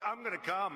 I'm gonna come.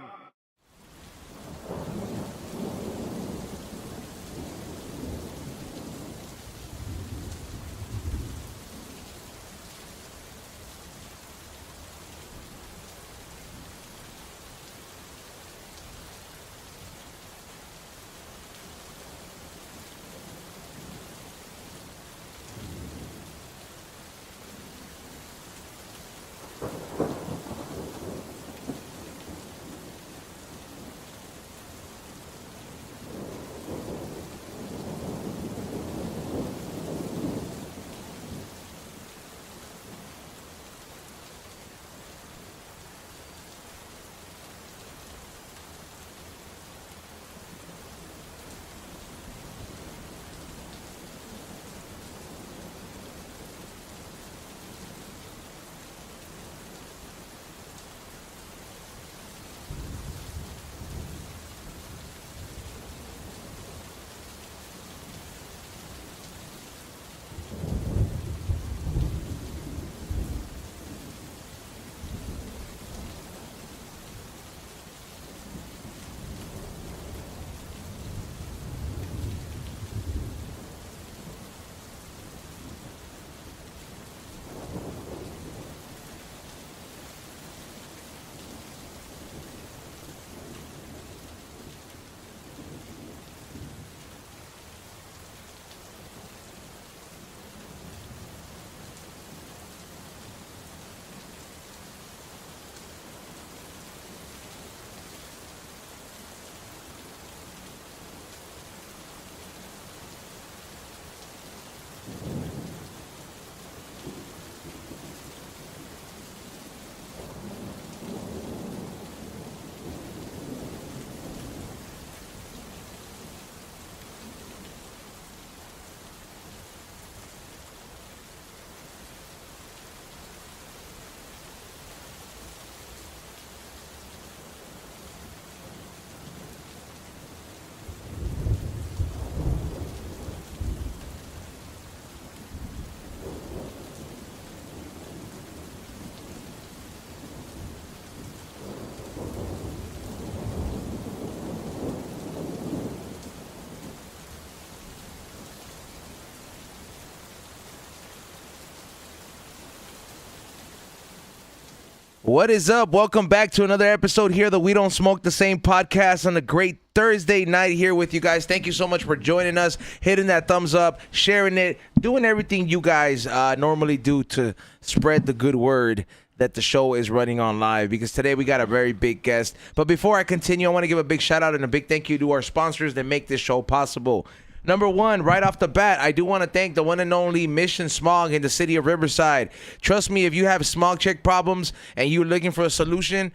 What is up? Welcome back to another episode here that We Don't Smoke the Same podcast on a great Thursday night here with you guys. Thank you so much for joining us, hitting that thumbs up, sharing it, doing everything you guys normally do to spread the good word that the show is running on live, because today we got a very big guest. But before I continue, I want to give a big shout out and a big thank you to our sponsors that make this show possible. Number one, right off the bat, I do want to thank the one and only Mission Smog in the city of Riverside. Trust me, if you have smog check problems and you're looking for a solution,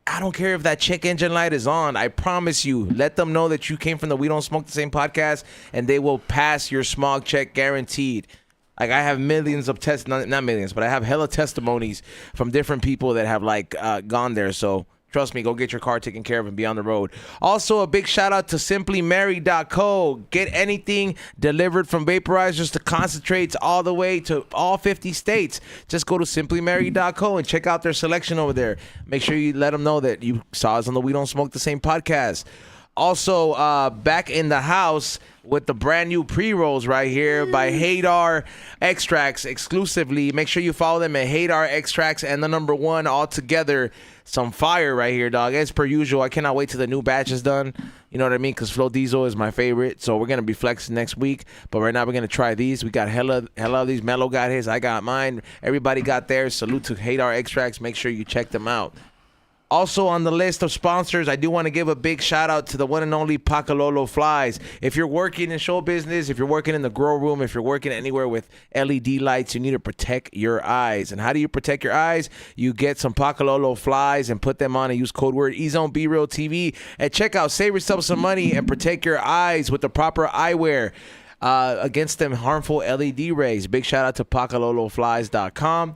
I don't care if that check engine light is on. I promise you, let them know that you came from the We Don't Smoke the Same podcast, and they will pass your smog check guaranteed. Like, I have millions of not millions, but I have hella testimonies from different people that have gone there. So trust me, go get your car taken care of and be on the road. Also, a big shout out to SimplyMary.co. Get anything delivered from vaporizers to concentrates all the way to all 50 states. Just go to SimplyMary.co and check out their selection over there. Make sure you let them know that you saw us on the We Don't Smoke the Same podcast. Also, back in the house with the brand new pre-rolls right here by Hadar Extracts exclusively. Make sure you follow them at Hadar Extracts and the number one all together. Some fire right here, dog. As per usual, I cannot wait till the new batch is done. You know what I mean? Because Flow Diesel is my favorite. So we're going to be flexing next week. But right now we're going to try these. We got hella of these. Mellow got his. I got mine. Everybody got theirs. Salute to Hadar Extracts. Make sure you check them out. Also on the list of sponsors, I do want to give a big shout out to the one and only Pakalolo Flies. If you're working in show business, if you're working in the grow room, if you're working anywhere with LED lights, you need to protect your eyes. And how do you protect your eyes? You get some Pakalolo Flies and put them on and use code word EZone BeReal TV and check out, save yourself some money and protect your eyes with the proper eyewear against them harmful LED rays. Big shout out to PakaloloFlies.com.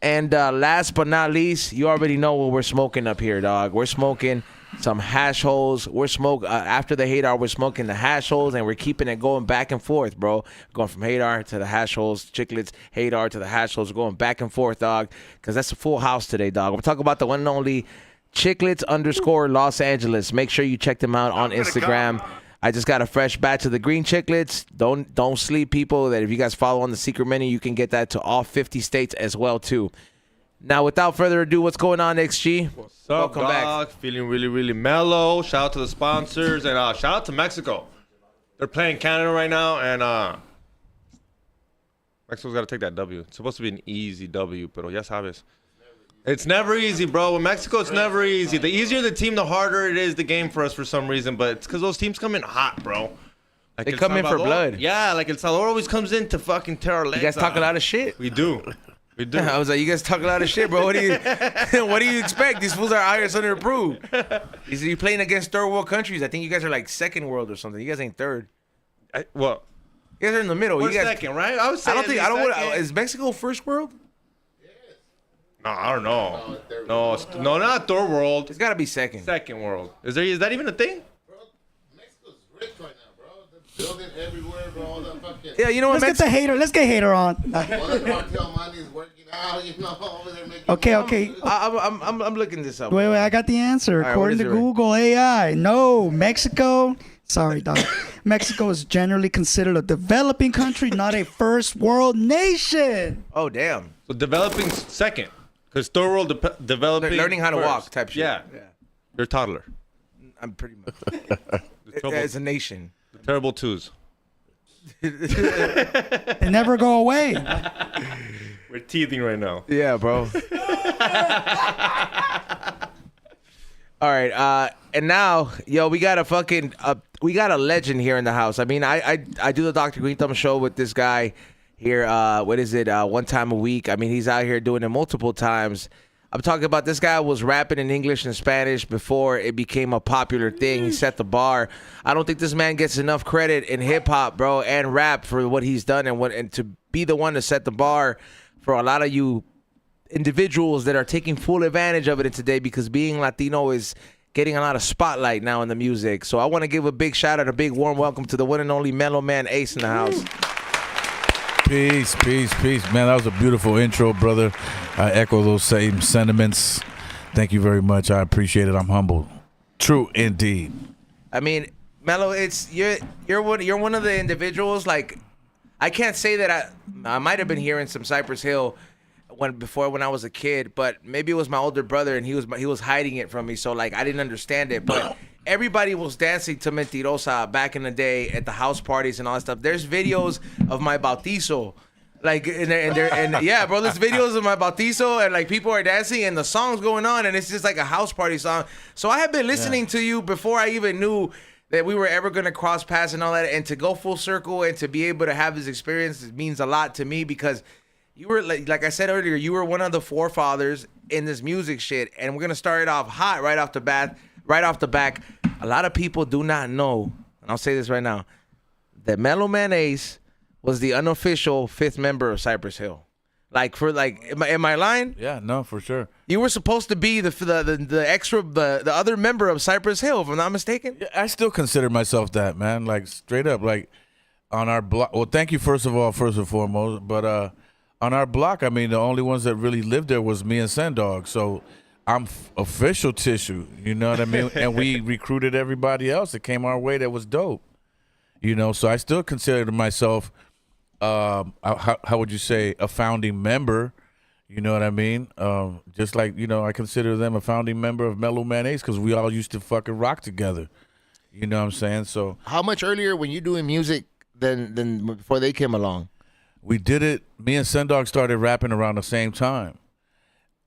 And last but not least, you already know what we're smoking up here, dog. We're smoking some hash holes. We're after the Hadar, we're smoking the hash holes, and we're keeping it going back and forth, bro. Going from Hadar to the hash holes, chiclets, Hadar to the hash holes. We're going back and forth, dog, because that's a full house today, dog. We're talking about the one and only Chiclets_Los Angeles. Make sure you check them out on Instagram. I just got a fresh batch of the green chiclets. Don't sleep, people. That if you guys follow on the secret menu, you can get that to all 50 states as well too. Now, without further ado, what's going on, XG? What's up, Welcome dog? back. Feeling really, really mellow. Shout out to the sponsors and shout out to Mexico. They're playing Canada right now, and Mexico's got to take that W. It's supposed to be an easy W, pero ya sabes. It's never easy, bro. With Mexico, it's never easy. The easier the team, the harder it is the game for us for some reason. But it's because those teams come in hot, bro. Like They come in for blood. Yeah, like El Salvador always comes in to fucking tear our legs. You guys talk a lot of shit. We do. We do. I was like, you guys talk a lot of shit, bro. What do you expect? These fools are out here underapproved. You're playing against third world countries. I think you guys are like second world or something. You guys ain't third. What? You guys are in the middle. We're You guys, second, right? I would say. Is Mexico first world? No, I don't know. No, not third world. It's got to be second. Second world. Is that even a thing? Bro, Mexico's rich right now, bro. They're building everywhere, bro. All that fucking. Yeah, you know what? Let's get the hater. Let's get hater on. All the cartel money is working out, you know, over there making. Okay. I'm looking this up. Wait, I got the answer. right, According what to is it? Google AI, no, Mexico. Sorry, dog. Mexico is generally considered a developing country, not a first world nation. Oh, damn. So developing second, because third world developing. They're learning how to first. walk type shit. Yeah. You're a toddler. I'm pretty much. Trouble- It's a nation. The terrible twos. They never go away. We're teething right now. Yeah, bro. All right, and now, yo, we got a legend here in the house. I mean, I do the Dr. Green Thumb show with this guy here. What is it? One time a week. I mean, he's out here doing it multiple times. I'm talking about this guy was rapping in English and Spanish before it became a popular thing. He set the bar. I don't think this man gets enough credit in hip hop, bro, and rap for what he's done and to be the one to set the bar for a lot of you individuals that are taking full advantage of it today, because being Latino is getting a lot of spotlight now in the music. So I want to give a big shout out, a big warm welcome to the one and only Mellow Man Ace in the house. Peace. Man, that was a beautiful intro, brother. I echo those same sentiments. Thank you very much. I appreciate it. I'm humbled. True indeed. I mean, Mellow, it's you're one of the individuals, like, I can't say that I might have been hearing some Cypress Hill when I was a kid, but maybe it was my older brother and he was hiding it from me, so like I didn't understand it. But everybody was dancing to Mentirosa back in the day at the house parties and all that stuff. There's videos of my bautizo, like and yeah, bro, there's videos of my bautizo and like people are dancing and the song's going on and it's just like a house party song. So I have been listening to you before I even knew that we were ever gonna cross paths and all that, and to go full circle and to be able to have this experience, it means a lot to me, because you were, like I said earlier, you were one of the forefathers in this music shit, and we're gonna start it off hot right off the back. A lot of people do not know, and I'll say this right now, that Mellow Man Ace was the unofficial 5th member of Cypress Hill. Am I lying? Yeah, no, for sure. You were supposed to be the other member of Cypress Hill, if I'm not mistaken. Yeah, I still consider myself that, man. Like, straight up, like, on our block. Well, thank you, first and foremost. But on our block, I mean, the only ones that really lived there was me and Sendog. So I'm official tissue, you know what I mean? And we recruited everybody else that came our way that was dope. You know, so I still consider myself, how would you say, a founding member. You know what I mean? Just like, you know, I consider them a founding member of Mellow Man Ace, because we all used to fucking rock together. You know what I'm saying? So How much earlier when you doing music than before they came along? we did it. Me and Sendog started rapping around the same time.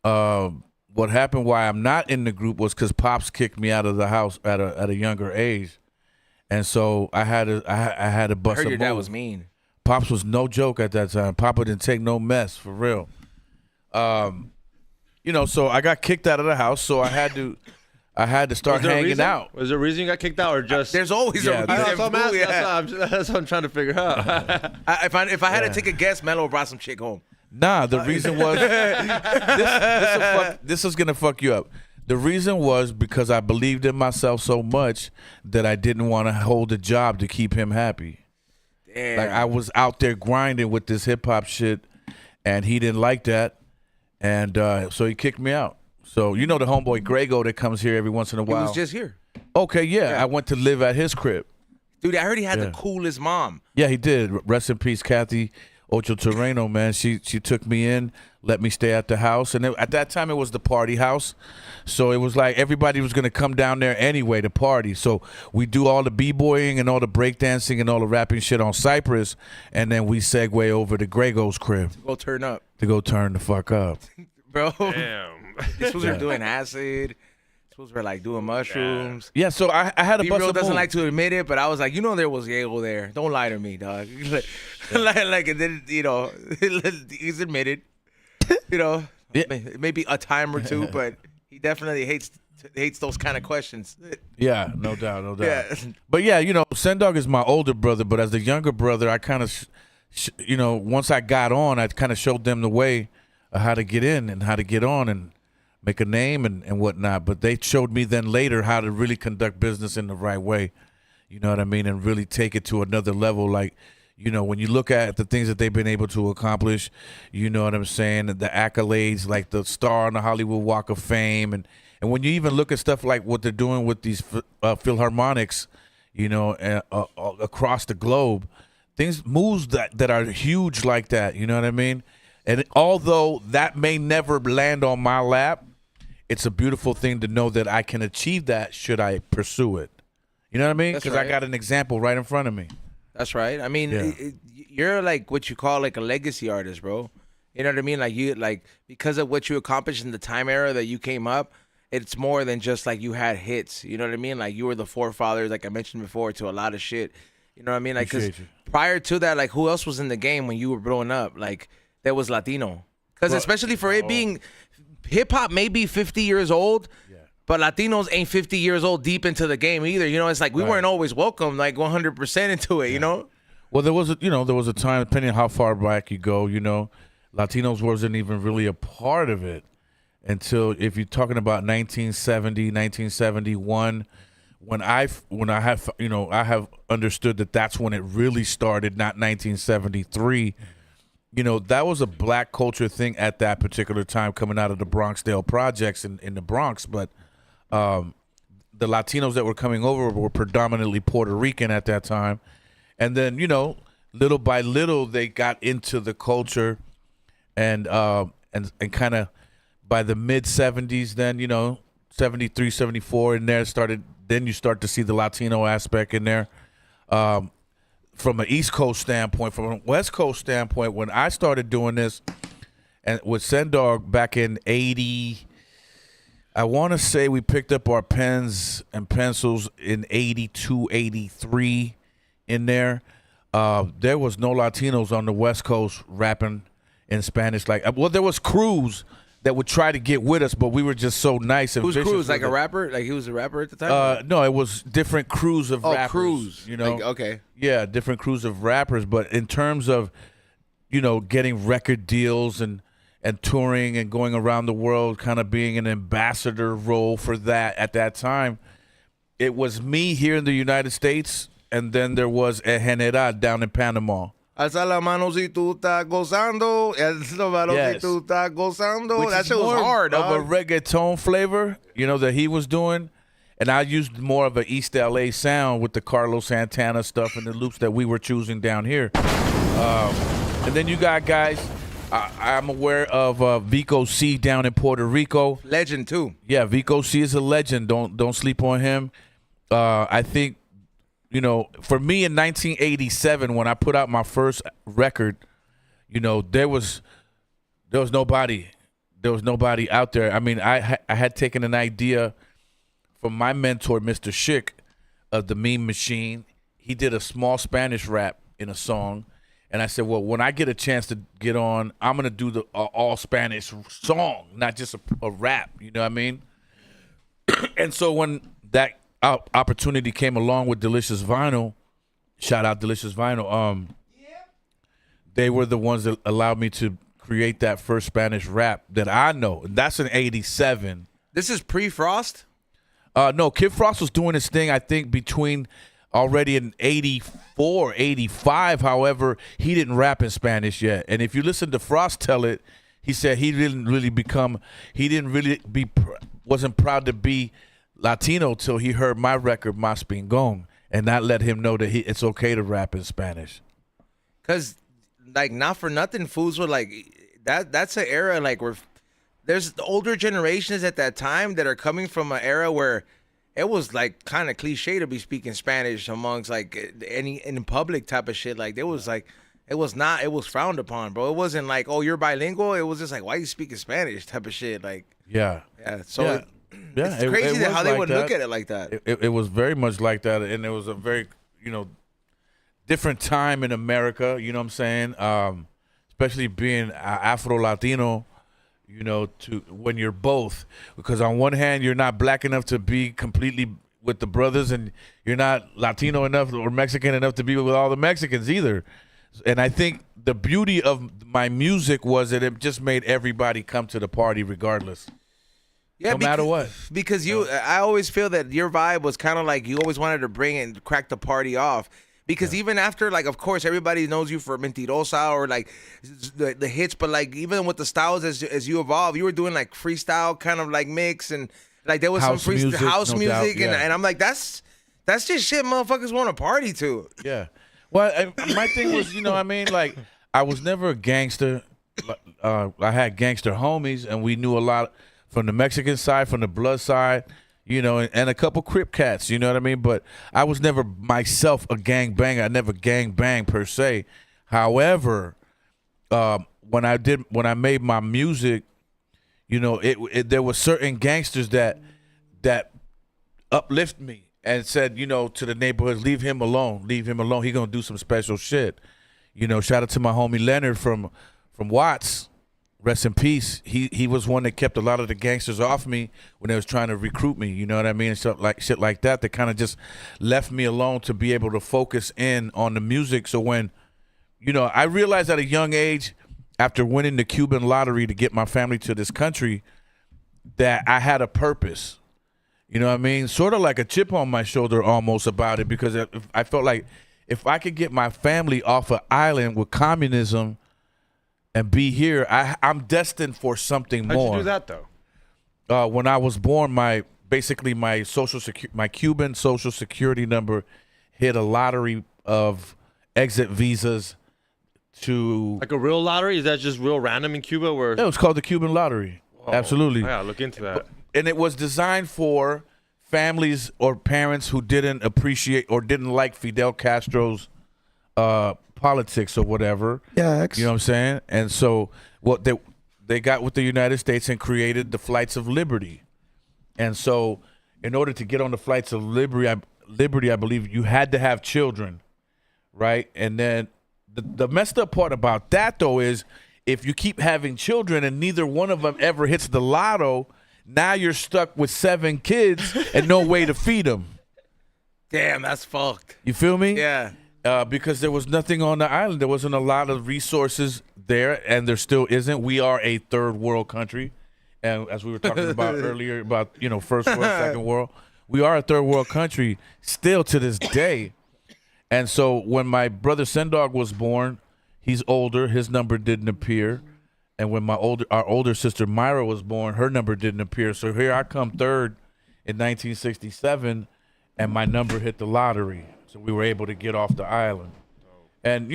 What happened, why I'm not in the group, was because Pops kicked me out of the house at a younger age. And so I had to bust I heard a your dad move. was mean. Pops was no joke at that time. Papa didn't take no mess, for real. You know, so I got kicked out of the house, so I had to start hanging out. Was there a reason you got kicked out, or just? There's always Yeah, a that's reason. That's what I'm asking. That's what I'm trying to figure out. If I had to take a guess, Mello brought some chick home. Nah, the reason was this is gonna fuck you up. The reason was because I believed in myself so much that I didn't want to hold a job to keep him happy. Damn. Like, I was out there grinding with this hip hop shit, and he didn't like that, and so he kicked me out. So you know the homeboy Grego that comes here every once in a He while. was just here. Okay, yeah. Yeah. I went to live at his crib. Dude, I heard he had Yeah. the coolest mom. Yeah, he did. Rest in peace, Kathy Ocho Terreno, man. She took me in, let me stay at the house. And at that time, it was the party house. So it was like everybody was going to come down there anyway to party. So we do all the B-boying and all the breakdancing and all the rapping shit on Cypress. And then we segue over to Grego's crib Go turn up. to go turn the fuck up. Bro. Damn. These fools are doing acid. These fools were like doing mushrooms. Yeah, so I had a bust B-Real a doesn't move. like to admit it, but I was like, there was Diego there. Don't lie to me, dog. like, and then, he's admitted, Yeah. maybe a time or two, but he definitely hates those kind of questions. Yeah, no doubt, no doubt. Yeah. But yeah, Sendog is my older brother, but as the younger brother, I kind of, once I got on, I kind of showed them the way of how to get in and how to get on and make a name and whatnot. But they showed me then later how to really conduct business in the right way. You know what I mean? And really take it to another level. Like, when you look at the things that they've been able to accomplish, you know what I'm saying? The accolades, like the star on the Hollywood Walk of Fame. And when you even look at stuff like what they're doing with these Philharmonics, across the globe, moves that are huge like that. You know what I mean? And although that may never land on my lap, it's a beautiful thing to know that I can achieve that should I pursue it. You know what I mean? That's Because I right. got an example right in front of me. That's right. I mean, Yeah. you're like what you call like a legacy artist, bro. You know what I mean? Like because of what you accomplished in the time era that you came up, it's more than just like you had hits. You know what I mean? Like you were the forefathers, like I mentioned before, to a lot of shit. You know what I mean? Like because Appreciate you. prior to that, like who else was in the game when you were growing up? Like that was Latino. Because especially for it being hip hop, may be 50 years old. But Latinos ain't 50 years old deep into the game either. It's like we weren't always welcome like 100% into it, Well, there was a time, depending on how far back you go, Latinos wasn't even really a part of it until, if you're talking about 1970, 1971, when I have understood that that's when it really started, not 1973. That was a black culture thing at that particular time, coming out of the Bronxdale projects in the Bronx. But the Latinos that were coming over were predominantly Puerto Rican at that time. And then, little by little, they got into the culture and kind of by the mid 70s, then, 73, 74 in there then you start to see the Latino aspect in there. From an East Coast standpoint, from a West Coast standpoint, when I started doing this and with Sendog back in 80, I want to say we picked up our pens and pencils in 82, 83 in there. There was no Latinos on the West Coast rapping in Spanish. There was crews that would try to get with us, but we were just so nice. And Who's vicious Cruz? Like with a it. rapper? Like he was a rapper at the time? No, it was different crews of rappers. Cruz. Like, okay. Yeah, different crews of rappers. But in terms of, getting record deals and touring and going around the world, kind of being an ambassador role for that at that time, it was me here in the United States, and then there was a General down in Panama. Alza la mano si tú estás gozando. Alza la mano Yes. si tú estás gozando. Which That is shit was more hard, of dog. a reggaeton flavor, that he was doing. And I used more of an East LA sound with the Carlos Santana stuff and the loops that we were choosing down here. And then you got guys, I'm aware of Vico C down in Puerto Rico. Legend, too. Yeah, Vico C is a legend. Don't sleep on him. I think, for me in 1987 when I put out my first record, there was nobody out there. I mean, I had taken an idea from my mentor, Mr. Schick of the Meme Machine. He did a small Spanish rap in a song. And I said, well, when I get a chance to get on, I'm going to do the all Spanish song, not just a rap. You know what I mean? And so when that opportunity came along with Delicious Vinyl, shout out Delicious Vinyl, they were the ones that allowed me to create that first Spanish rap that I know. And that's in 87. This is pre-Frost? No, Kid Frost was doing his thing, I think, between already in 84, 85. However, he didn't rap in Spanish yet. And if you listen to Frost tell it, he said he didn't really wasn't proud to be Latino till he heard my record Mas Pingong, and that let him know that it's okay to rap in Spanish. Cause like not for nothing, fools were like that's an era like where there's the older generations at that time that are coming from an era where it was like kind of cliche to be speaking Spanish amongst like any in public type of shit. Like it was frowned upon, bro. It wasn't like, oh, you're bilingual. It was just like, why you speaking Spanish type of shit. Like Yeah. So it's crazy it how was they like would that. look at it like that. It was very much like that, and it was a very different time in America. You know what I'm saying? Especially being Afro Latino. To when you're both, because on one hand you're not black enough to be completely with the brothers, and you're not Latino enough or Mexican enough to be with all the Mexicans either. And I think the beauty of my music was that it just made everybody come to the party regardless. Yeah, no matter what. Because I always feel that your vibe was kind of like you always wanted to bring and crack the party off. Because even after, like, of course, everybody knows you for Mentirosa or, like, the hits. But, like, even with the styles as you evolve, you were doing, like, freestyle kind of, like, mix. And, like, there was House some music, house no music. doubt, yeah. And I'm like, that's just shit motherfuckers want to party to. Yeah. Well, my thing was, like, I was never a gangster. I had gangster homies, and we knew a lot from the Mexican side, from the blood side. And a couple Crip cats, you know what I mean? But I was never myself a gang banger. I never gang bang per se. However, when I made my music, there were certain gangsters that uplift me and said, to the neighborhoods, leave him alone. He gonna do some special shit. Shout out to my homie Leonard from Watts. Rest in peace. He was one that kept a lot of the gangsters off me when they was trying to recruit me. You know what I mean? And shit like that. That kind of just left me alone to be able to focus in on the music. So when, I realized at a young age, after winning the Cuban lottery to get my family to this country, that I had a purpose. You know what I mean? Sort of like a chip on my shoulder almost about it, because I felt like if I could get my family off an island with communism and be here, I'm destined for something more. How'd you do that though? When I was born, my Cuban social security number hit a lottery of exit visas to. Like a real lottery? Is that just real random in Cuba? Where Yeah, it was called the Cuban lottery. Whoa. Absolutely. I gotta look into that. And it was designed for families or parents who didn't appreciate or didn't like Fidel Castro's politics or whatever. Yeah, You know what I'm saying? And so what they got with the United States and created the Flights of Liberty. And so in order to get on the Flights of Liberty, I believe you had to have children, right? And then the messed up part about that, though, is if you keep having children and neither one of them ever hits the lotto, now you're stuck with 7 kids and no way to feed them. Damn, that's fucked. You feel me? Yeah. Because there was nothing on the island. There wasn't a lot of resources there, and there still isn't. We are a third world country. And as we were talking about earlier about, first world, second world, we are a third world country still to this day. And so when my brother Sendog was born, he's older. His number didn't appear. And when our older sister Myra was born, her number didn't appear. So here I come third in 1967, and my number hit the lottery. So we were able to get off the island. And,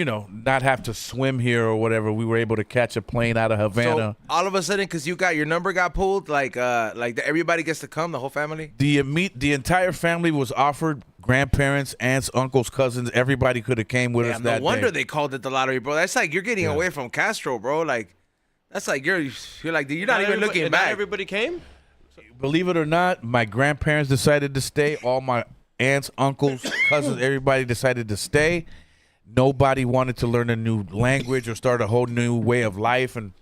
not have to swim here or whatever. We were able to catch a plane out of Havana. So all of a sudden, because your number got pulled, like everybody gets to come, the whole family? The entire family was offered, grandparents, aunts, uncles, cousins. Everybody could have came with us that no wonder day. they called it the lottery, bro. That's like you're getting away from Castro, bro. Like, that's like you're like, you're not even looking back. Not everybody came? Believe it or not, my grandparents decided to stay. All my aunts, uncles, cousins, everybody decided to stay. Nobody wanted to learn a new language or start a whole new way of life. And,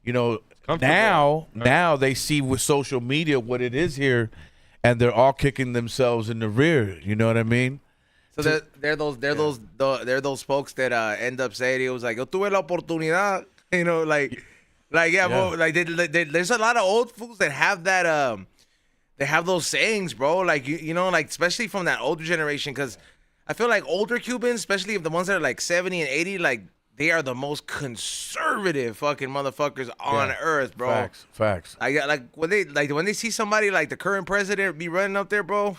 now they see with social media what it is here, and they're all kicking themselves in the rear. You know what I mean? So they're those folks that end up saying it was like, yo tuve la oportunidad. Bro, like there's a lot of old fools that have that they have those sayings, bro. Like like especially from that older generation, because I feel like older Cubans, especially if the ones that are like 70 and 80, like they are the most conservative fucking motherfuckers on earth, bro. Facts. Like when they see somebody like the current president be running up there, bro,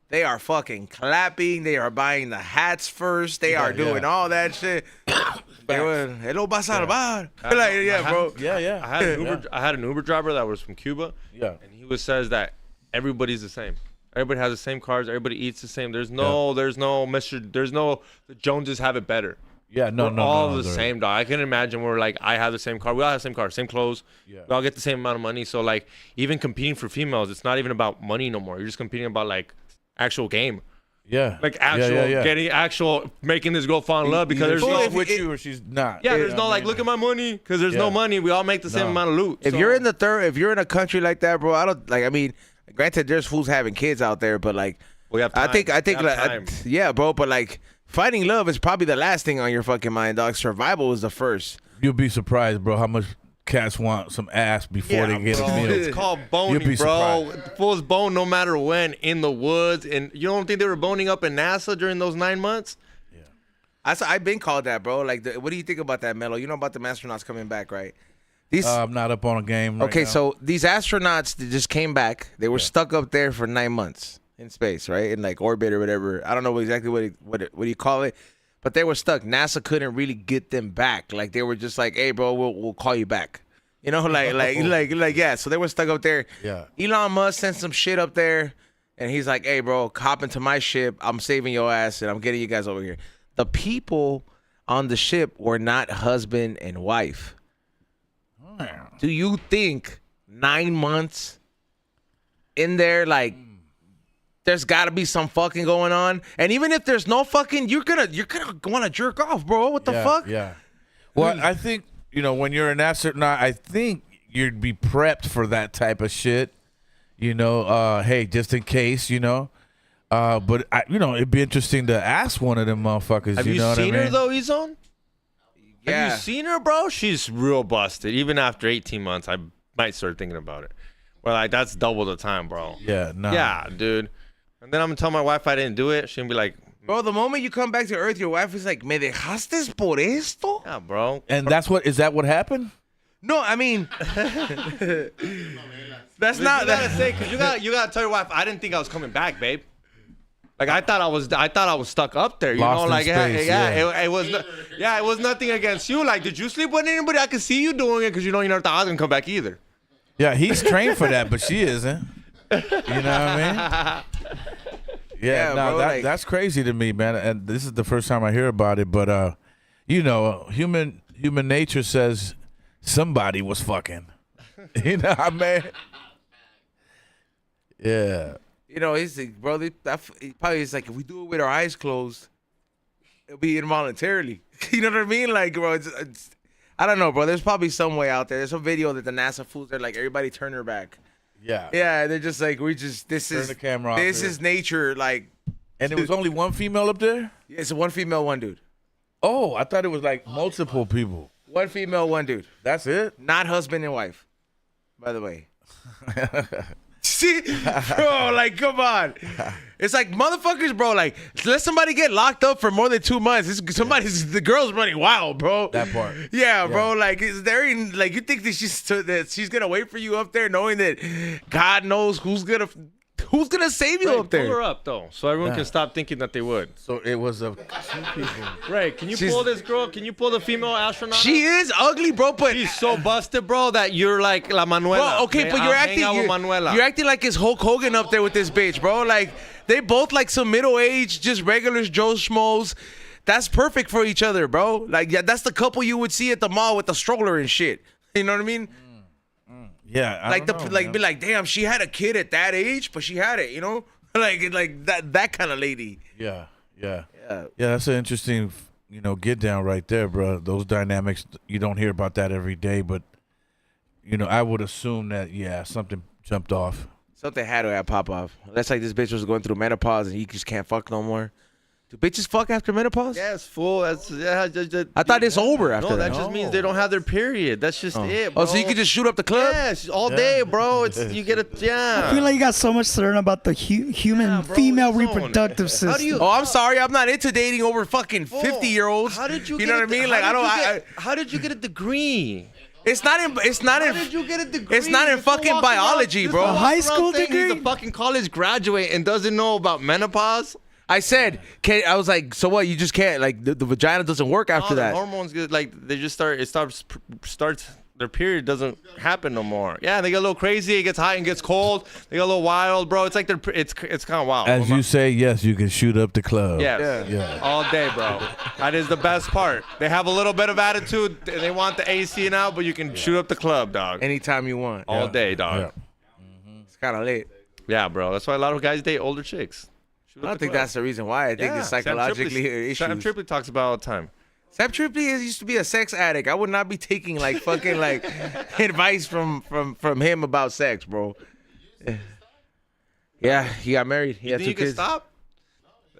they are fucking clapping. They are buying the hats first. They are doing all that shit. They were, hello, salvar. Like, yeah, bro. Yeah. I had an Uber driver that was from Cuba. Yeah. And he says that everybody's the same. Everybody has the same cars. Everybody eats the same. There's no the Joneses have it better. Yeah, We're all the same, dog. I can imagine we're like, I have the same car. We all have the same car, same clothes. Yeah. We all get the same amount of money. So like, even competing for females, it's not even about money no more. You're just competing about like actual game. Yeah. Like actual getting making this girl fall in love because there's no she's with you or she's not. yeah, there's no like look at my money because there's no money. We all make the same amount of loot. If you're in a country like that, bro, I don't like. I mean, granted, there's fools having kids out there, but like, we have time. I think We have like, time. yeah, bro, but like. Finding love is probably the last thing on your fucking mind, dog. Survival is the first. You'll be surprised, bro, how much cats want some ass before they get bro. a meal. It's called boning, You'll be bro. surprised. Fools bone no matter when in the woods, and you don't think they were boning up in NASA during those 9 months? I've been called that, bro. Like, what do you think about that, Mello? You know about the astronauts coming back, right? These I'm not up on a game. Right now. so these astronauts that just came back. They were stuck up there for 9 months in space, right? In like orbit or whatever. I don't know exactly what do you call it, but they were stuck. NASA couldn't really get them back. Like they were just like, hey, bro, we'll call you back. You know, like yeah. So they were stuck up there. Yeah. Elon Musk sent some shit up there, and he's like, hey, bro, hop into my ship. I'm saving your ass, and I'm getting you guys over here. The people on the ship were not husband and wife. Do you think 9 months in there, like, there's got to be some fucking going on? And even if there's no fucking, you're gonna want to jerk off, bro. What the fuck? Yeah. Well, I think, when you're an astronaut, I think you'd be prepped for that type of shit. Hey, just in case, but it'd be interesting to ask one of them motherfuckers. Have you know seen what I mean? her though, Ezone? Yeah. Have you seen her, bro? She's real busted. Even after 18 months, I might start thinking about it. Well, like that's double the time, bro. Yeah, no. Yeah, dude. And then I'm gonna tell my wife I didn't do it. She'll be like, Bro, the moment you come back to Earth, your wife is like, ¿me dejaste por esto? yeah, bro. And is that what happened? No, I mean, that's You not gotta say, cause you gotta tell your wife I didn't think I was coming back, babe. Like I thought I was stuck up there. You Lost know, in like space, it was it was nothing against you. Like, did you sleep with anybody? I could see you doing it because you never thought I was gonna come back either. Yeah, he's trained for that, but she isn't. You know what I mean? Yeah, no, bro, that's crazy to me, man. And this is the first time I hear about it. But human nature says somebody was fucking. You know what I mean? Yeah. he's like, bro, he probably is like, if we do it with our eyes closed, it'll be involuntarily. You know what I mean? Like, bro, it's I don't know, bro. There's probably some way out there. There's a video that the NASA fools, they're like, everybody turn her back. Yeah. Yeah, they're just like, this Turn is the camera off this here. is nature. Like, And there was only one female up there? it's one female, one dude. Oh, I thought it was like multiple people. One female, one dude. That's it? Not husband and wife, by the way. See, bro, like, come on. It's like, motherfuckers, bro, like, let somebody get locked up for more than 2 months. The girl's running wild, bro. That part. Yeah, bro, like, is there in, like, you think that she's gonna wait for you up there knowing that God knows who's gonna save you Ray, up there? pull her up though, so everyone can stop thinking that they would. So it was two people. Ray, can you pull this girl? Can you pull the female astronaut? She is ugly, bro, but She's so busted, bro, that you're like La Manuela. bro, okay, but I'll hang out with Manuela. you're acting like it's Hulk Hogan up there with this bitch, bro. Like, they both like some middle-aged, just regular Joe Schmoes. That's perfect for each other, bro. Like, yeah, that's the couple you would see at the mall with the stroller and shit. You know what I mean? Yeah. I Like don't know, like man. be like, damn, she had a kid at that age, but she had it, you know? Like that kind of lady. Yeah. Yeah. Yeah, that's an interesting, get down right there, bro. Those dynamics, you don't hear about that every day, but, I would assume that, something jumped off. Something had to have pop off. That's like this bitch was going through menopause and he just can't fuck no more. Do bitches fuck after menopause? Yes, fool. That's I thought it's over after No, that. that just means they don't have their period. That's just it, bro. Oh, so you can just shoot up the club? Yes, all day, bro. It's you get it. Yeah. I feel like you got so much to learn about the human bro, female it's on. reproductive system. How do you- Oh, I'm sorry. I'm not into dating over fucking 50-year-olds. How did you? You get know what I mean? Like, I don't. How did you get a degree? It's not in. It's not How in. did you get a degree? It's not in This fool fucking walks around- biology, this bro. fool A walks high around school saying degree? He's a fucking college graduate and doesn't know about menopause. I said, I was like, so what? You just can't, like, the vagina doesn't work after No, the that. hormones get like they just start. It starts. Their period doesn't happen no more. Yeah, they get a little crazy. It gets hot and gets cold. They get a little wild, bro. It's like it's kind of wild. As you say, yes, you can shoot up the club. Yes. Yeah. All day, bro. That is the best part. They have a little bit of attitude. They want the AC and out, but you can shoot up the club, dog. Anytime you want. All day, dog. Yeah. It's kind of late. Yeah, bro. That's why a lot of guys date older chicks. Shoot I up don't the think club. that's the reason why. I think it's Sam psychologically Tripoli- Sam issues. Tripoli talks about it all the time. Sam Tripoli used to be a sex addict. I would not be taking like fucking like advice from him about sex, bro. Yeah, he got married. He had Think 2 you can kids. stop?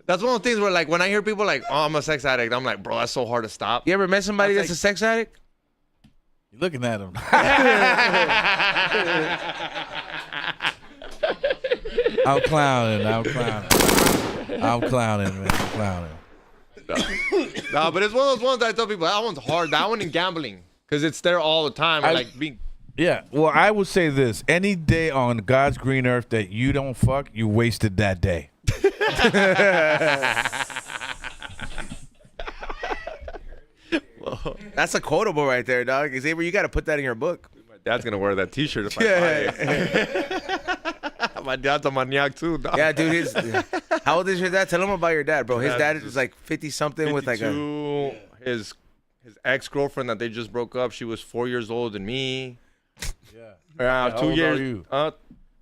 That's one of the things where, like, when I hear people like, "Oh, I'm a sex addict," I'm like, "Bro, that's so hard to stop." You ever met somebody That's that's like- a sex addict? You're looking at him. I'm clowning, man. I'm clowning. Nah, but it's one of those ones that I tell people that one's hard. That one in gambling, because it's there all the time. Or like being. Yeah, well, I would say this. Any day on God's green earth that you don't fuck, you wasted that day. That's a quotable right there, dog. Xavier, you got to put that in your book. My dad's gonna wear that T-shirt if I buy it. My dad's a maniac too, dog. Yeah, dude. How old is your dad? Tell him about your dad, bro. His dad is like 50 something with like a. 52. His ex-girlfriend that they just broke up. She was 4 years older than me. Yeah, How 2 old years. are you? How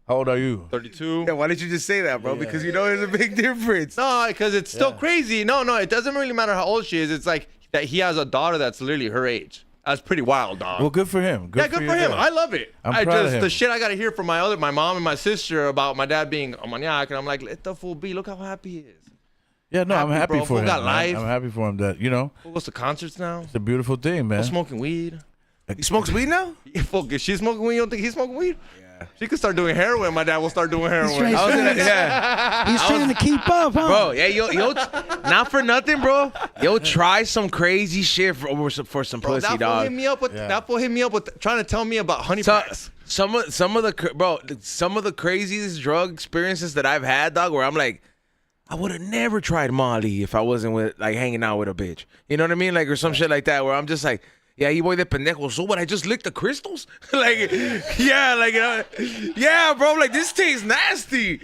old are you? 32. Yeah, why did you just say that, bro? Because you know there's a big difference. No, because it's still crazy. No, it doesn't really matter how old she is. It's like that he has a daughter that's literally her age. That's pretty wild, dog. Well, good for him. Yeah, good for him. I love it. I'm proud of him. The shit I gotta hear from my mom and my sister about my dad being a maniac, and I'm like, let the fool be. Look how happy he is. Yeah, no, I'm happy, happy bro. for Fool him. got man. life. I'm happy for him that, you know, Fool goes to concerts now. it's a beautiful thing, man. Fool smoking weed. He smokes weed now? Yeah, fool, if she's smoking weed, you don't think he's smoking weed? Yeah. She could start doing heroin. My dad will start doing heroin. trying- I was gonna, yeah. He's trying to keep up, huh? Bro, yeah, yo, not for nothing, bro. Yo, try some crazy shit for some Bro, pussy, that fool dog. hit me up with trying to tell me about honey So, packs. some of the craziest drug experiences that I've had, dog, where I'm like, I would have never tried Molly if I wasn't with like hanging out with a bitch. You know what I mean? Like, or some shit like that, where I'm just like, yeah, you boy de pendejo. So what? I just licked the crystals? Like, yeah, like, yeah, bro. Like, this tastes nasty.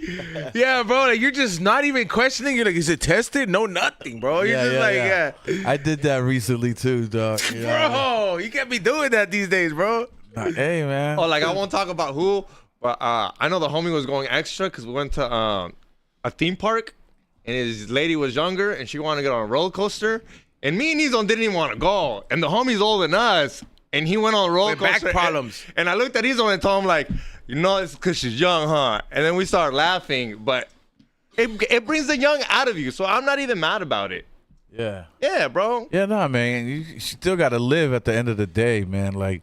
Yeah, bro. Like, you're just not even questioning. You're like, is it tested? No, nothing, bro. You're just like, yeah. I did that recently too, dog. You know? Bro, you can't be doing that these days, bro. Hey, man. Oh, like I won't talk about who, but I know the homie was going extra because we went to a theme park, and his lady was younger, and she wanted to get on a roller coaster, and me and Nizon didn't even want to go, and the homie's older than us, and he went on a roller With back coaster. problems. And I looked at Nizon and told him like, you know, it's because she's young, huh? And then we started laughing, but it brings the young out of you, so I'm not even mad about it. Yeah. Yeah, bro. Yeah, no, man. You still got to live at the end of the day, man. Like,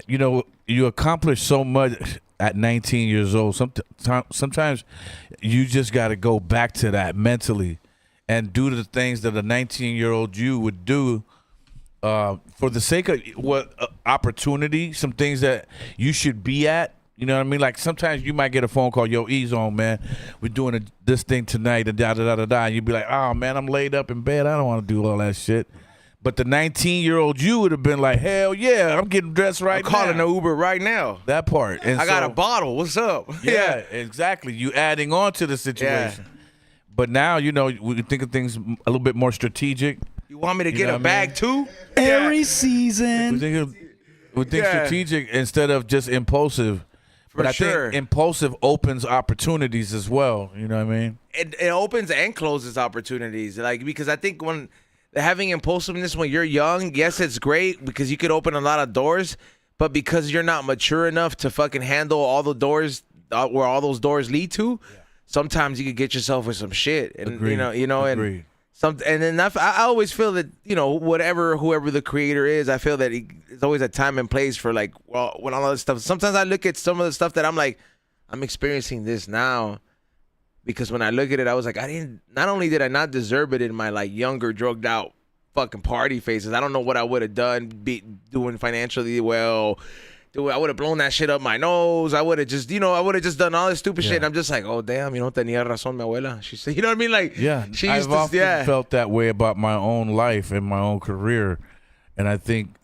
you know, you accomplish so much at 19 years old. Sometimes you just got to go back to that mentally and do the things that a 19-year-old you would do for the sake of opportunity, some things that you should be at. You know what I mean? Like, sometimes you might get a phone call, yo, ease on, man. We're doing this thing tonight, and da-da-da-da-da. And you'd be like, oh, man, I'm laid up in bed. I don't want to do all that shit. But the 19-year-old you would have been like, hell yeah, I'm getting dressed right now. Calling an Uber right now. That part. And I got so- a bottle. What's up? Yeah, exactly. You adding on to the situation. But now, you know, we can think of things a little bit more strategic. You want me to You get know a what I bag mean? too? Every We season. think strategic instead of just impulsive. For But I sure. think impulsive opens opportunities as well. You know what I mean? It opens and closes opportunities. Like, because I think when having impulsiveness when you're young, yes, it's great because you could open a lot of doors, but because you're not mature enough to fucking handle all the doors where all those doors lead to, sometimes you could get yourself with some shit. And Agreed. you know, and Agreed. And then I always feel that, you know, whoever the creator is, I feel that it's always a time and place for like, well, when all this stuff. Sometimes I look at some of the stuff that I'm like, I'm experiencing this now, because when I look at it, I was like, not only did I not deserve it in my like younger, drugged out fucking party phases, I don't know what I would have done doing financially well. I would have blown that shit up my nose. I would have just, done all this stupid shit. And I'm just like, oh, damn, tenía razón mi abuela. She said, you know what I mean? Like, she used I've often felt that way about my own life and my own career. And I think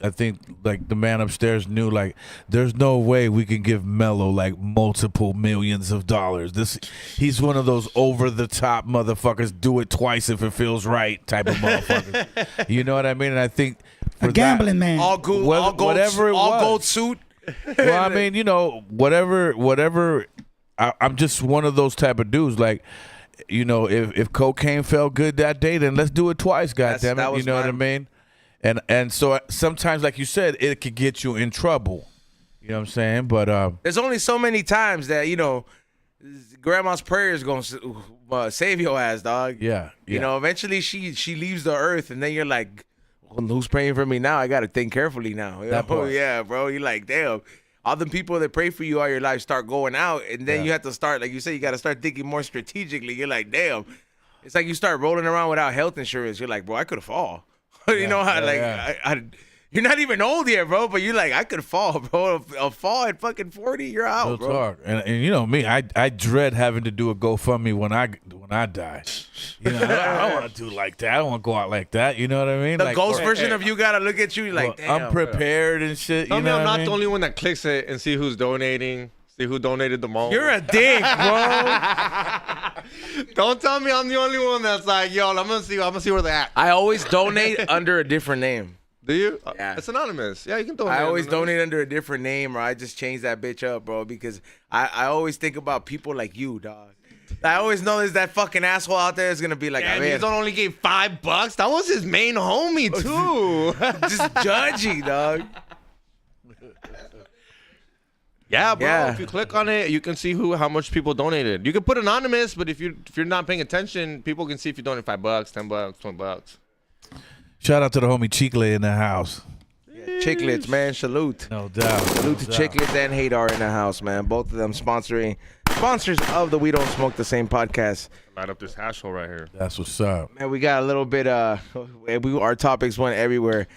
like the man upstairs knew, like, there's no way we can give Mello like multiple millions of dollars. He's one of those over the top motherfuckers, do it twice if it feels right type of motherfuckers. You know what I mean? And I think a gambling man, all gold, whatever it was, all gold suit. Well, I mean, you know, whatever. I'm just one of those type of dudes. Like, you know, if cocaine felt good that day, then let's do it twice. Goddamn it, you know what I mean? And so sometimes, like you said, it could get you in trouble. You know what I'm saying? But there's only so many times that, you know, grandma's prayer is gonna save your ass, dog. Yeah. You know, eventually she leaves the earth, and then you're like, well, who's praying for me now? I gotta think carefully now. Yeah, bro. You're like, damn. All the people that pray for you all your life start going out, and then you have to start, like you say, you got to start thinking more strategically. You're like, damn. It's like you start rolling around without health insurance. You're like, bro, I could have fall. You know how you're not even old yet, bro, but you're like, I could fall, bro. A fall at fucking 40, you're out, real bro. Talk. And you know me, I dread having to do a GoFundMe when I die. You know, I don't want to do like that. I don't want to go out like that. You know what I mean? The like, ghost version of you gotta look at you like, damn, I'm prepared and shit. Tell you me know I'm what I not mean? the only one that clicks it and see who's donating. See who donated the most. You're a dick, bro. Don't tell me I'm the only one that's like, yo, I'm gonna see where they're at. I always donate under a different name. Do you? Yeah. It's anonymous. Yeah, you can donate. I always donate under a different name, or I just change that bitch up, bro, because I always think about people like you, dog. I always know there's that fucking asshole out there that's gonna be like, Damn, he's only gave $5. That was his main homie too. just judgy, dog. Yeah, bro. Yeah. If you click on it, you can see how much people donated. You can put anonymous, but if you're not paying attention, people can see if you donated $5, $10, $20. Shout out to the homie Chicle in the house. Chiclets, man, salute. No doubt. Salute to Chiclets and Hadar in the house, man. Both of them sponsors of the We Don't Smoke the Same podcast. Light up this hash hole right here. That's what's up. Man, we got a little bit. Our topics went everywhere.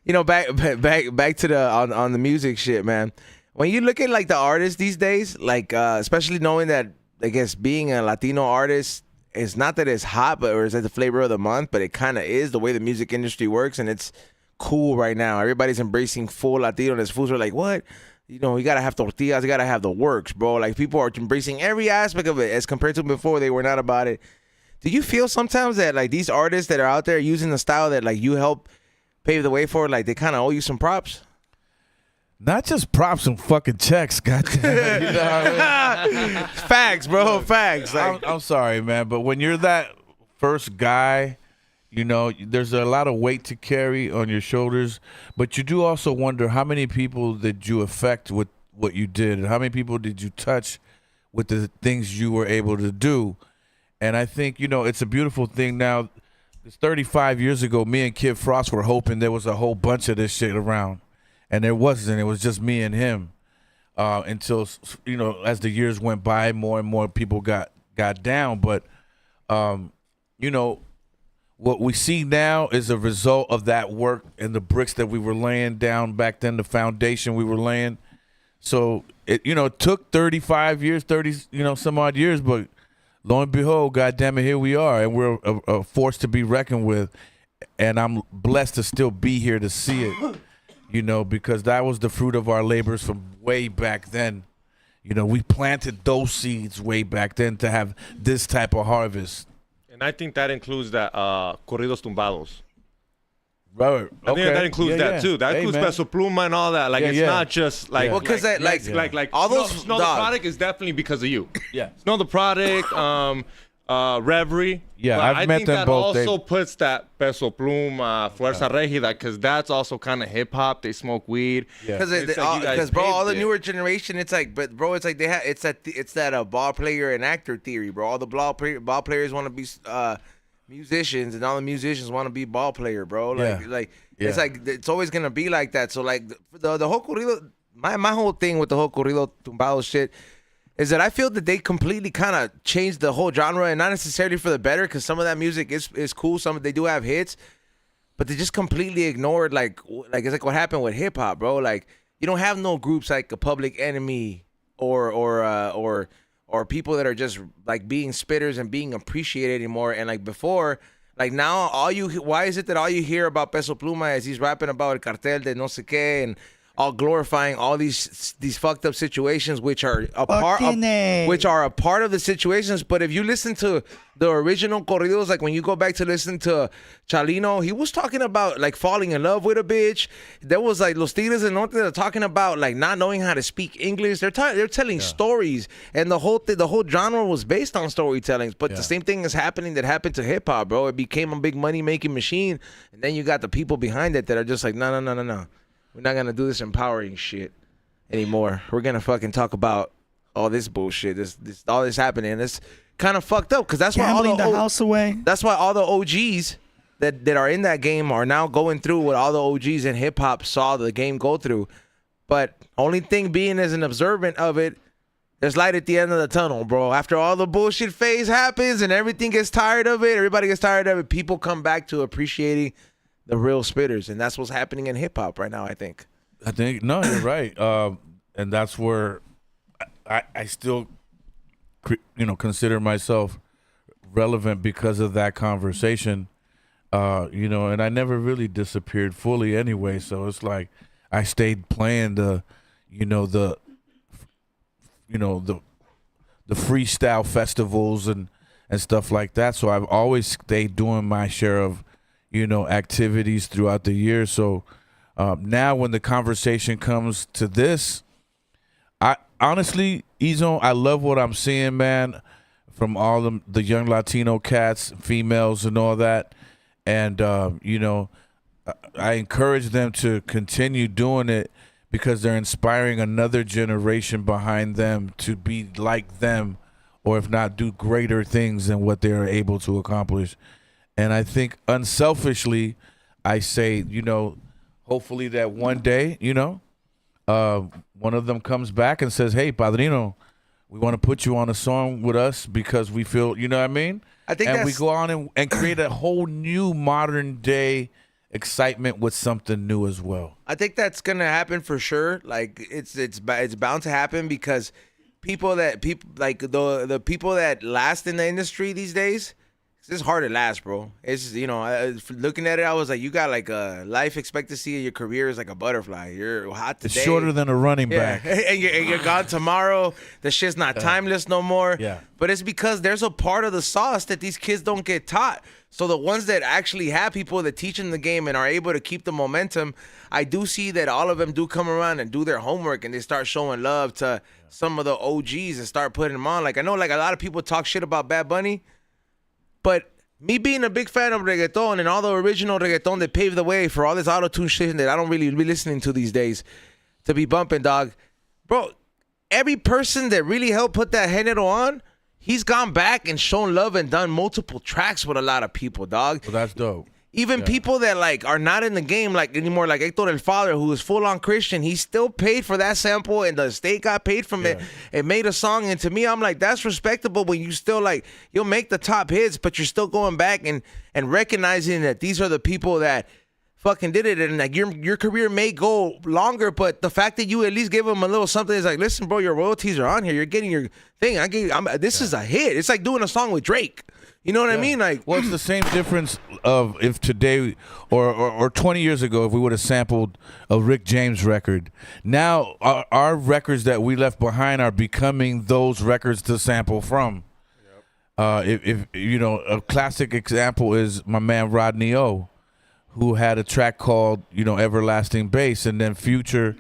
You know, back to the on the music shit, man. When you look at like the artists these days, like especially knowing that, I guess, being a Latino artist, it's not that it's hot, or it's like the flavor of the month, but it kind of is the way the music industry works, and it's cool right now. Everybody's embracing full Latino-ness. Fools are like, what? You know, you gotta have tortillas, you gotta have the works, bro. Like, people are embracing every aspect of it as compared to before they were not about it. Do you feel sometimes that like these artists that are out there using the style that like you help pave the way for, like they kind of owe you some props? Not just props and fucking checks, goddamn. You know what I mean? Facts, bro. Facts. Like, I'm sorry, man, but when you're that first guy, you know, there's a lot of weight to carry on your shoulders, but you do also wonder how many people did you affect with what you did, and how many people did you touch with the things you were able to do. And I think, you know, it's a beautiful thing now. It's 35 years ago, me and Kid Frost were hoping there was a whole bunch of this shit around. And there wasn't. It was just me and him until, you know, as the years went by, more and more people got down. But, you know, what we see now is a result of that work and the bricks that we were laying down back then, the foundation we were laying. So, it took 35 years, 30, some odd years, but lo and behold, goddamn it, here we are. And we're a force to be reckoned with. And I'm blessed to still be here to see it. You know, because that was the fruit of our labors from way back then. You know, we planted those seeds way back then to have this type of harvest. And I think that includes that corridos tumbados. Right. I think that includes that too. That includes Peso Pluma and all that. Like, it's not just like, well, because like all those Snow the Product is definitely because of you. Yeah. Snow the Product, Reverie. Yeah, I've met them both. I think that also puts that Peso Pluma, Fuerza Regida, because that's also kind of hip hop. They smoke weed. Yeah. Because bro, all the newer generation, it's like, but bro, it's like it's that ball player and actor theory, bro. All the ball players want to be musicians, and all the musicians want to be ball player, bro. Like, Yeah. like Yeah. it's like it's always gonna be like that. So like the whole corrido, my whole thing with the whole corrido tumbado shit is that I feel that they completely kind of changed the whole genre, and not necessarily for the better, because some of that music is cool. Some they do have hits, but they just completely ignored like it's like what happened with hip hop, bro. Like you don't have no groups like a Public Enemy or people that are just like being spitters and being appreciated anymore. And like before, like now, why is it that all you hear about Peso Pluma is he's rapping about el cartel de no sé qué and all glorifying all these fucked up situations, which are a part of, which are a part of the situations. But if you listen to the original corridos, like when you go back to listen to Chalino, he was talking about like falling in love with a bitch. There was like Los Tigres del Norte that are talking about like not knowing how to speak English. They're telling stories, and the whole genre was based on storytellings. But the same thing is happening that happened to hip hop, bro. It became a big money making machine, and then you got the people behind it that are just like no. We're not gonna do this empowering shit anymore. We're gonna fucking talk about all this bullshit. This all this happening. It's kind of fucked up because that's why all the house away. That's why all the OGs that are in that game are now going through what all the OGs in hip hop saw the game go through. But only thing being as an observant of it, there's light at the end of the tunnel, bro. After all the bullshit phase happens and everything gets tired of it, everybody gets tired of it. People come back to appreciating the real spitters, and that's what's happening in hip hop right now. I think no, you're right, and that's where I still, consider myself relevant because of that conversation, and I never really disappeared fully anyway. So it's like I stayed playing the freestyle festivals and stuff like that. So I've always stayed doing my share of activities throughout the year. So now when the conversation comes to this, I honestly, Izo, I love what I'm seeing, man, from all the young Latino cats, females and all that. And, I encourage them to continue doing it because they're inspiring another generation behind them to be like them, or if not, do greater things than what they're able to accomplish. And I think unselfishly, I say, hopefully that one day, one of them comes back and says, hey, Padrino, we want to put you on a song with us because we feel, you know what I mean? I think we go on and create a whole new modern day excitement with something new as well. I think that's gonna happen for sure. Like it's bound to happen because people like the people that last in the industry these days, it's hard to last, bro. It's looking at it, I was like, you got like a life expectancy of your career is like a butterfly. You're hot today. It's shorter than a running back. and you're gone tomorrow. The shit's not timeless no more. Yeah. But it's because there's a part of the sauce that these kids don't get taught. So the ones that actually have people that teach them the game and are able to keep the momentum, I do see that all of them do come around and do their homework and they start showing love to some of the OGs and start putting them on. Like I know like a lot of people talk shit about Bad Bunny, but me being a big fan of reggaeton and all the original reggaeton that paved the way for all this auto-tune shit that I don't really be listening to these days to be bumping, dog. Bro, every person that really helped put that género on, he's gone back and shown love and done multiple tracks with a lot of people, dog. Well, that's dope. Even people that like are not in the game like anymore, like Hector El Father, who is full on Christian, he still paid for that sample and the state got paid from it and made a song. And to me, I'm like, that's respectable when you still like, you'll make the top hits, but you're still going back and recognizing that these are the people that fucking did it. And like your career may go longer, but the fact that you at least give them a little something is like, listen, bro, your royalties are on here. You're getting your thing. This is a hit. It's like doing a song with Drake. You know what I mean? Like, well, it's the same difference of if today or 20 years ago, if we would have sampled a Rick James record. Now, our records that we left behind are becoming those records to sample from. If a classic example is my man Rodney O, who had a track called Everlasting Bass, and then Future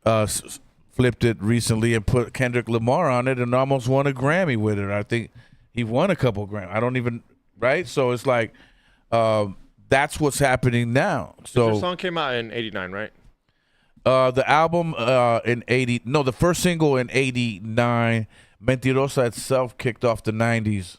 flipped it recently and put Kendrick Lamar on it and almost won a Grammy with it. I think he won a couple Grammys. I don't even, right? So it's like, that's what's happening now. So your song came out in '89, right? The album the first single in '89. Mentirosa itself kicked off the '90s.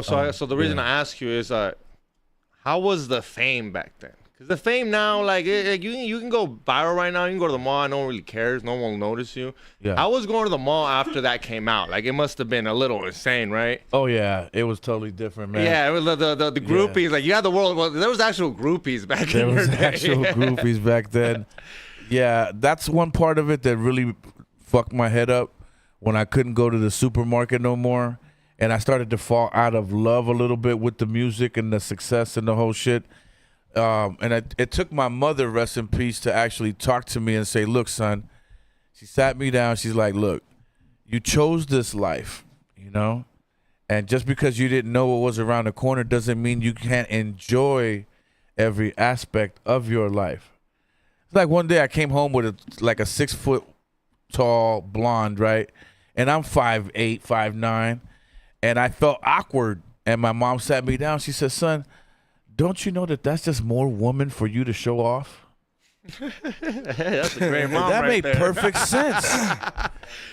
So the reason I ask you is, how was the fame back then? Because the fame now, like you can go viral right now. You can go to the mall. No one really cares. No one will notice you. Yeah. How was going to the mall after that came out? Like, it must have been a little insane, right? Oh yeah, it was totally different, man. Yeah, it was the groupies. Like, you had the world. Well, there was actual groupies back There in was your day. actual groupies back then. Yeah, that's one part of it that really fucked my head up when I couldn't go to the supermarket no more, and I started to fall out of love a little bit with the music and the success and the whole shit. It took my mother, rest in peace, to actually talk to me and say, look, son, she sat me down. She's like, look, you chose this life, you know, and just because you didn't know what was around the corner doesn't mean you can't enjoy every aspect of your life. It's like one day I came home with a 6 foot tall blonde, right? And I'm 5'8", 5'9", and I felt awkward. And my mom sat me down. She said, son, don't you know that that's just more woman for you to show off? That's a great mom That right made there. perfect sense.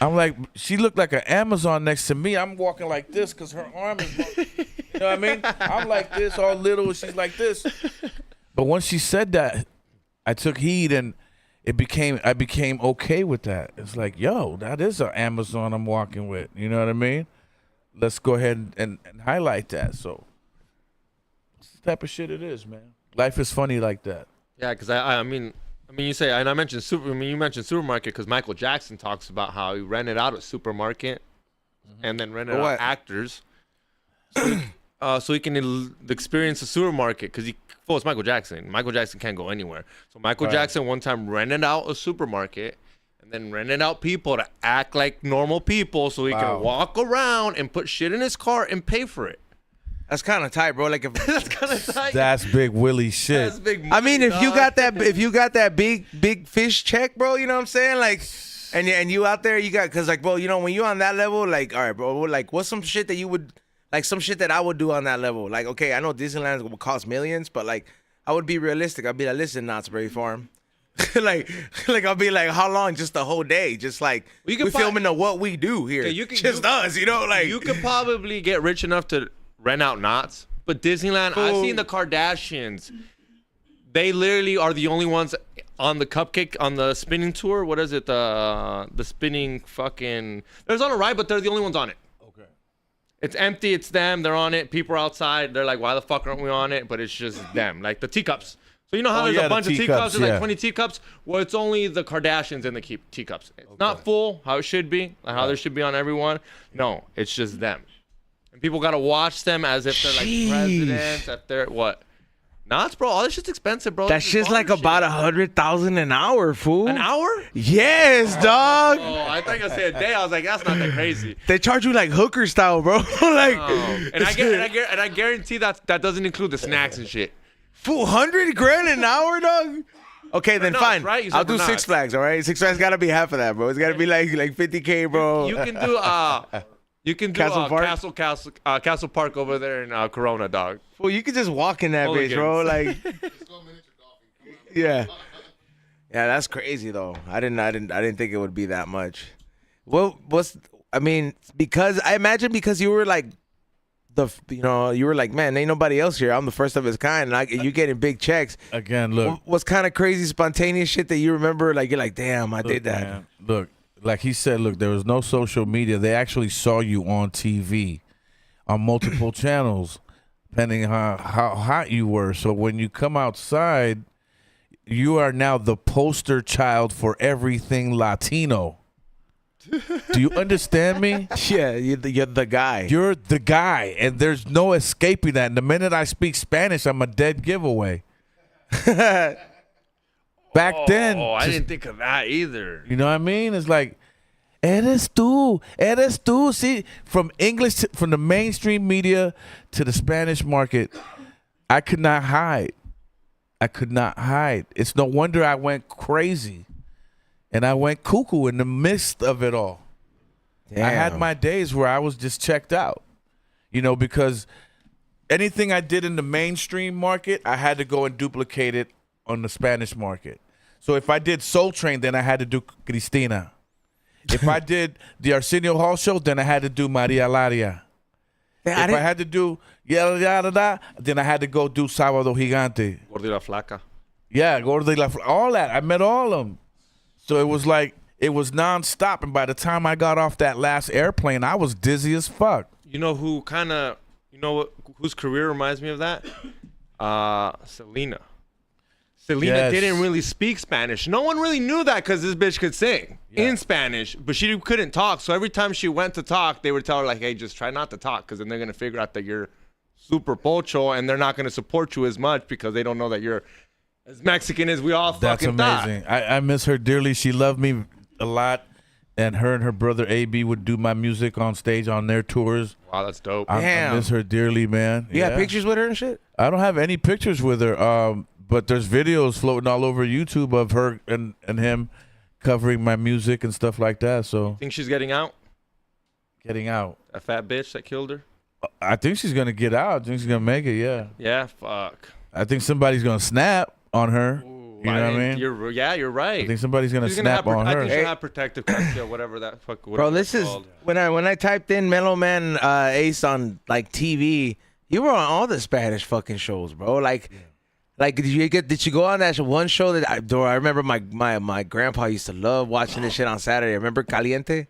I'm like, she looked like an Amazon next to me. I'm walking like this because her arm is, you know what I mean? I'm like this, all little. She's like this. But once she said that, I took heed and I became okay with that. It's like, yo, that is an Amazon I'm walking with. You know what I mean? Let's go ahead and highlight that. So, it's the type of shit it is, man. Life is funny like that. Yeah, because I mean, you say, and I mentioned you mentioned supermarket because Michael Jackson talks about how he rented out a supermarket and then rented out actors, so he can experience the supermarket because it's Michael Jackson. Michael Jackson can't go anywhere, so Michael Jackson one time rented out a supermarket and then rented out people to act like normal people so he can walk around and put shit in his car and pay for it. That's kind of tight, bro. Like, if That's kind of tight. That's big Willie shit. That's big I mean, money, if you dog. got that big fish check, bro, you know what I'm saying? Like, and you out there, you got, cause like, bro, you know, when you on that level, like, all right, bro, like, what's some shit that you would, like, some shit that I would do on that level? Like, okay, I know Disneyland will cost millions, but like, I would be realistic. I'd be like, listen, Knott's Berry Farm. like I'll be like, how long? Just the whole day? Just like we filming the what we do here. Okay, just us, you know, like you could probably get rich enough to rent out Knott's, but Disneyland, I've seen the Kardashians. They literally are the only ones on the cupcake on the spinning tour. What is it? The spinning fucking. There's on a ride, but they're the only ones on it. Okay. It's empty. It's them. They're on it. People are outside. They're like, why the fuck aren't we on it? But it's just them. Like the teacups. So you know how there's a bunch of teacups? There's like 20 teacups? Well, it's only the Kardashians in the teacups. It's not full, how it should be, like how there should be on everyone. No, it's just them. And people got to watch them as if they're like presidents, if they're what? Knots, bro. All this shit's expensive, bro. that shit's like about 100,000 an hour, fool. An hour? Yes, dog. Oh, I thought I said a day. I was like, that's not that crazy. They charge you like hooker style, bro. Like, And I guarantee that doesn't include the snacks and shit. fool, 100 grand an hour, dog. Okay, then nuts, fine. right? You said I'll for do Six nuts. Flags, all right? Six Flags gotta be half of that, bro. It's gotta be like 50K, bro. You can do Castle Park? Castle Park over there in Corona, dog. Fool, you could just walk in that Hooligans. bitch, bro. Like, Let's go miniature golfing. Come on. yeah, yeah, that's crazy though. I didn't think it would be that much. I mean, because I imagine because you were like you were like, man, ain't nobody else here. I'm the first of its kind, and you getting big checks. Again, look. What's kind of crazy, spontaneous shit that you remember? Like, you're like, damn, I did that. Man, look, like he said, look, there was no social media. They actually saw you on TV, on multiple channels, depending on how hot you were. So when you come outside, you are now the poster child for everything Latino. Do you understand me? Yeah, you're the guy. You're the guy, and there's no escaping that. And the minute I speak Spanish, I'm a dead giveaway. Back then, Oh, I didn't think of that either. you know what I mean? It's like, eres tú. See, from English, from the mainstream media to the Spanish market, I could not hide. It's no wonder I went crazy. And I went cuckoo in the midst of it all. Damn. I had my days where I was just checked out, because anything I did in the mainstream market, I had to go and duplicate it on the Spanish market. So if I did Soul Train, then I had to do Cristina. If I did the Arsenio Hall show, then I had to do Maria Laria. Yeah, If I had to do yada yada da, then I had to go do Sábado Gigante. Gordo y la flaca. Yeah, Gordo y la all that. I met all of them. So it was like it was nonstop, and by the time I got off that last airplane, I was dizzy as fuck. You know who kind of, whose career reminds me of that? Selena. Selena Yes. didn't really speak Spanish. No one really knew that because this bitch could sing in Spanish, but she couldn't talk. So every time she went to talk, they would tell her like, hey, just try not to talk because then they're going to figure out that you're super pocho and they're not going to support you as much because they don't know that you're as Mexican as we all That's fucking amazing. I miss her dearly. She loved me a lot. And her brother AB would do my music on stage on their tours. Wow, that's dope. I Damn. miss her dearly, man. You got pictures with her and shit? I don't have any pictures with her, but there's videos floating all over YouTube of her and him covering my music and stuff like that. So Think she's getting out? getting out. A fat bitch that killed her? I think she's gonna get out. I think she's gonna make it. Yeah. Yeah, fuck. I think somebody's gonna snap on her. You know what I mean? You're right. I think somebody's gonna She's gonna snap on I her. think she'll have protective custody, whatever that fuck. Bro, this is when I typed in Mellow Man Ace on like TV. You were on all the Spanish fucking shows, bro. Like did you go on that one show that I remember my grandpa used to love watching this shit on Saturday. Remember Caliente?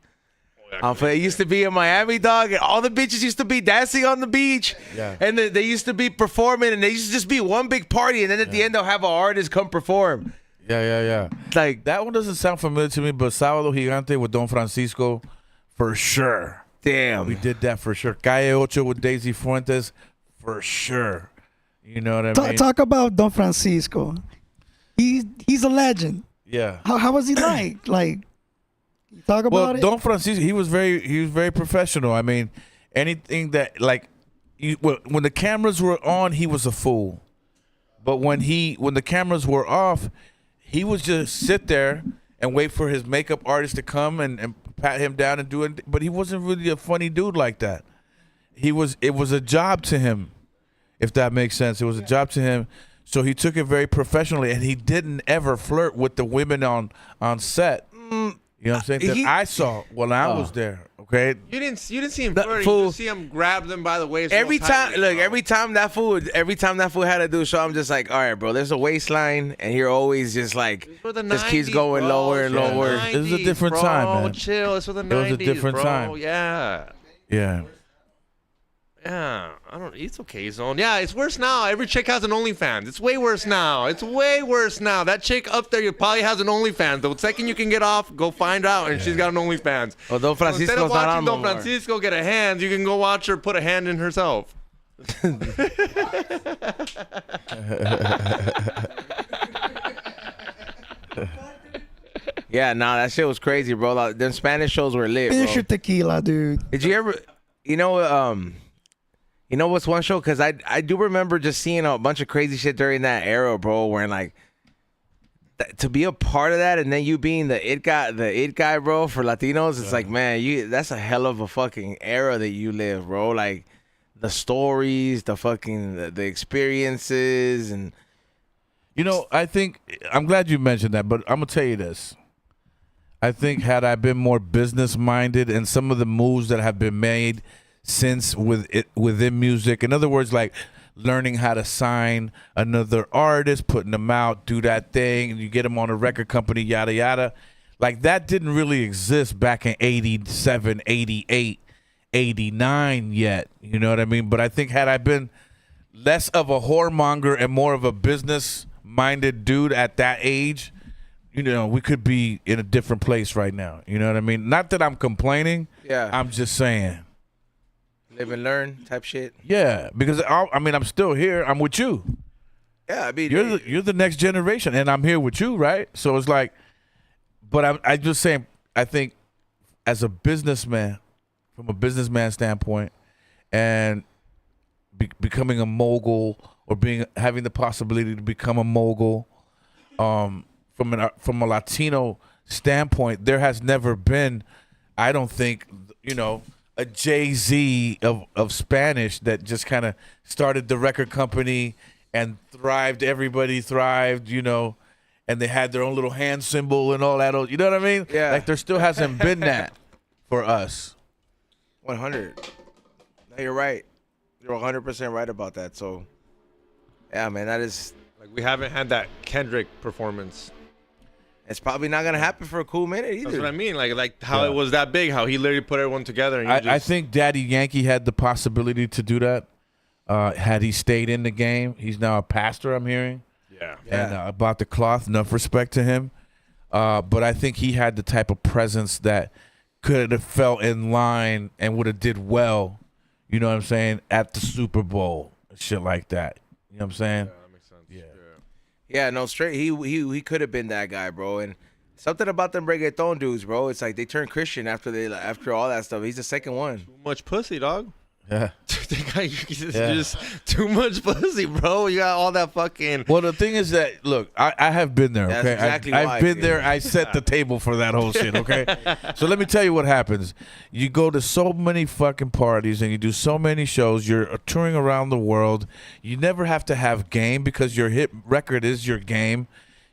It used to be in Miami, dog, and all the bitches used to be dancing on the beach. Yeah. And they used to be performing, and they used to just be one big party, and then at the end they'll have an artist come perform. Yeah. Like That one doesn't sound familiar to me, but Sábado Gigante with Don Francisco, for sure. damn. We did that for sure. Calle Ocho with Daisy Fuentes, for sure. You know what I mean? Talk about Don Francisco. He's a legend. Yeah. How was he like? Like, talk about Well, it. Don Francisco, he was very professional. I mean, anything that when the cameras were on, he was a fool. But when the cameras were off, he would just sit there and wait for his makeup artist to come and pat him down and do it. But he wasn't really a funny dude like that. It was a job to him, if that makes sense. It was a job to him. So he took it very professionally, and he didn't ever flirt with the women on set. You know what I'm saying? That I saw when I was there. Okay. You didn't see him That flirting. fool- You just see him grab them by the waist. Every real time, tightly, look, bro. every time that fool had to do a show, I'm just like, all right, bro. There's a waistline, and you're always just like, For the just keeps 90s, going bro. lower and It's for the lower. 90s, It was a different bro. time, man. Chill. It's for the 90s. It was a different bro. time. Yeah. Yeah. Yeah, it's okay, Zone. Yeah, it's worse now. Every chick has an OnlyFans. It's way worse now. It's way worse now. That chick up there, you probably has an OnlyFans. The second you can get off, go find out, and she's got an OnlyFans. Oh, Don So instead Francisco's of not on watching no Don more. Francisco get a hand, you can go watch her put a hand in herself. Yeah, nah, that shit was crazy, bro. Like, them Spanish shows were lit, Finish your bro. tequila, dude. Did you ever, you know what's one show? Because I do remember just seeing a bunch of crazy shit during that era, bro. Where like to be a part of that, and then you being the it guy, bro, for Latinos, it's like, man, that's a hell of a fucking era that you live, bro. Like the stories, the experiences, and You know, I think I'm glad you mentioned that, but I'm gonna tell you this. I think had I been more business minded and some of the moves that have been made since within music, in other words, like learning how to sign another artist, putting them out, do that thing, and you get them on a record company, yada yada. Like that didn't really exist back in 87, 88, 89 yet. You know what I mean? But I think had I been less of a whoremonger and more of a business minded dude at that age, you know, we could be in a different place right now. You know what I mean? Not that I'm complaining. Yeah. I'm just saying. live and learn type shit. Yeah, because I'm still here. I'm with you. Yeah, I mean, You're the next generation, and I'm here with you, right? So it's like, but I just saying, I think as a businessman, from a businessman standpoint, and becoming a mogul or having the possibility to become a mogul, from a Latino standpoint, there has never been, I don't think, you know, a Jay-Z of Spanish that just kind of started the record company and thrived. Everybody thrived, you know, and they had their own little hand symbol and all that. You know what I mean? Yeah. Like there still hasn't been that for us. 100. You're right. You're 100% right about that. So, yeah, man, that is. Like we haven't had that Kendrick performance. It's probably not gonna happen for a cool minute either. That's what I mean. Like how it was that big, how he literally put everyone together. And I think Daddy Yankee had the possibility to do that. Had he stayed in the game, he's now a pastor, I'm hearing. Yeah. And about the cloth, enough respect to him. But I think he had the type of presence that could have fell in line and would have did well, you know what I'm saying, at the Super Bowl, shit like that. You know what I'm saying? Yeah, that makes sense. Yeah. Yeah, no, straight. He could have been that guy, bro. And something about them reggaeton dudes, bro. It's like they turned Christian after all that stuff. He's the second one. Too much pussy, dog. Yeah. Just too much pussy, bro. You got all that fucking. Well, the thing is that, look, I have been there, That's okay? exactly I've why, been dude. there. I set the table for that whole shit, okay? So let me tell you what happens. You go to so many fucking parties and you do so many shows. You're touring around the world. You never have to have game because your hit record is your game.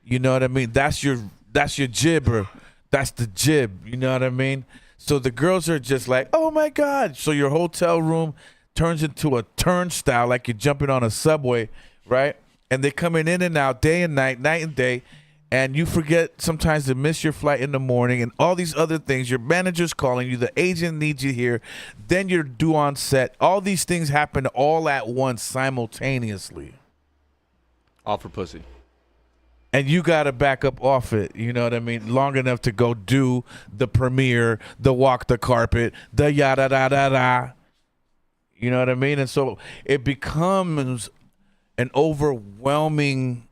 You know what I mean? That's your jibber. That's the jib. You know what I mean? So the girls are just like, oh, my God. So your hotel room turns into a turnstile like you're jumping on a subway, right? And they're coming in and out day and night and day. And you forget sometimes to miss your flight in the morning and all these other things. Your manager's calling you. The agent needs you here. Then you're due on set. All these things happen all at once simultaneously. All for pussy. And you got to back up off it, you know what I mean? Long enough to go do the premiere, the walk the carpet, the yada da da da. You know what I mean? And so it becomes an overwhelming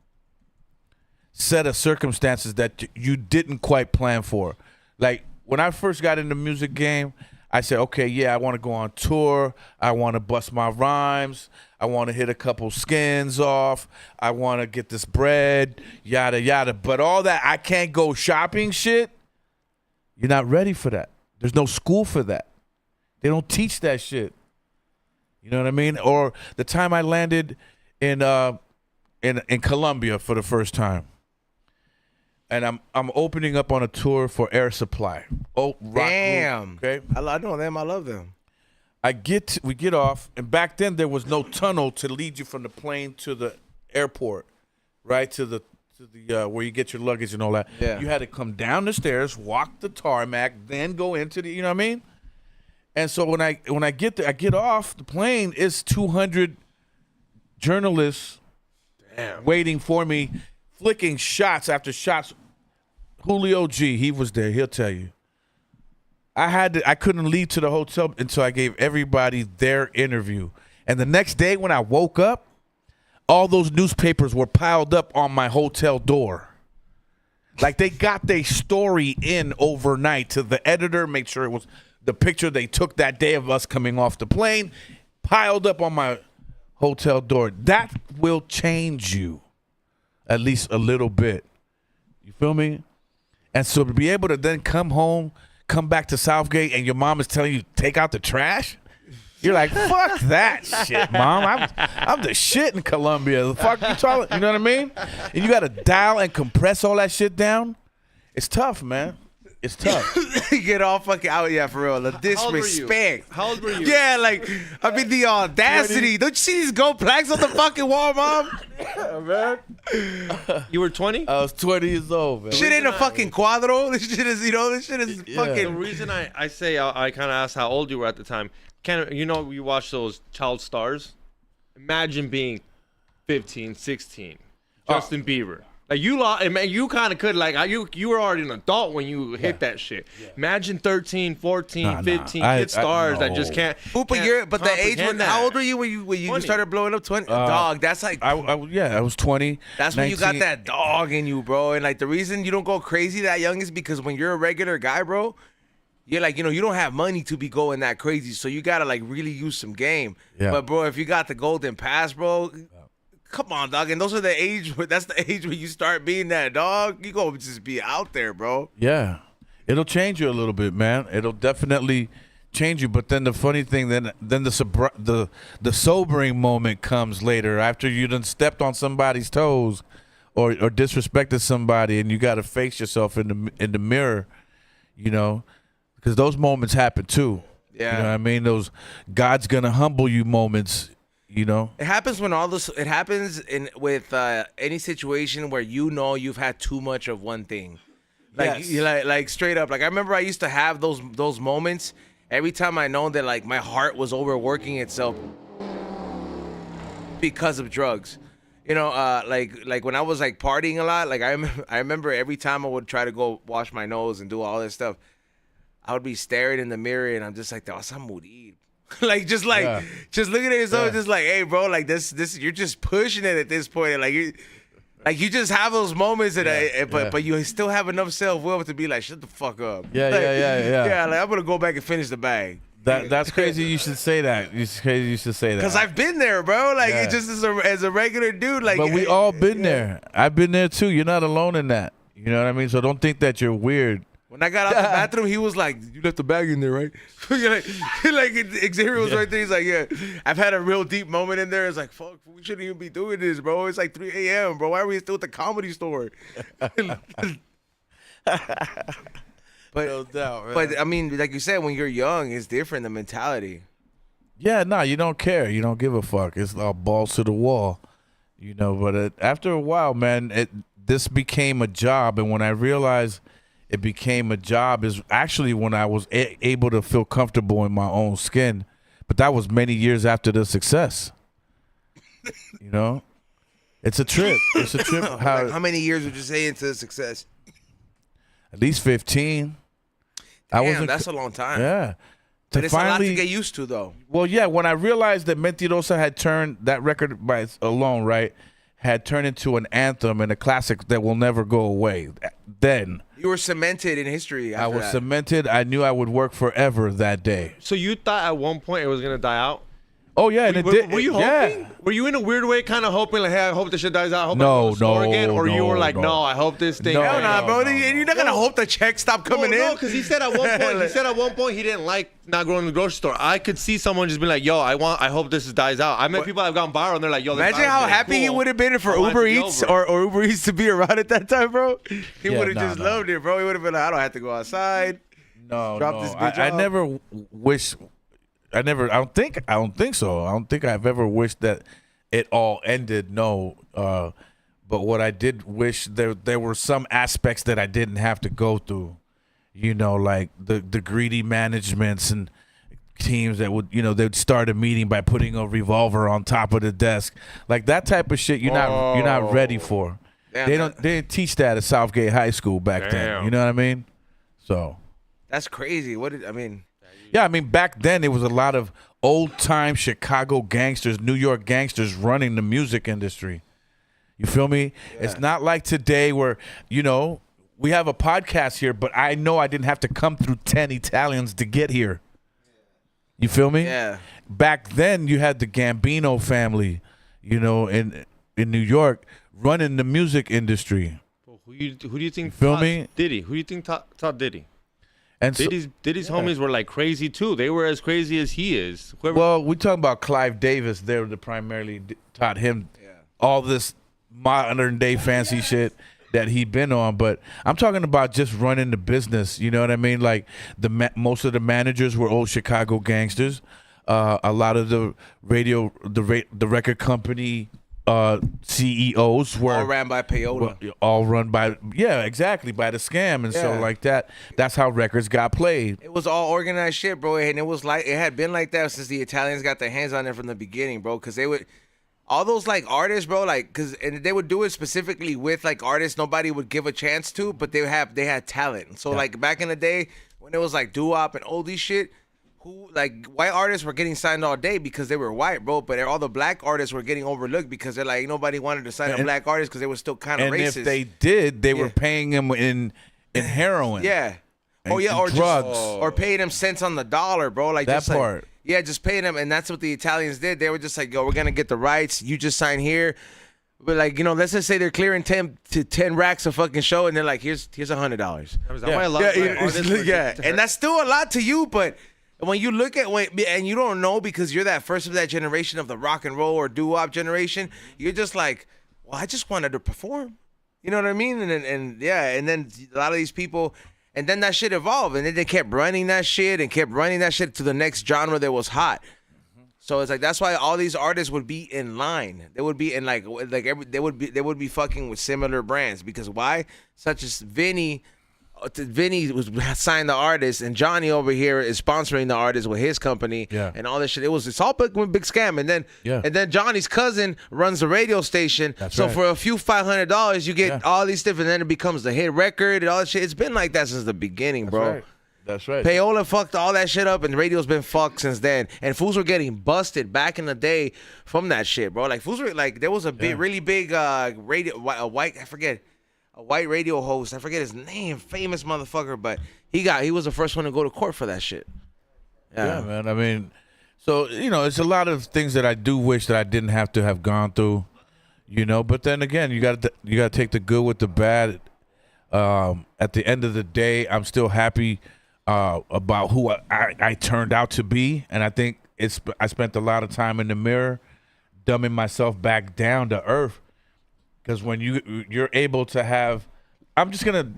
set of circumstances that you didn't quite plan for. Like when I first got in the music game, I said, okay, yeah, I want to go on tour. I want to bust my rhymes. I want to hit a couple skins off. I want to get this bread, yada, yada. But all that I can't go shopping shit, you're not ready for that. There's no school for that. They don't teach that shit. You know what I mean? Or the time I landed in Colombia for the first time. And I'm opening up on a tour for Air Supply. Oh, rock Damn. group, okay. I know them. I love them. We get off, and back then there was no tunnel to lead you from the plane to the airport, right to the where you get your luggage and all that. Yeah. You had to come down the stairs, walk the tarmac, then go into the. You know what I mean? And so when I get there, I get off the plane. It's 200 journalists waiting for me, flicking shots after shots. Julio G, he was there. He'll tell you. I couldn't leave to the hotel until I gave everybody their interview. And the next day when I woke up, all those newspapers were piled up on my hotel door. Like they got their story in overnight to the editor, make sure it was the picture they took that day of us coming off the plane, piled up on my hotel door. That will change you at least a little bit. You feel me? And so to be able to then come home, come back to Southgate, and your mom is telling you, take out the trash? You're like, fuck that shit, Mom. I'm the shit in Colombia. The fuck you talking? You know what I mean? And you got to dial and compress all that shit down. It's tough, man. It's tough. Get all fucking out, yeah, for real. The disrespect. How old were you? Yeah, like, I mean, the audacity. 20? Don't you see these gold plaques on the fucking wall, Mom? Man. You were 20? I was 20 years old, man. Shit ain't a fucking cuadro. This shit is, The fucking. reason I say I kind of asked how old you were at the time. You watch those child stars? Imagine being 15, 16. Justin Bieber. Like you kind of could you were already an adult when you hit that shit. Yeah. Imagine 13, 14, 15 kid stars that just can't. But the age when how old were you when you started blowing up? 20. Dog, that's like I was 20. That's 19. When you got that dog in you, bro. And like the reason you don't go crazy that young is because when you're a regular guy, bro, you're like, you don't have money to be going that crazy. So you gotta like really use some game. Yeah. But bro, if you got the golden pass, bro. Come on, dog. And that's the age where you start being that dog. You gonna just be out there, bro. Yeah. It'll change you a little bit, man. It'll definitely change you. But then the funny thing, then the sobering moment comes later after you done stepped on somebody's toes or disrespected somebody, and you gotta face yourself in the mirror, because those moments happen too. Yeah. You know what I mean? Those God's gonna humble you moments. You know. It happens when all this. It happens with any situation where you know you've had too much of one thing. Like Yes. you like straight up. Like I remember I used to have those moments every time I know that like my heart was overworking itself because of drugs. You know, like when I was like partying a lot. Like I remember every time I would try to go wash my nose and do all this stuff, I would be staring in the mirror and I'm just like, "That's morir." Like just looking at yourself, just like, hey, bro, like this, you're just pushing it at this point. Like you just have those moments that, but you still have enough self will to be like, shut the fuck up. Yeah. Yeah, like I'm gonna go back and finish the bag. That's crazy. You should say that. It's crazy. You should say that. Cause I've been there, bro. Like it just as a regular dude. Like, but we all been there. I've been there too. You're not alone in that. You know what I mean? So don't think that you're weird. When I got out the bathroom, he was like, "You left the bag in there, right?" like Xavier was right there. He's like, "Yeah, I've had a real deep moment in there." It's like, "Fuck, we shouldn't even be doing this, bro. It's like 3 a.m., bro. Why are we still at the Comedy Store?" But No doubt, man. but I mean, like you said, when you're young, it's different. The mentality. Yeah, no, you don't care. You don't give a fuck. It's all balls to the wall, you know. But after a while, man, this became a job, and when I realized it became a job is actually when I was able to feel comfortable in my own skin. But that was many years after the success. You know, it's a trip. It's a trip. How many years would you say into success? At least 15. Damn, that's a long time. Yeah. But it's a lot to get used to, though. Well, yeah, when I realized that Mentirosa had turned that record by its alone, right, had turned into an anthem and a classic that will never go away. Then you were cemented in history. I was that. cemented. I knew I would work forever that day. So you thought at one point it was gonna die out? Oh yeah, and it did. Were you hoping? Yeah. Were you in a weird way kind of hoping like, hey, I hope this shit dies out? I hope No, I go to the store no, again? Or you were no, like, no. no, I hope this thing. No, Hell nah, bro. no, You're not gonna hope the checks stop coming in. No, because he said at one point, he didn't like not going to the grocery store. I could see someone just be like, yo, I hope this dies out. I met people that have gone viral and they're like, yo, this Imagine virus how getting happy he cool. would have been for I want it Uber to be Eats over. or Uber Eats to be around at that time, bro. He Yeah, would have nah, just nah. loved it, bro. He would have been like, I don't have to go outside. No, Drop no. this bitch I off. never wish. I don't think so. I don't think I've ever wished that it all ended. No. But what I did wish there were some aspects that I didn't have to go through. You know, like the greedy managements and teams that would, they'd start a meeting by putting a revolver on top of the desk, like that type of shit. You're not ready for. Damn, They didn't teach that at Southgate High School back then. Damn. You know what I mean? So. That's crazy. Yeah, I mean, back then it was a lot of old-time Chicago gangsters, New York gangsters running the music industry. You feel me? Yeah. It's not like today where, we have a podcast here, but I know I didn't have to come through 10 Italians to get here. You feel me? Yeah. Back then you had the Gambino family, in New York running the music industry. Who do you think feel taught me? Diddy? Who do you think taught Diddy? And so, Diddy's homies were like crazy too. They were as crazy as he is. Well, we talking about Clive Davis. They were primarily taught him all this modern day fancy shit that he'd been on. But I'm talking about just running the business. You know what I mean? Like most of the managers were old Chicago gangsters. A lot of the record company CEOs were all ran by payola. All run by exactly, by the scam and so like that. That's how records got played. It was all organized shit, bro, and it had been like that since the Italians got their hands on it from the beginning, bro. Because they would, all those like artists, bro, and they would do it specifically with like artists nobody would give a chance to, but they had talent. So like back in the day when it was like doo-wop and oldie shit. Who like white artists were getting signed all day because they were white, bro, but all the black artists were getting overlooked because they're like nobody wanted to sign a black artist because they were still kind of racist. And if they did, they were paying them in heroin. Yeah. And, or drugs, or paying them cents on the dollar, bro. Like that just part. Just paying them, and that's what the Italians did. They were just like, yo, we're gonna get the rights. You just sign here. But like, let's just say they're clearing 10 racks a fucking show, and they're like, here's $100. Is that why a lot of artists were And that's still a lot to you, but. When you look at and you don't know because you're that first of that generation of the rock and roll or doo-wop generation, you're just like, well, I just wanted to perform. You know what I mean? And then a lot of these people, And then that shit evolved, and then they kept running that shit to the next genre that was hot. So it's like that's why all these artists would be in line. They would be in they would be fucking with similar brands because why? Such as Vinny was signed the artist, and Johnny over here is sponsoring the artist with his company and all this shit. It's all big scam. And then Johnny's cousin runs a radio station. That's so right. for a few $500, you get all these stuff, and then it becomes the hit record and all that shit. It's been like that since the beginning, bro. Right. That's right. Payola fucked all that shit up, and radio's been fucked since then. And fools were getting busted back in the day from that shit, bro. Like fools were like, there was a big, really big radio, a white radio host. I forget his name, famous motherfucker, but he was the first one to go to court for that shit. Yeah, man. I mean, so it's a lot of things that I do wish that I didn't have to have gone through, But then again, you got to take the good with the bad. At the end of the day, I'm still happy about who I turned out to be, and I think I spent a lot of time in the mirror, dumbing myself back down to earth. Because when you're able to have, I'm just gonna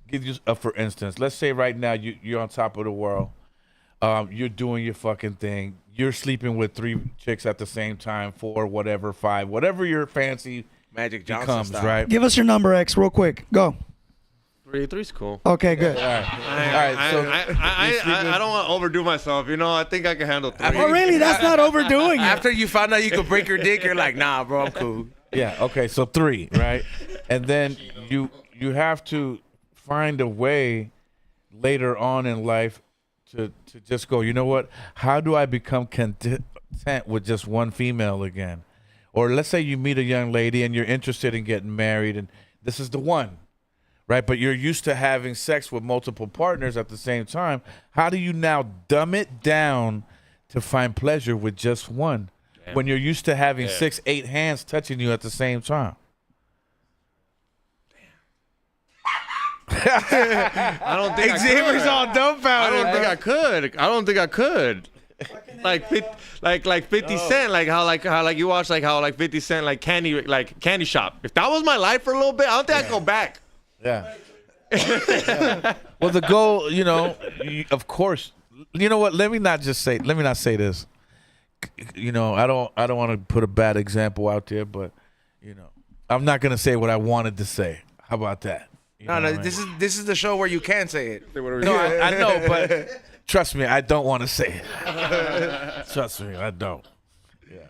give you a for instance. Let's say right now you're on top of the world, you're doing your fucking thing, you're sleeping with 3 chicks at the same time, 4, whatever, 5, whatever your fancy Magic Johnson becomes, style. right? Give us your number, X, real quick. Go. 3's cool. Okay, good. All right. So I don't want to overdo myself. I think I can handle 3. Oh, really? That's not overdoing it. After you found out you could break your dick, you're like, nah, bro, I'm cool. yeah, okay. So 3, right? And then you have to find a way later on in life to just go, you know what? How do I become content with just one female again? Or let's say you meet a young lady and you're interested in getting married, and this is the one. Right, but you're used to having sex with multiple partners at the same time. How do you now dumb it down to find pleasure with just one when you're used to having 6, 8 hands touching you at the same time? I don't think Xavier's all I dumbfounded. don't think I could. Like 50 Cent, like how you watch 50 Cent like Candy Shop. If that was my life for a little bit, I don't think I'd go back. Yeah. Well, the goal, of course. You know what? Let me not say this. I don't want to put a bad example out there, but I'm not gonna say what I wanted to say. How about that? No, this is the show where you can say it. No, I know, but trust me, I don't want to say it. Trust me, I don't. Yeah.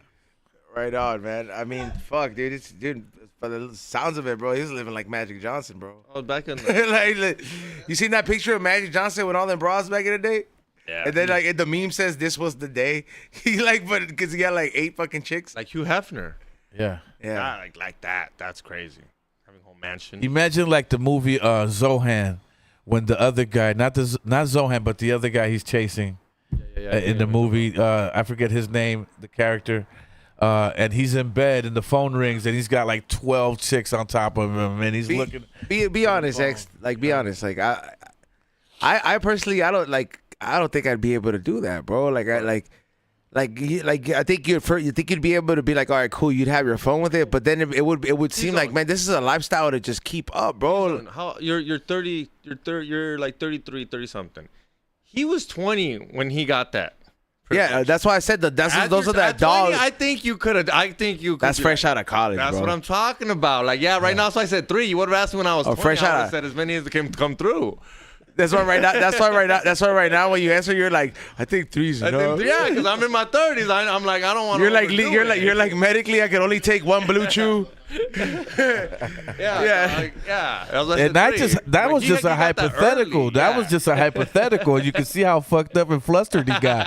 Right on, man. I mean, fuck, dude. By the sounds of it, bro, he's living like Magic Johnson, bro. Oh, back in the like, you seen that picture of Magic Johnson with all them bras back in the day? Yeah. And then the meme says this was the day. But because he had 8 fucking chicks. like Hugh Hefner. Yeah. Yeah. Like that. That's crazy. Having a whole mansion. Imagine like the movie Zohan, when the other guy, not Zohan, but the other guy he's chasing in the movie, I forget his name, the character. And he's in bed and the phone rings and he's got 12 chicks on top of him and he's looking. Be honest, X. Be honest. I personally, I don't think I'd be able to do that, bro. I think you'd be able to be like, all right, cool. You'd have your phone with it, but then it would seem like, man, this is a lifestyle to just keep up, bro. How you're 30, you're like 33, 30 something. He was 20 when he got that. Yeah, that's why I said those are that at 20, dogs. I think you could. That's fresh out of college, That's bro. what I'm talking about. Right now, so I said 3. You would have asked me when I was 20. fresh I would out have of- said as many as can come through. That's why right now when you answer, you're like, I think 3's enough. Because I'm in my 30s. I'm like, I don't want to. You're like medically, I can only take 1 blue chew. Yeah. That's why I And said 3. that was He just a got that hypothetical. early. That Yeah. was just a hypothetical. You can see how fucked up and flustered he got.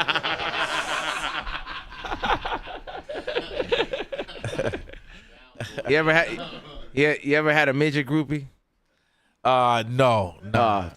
You ever had a midget groupie? No. Nah,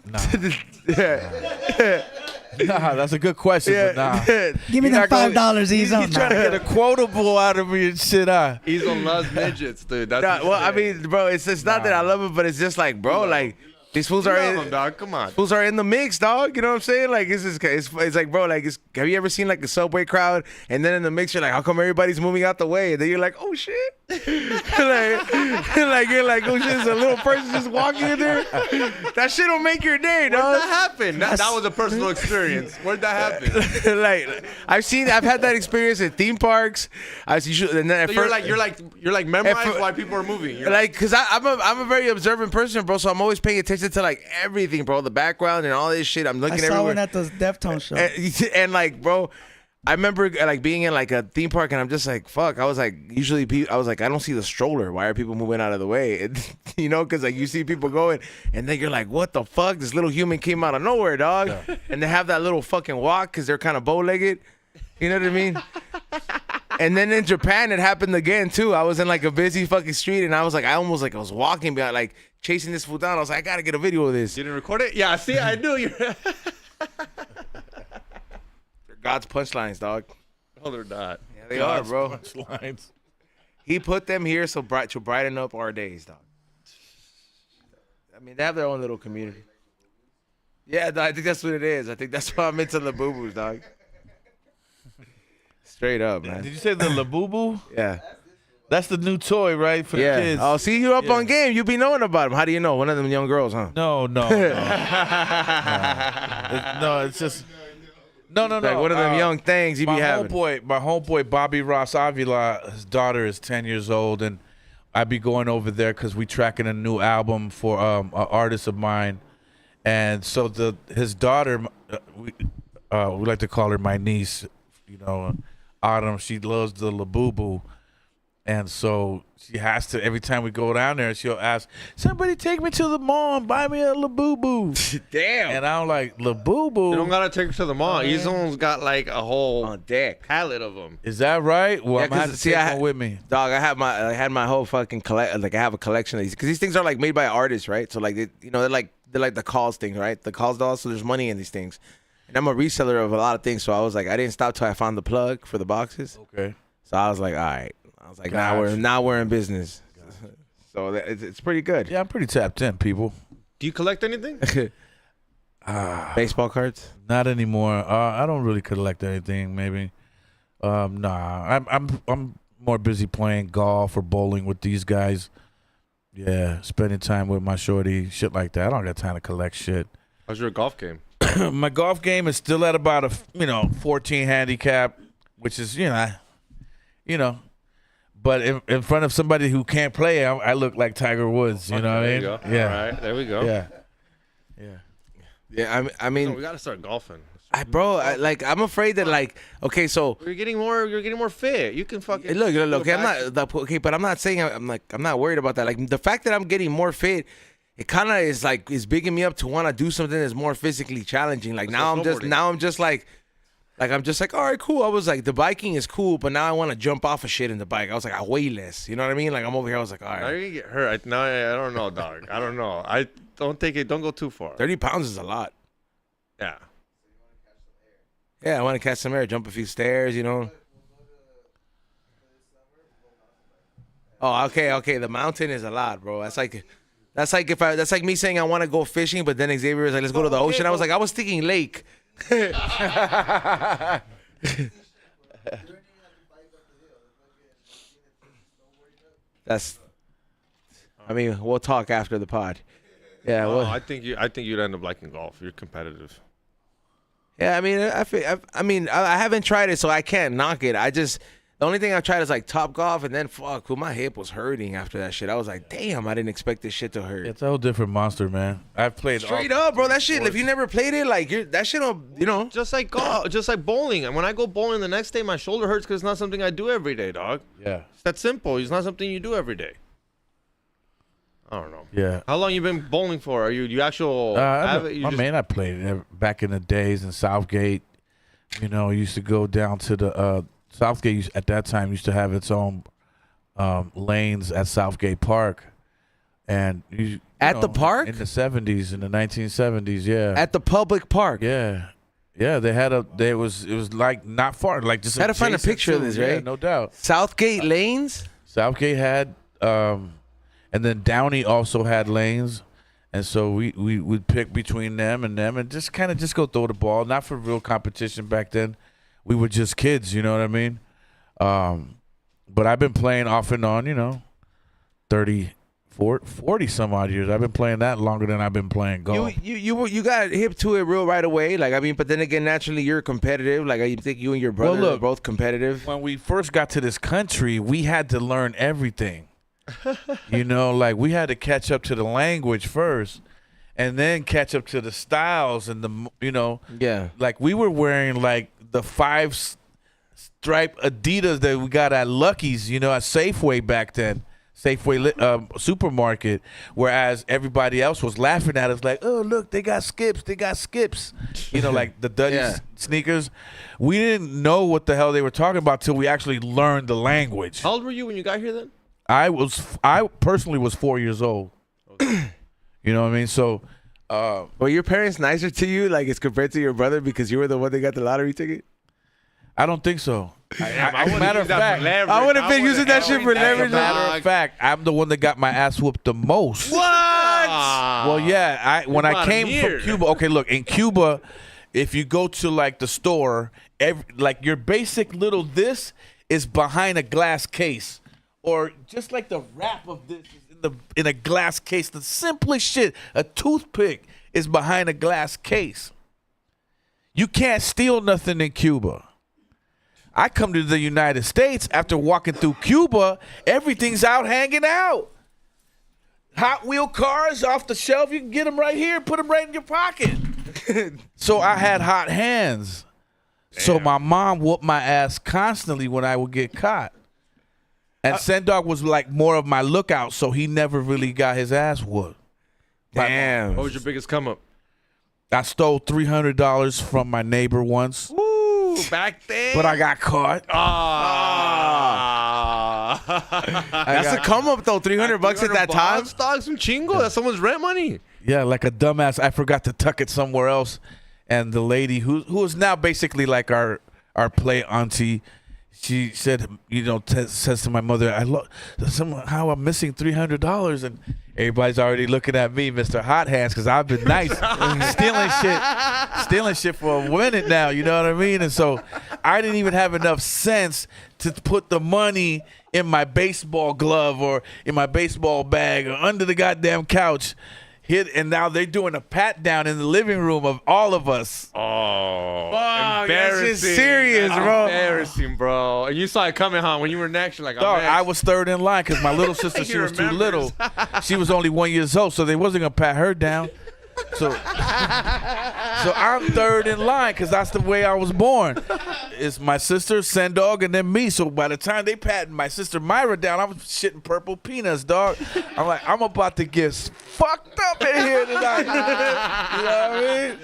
that's a good question, but nah. Give me that $5 he's on. He's trying to get a quotable out of me and shit. He's on loves midgets, dude. That's Nah, well, I mean, bro, it's not that I love it, but it's just like, bro, like These fools You are love 'em, dog. Come on. fools are in the mix, dog. You know what I'm saying? Like it's like, bro, like have you ever seen like a subway crowd and then in the mix you're like, how come everybody's moving out the way? And then you're like, oh shit. like you're like, oh shit, there's a little person just walking in there. That shit don't make your day, Where'd dog. that happen? That was a personal experience. Where'd that happen? Like I've had that experience at theme parks. And then at So first, you're like memorized why people are moving. You're like, cause I'm a very observant person, bro. So I'm always paying attention to like everything, bro. The background and all this shit. I'm I looking saw everywhere. one at the Deftones show. And like, bro, I remember like being in like a theme park, and I'm just like, fuck. I was like, I was like, I don't see the stroller. Why are people moving out of the way? And, you know, because like you see people going, and then you're like, what the fuck? This little human came out of nowhere, dog. Yeah. And they have that little fucking walk because they're kind of bow-legged. You know what I mean? And then in Japan, it happened again too. I was in like a busy fucking street, and I was walking behind, like chasing this fool down. I was like, I gotta get a video of this. You didn't record it? Yeah, see, I knew you. They're God's punchlines, dog. No, they're not. Yeah, they are, bro. Punchlines. He put them here to brighten up our days, dog. I mean, they have their own little community. Yeah, I think that's what it is. I think that's why I'm into the boo-boos, dog. Straight up, man. Did you say the Labubu? Yeah. That's the new toy, right, for the Yeah. kids? Oh, see, you up on game. You be knowing about them. How do you know? One of them young girls, huh? No. No, it's just no. Like one of them young things you be having. My homeboy Bobby Ross Avila, his daughter is 10 years old, and I be going over there because we tracking a new album for an artist of mine, and so his daughter, we like to call her my niece, you know, Autumn. She loves the Labubu. And so she has to, every time we go down there, she'll ask, somebody take me to the mall and buy me a Labubu. Damn. And I'm like, Labubu? You don't gotta take her to the mall. He's almost got like a whole On deck. pallet of them. Is that right? Well, Yeah, I'm gonna have 'cause, to take one with me. Dog, I had my whole fucking I have a collection of these because these things are like made by artists, right? So like they're like the calls thing, right? The calls dolls. So there's money in these things, and I'm a reseller of a lot of things. So I was like, I didn't stop till I found the plug for the boxes. Okay. So I was like, all right. I was like, Gotcha. now we're in business. So it's pretty good. Yeah, I'm pretty tapped in, people. Do you collect anything? Baseball cards. Not anymore. I don't really collect anything. Maybe. Nah. I'm more busy playing golf or bowling with these guys. Yeah, spending time with my shorty, shit like that. I don't got time to collect shit. How's your golf game? My golf game is still at about a 14 handicap, which is but in front of somebody who can't play, I look like Tiger Woods. You know what I mean? There you go. Yeah. All right, there we go. Yeah. Yeah, I mean, we gotta start golfing. I'm afraid that okay, so You're getting more fit. You can fucking look. go I'm back. okay, but I'm not saying I'm not worried about that. Like the fact that I'm getting more fit, it kind of is bigging me up to want to do something that's more physically challenging. Like Let's now go snowboarding. I'm just like I'm just like, all right, cool. I was like, the biking is cool, but now I want to jump off of shit in the bike. I was like, I weigh less. You know what I mean? Like I'm over here. I was like, all Now right, you're gonna get hurt. I don't know, dog. I don't know. I don't take it. Don't go too far. 30 pounds is a lot. Yeah. Yeah, I want to catch some air, jump a few stairs. You know. Oh, okay. The mountain is a lot, bro. That's like me saying I want to go fishing, but then Xavier was like, let's go to the ocean. I was like, I was thinking lake. I mean, we'll talk after the pod. Yeah, Oh, well, I think you'd end up liking golf. You're competitive. yeah. I mean, I haven't tried it, so I can't knock it. The only thing I've tried is like Top Golf, and then fuck, my hip was hurting after that shit. I was like, damn, I didn't expect this shit to hurt. It's a whole different monster, man. I've played Straight up, bro. That shit. If you never played it, like that shit, Just like golf, just like bowling. And when I go bowling the next day, my shoulder hurts because it's not something I do every day, dog. Yeah. It's that simple. It's not something you do every day. I don't know. Yeah. How long you been bowling for? Are you actual? I played it back in the days in Southgate. You know, used to go down to the Southgate. At that time, used to have its own lanes at Southgate Park, and the park in the 70s, in the 1970s. Yeah. At the public park. Yeah. Yeah, they had it was like not far, like just. Had to find a picture of this, right? Yeah, no doubt. Southgate lanes. Southgate had, and then Downey also had lanes, And so we would pick between them and just kind of just go throw the ball. Not for real competition back then. We were just kids, you know what I mean? But I've been playing off and on, 40 some odd years. I've been playing that longer than I've been playing golf. You got hip to it real right away. Like, I mean, but then again, naturally you're competitive. Like, I think you and your brother are both competitive. When we first got to this country, we had to learn everything. Like we had to catch up to the language first and then catch up to the styles and Yeah. Like we were wearing like the 5-stripe Adidas that we got at Lucky's, at Safeway back then. Safeway supermarket, whereas everybody else was laughing at us like, oh, look, they got skips. Like the Duddy sneakers. We didn't know what the hell they were talking about till we actually learned the language. How old were you when you got here then? I personally was 4 years old. You know what I mean? So, were your parents nicer to you, like, as compared to your brother because you were the one that got the lottery ticket? I don't think so. Matter of fact, I would have been using that shit for leverage. Matter of fact, I'm the one that got my ass whooped the most. What? Well, yeah. When I came from Cuba, okay, look, in Cuba, if you go to like the store, like your basic little this is behind a glass case, or just like the wrap of this is in a glass case. The simplest shit, a toothpick is behind a glass case. You can't steal nothing in Cuba. I come to the United States after walking through Cuba, everything's out hanging out. Hot Wheel cars off the shelf, you can get them right here, put them right in your pocket. So I had hot hands. Damn. So my mom whooped my ass constantly when I would get caught. And Sendog was like more of my lookout, so he never really got his ass whooped. Damn. What was your biggest come up? I stole $300 from my neighbor once. Back then, but I got caught. That's a come up though. $300 at that time. Stock some chingo. That's someone's rent money. Yeah, like a dumbass. I forgot to tuck it somewhere else, and the lady who is now basically like our play auntie, she said, says to my mother, somehow I'm missing $300, and everybody's already looking at me, Mr. Hot Hands, because I've been nice, stealing shit for a minute now. You know what I mean? And so I didn't even have enough sense to put the money in my baseball glove or in my baseball bag or under the goddamn couch. And now they're doing a pat down in the living room of all of us. Oh, fuck, embarrassing! That's just serious, bro. Embarrassing, bro. And you saw it coming, huh? When you were next, you're like, dog, I was third in line because my little sister, she was too little. She was only 1 year old, so they wasn't gonna pat her down. So I'm third in line because that's the way I was born. It's my sister, Sendog, and then me. So by the time they patted my sister Myra down, I was shitting purple peanuts, dog. I'm like, I'm about to get fucked up in here tonight. You know what I mean?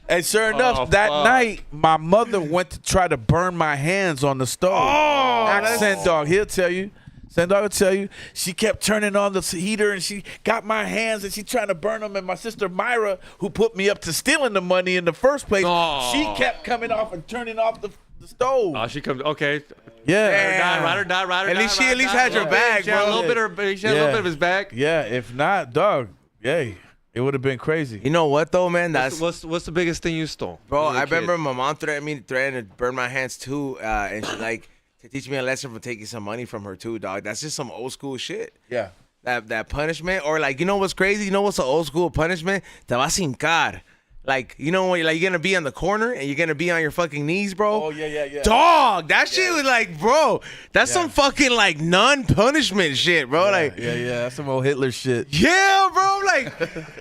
And sure enough, that night, my mother went to try to burn my hands on the stove. Ask Sendog, he'll tell you. Sendog will tell you, she kept turning on the heater and she got my hands and she trying to burn them. And my sister Myra, who put me up to stealing the money in the first place, she kept coming off and turning off the stove. Oh, she comes. Okay. Yeah. Ride or die. At least she had your bag, She had a little bit of his bag. Yeah. If not, dog, yay. It would have been crazy. You know what though, man? What's the biggest thing you stole? Bro, I remember my mom threatened to burn my hands too, and she to teach me a lesson for taking some money from her too, dog. That's just some old school shit. Yeah. That punishment, or like, you know what's crazy? You know what's an old school punishment? Te vas a hincar. Like, you know when you're gonna be on the corner and you're gonna be on your fucking knees, bro. Oh yeah. Dog, that shit was like, bro, that's some fucking like non-punishment shit, bro. Yeah, that's some old Hitler shit. Yeah, bro.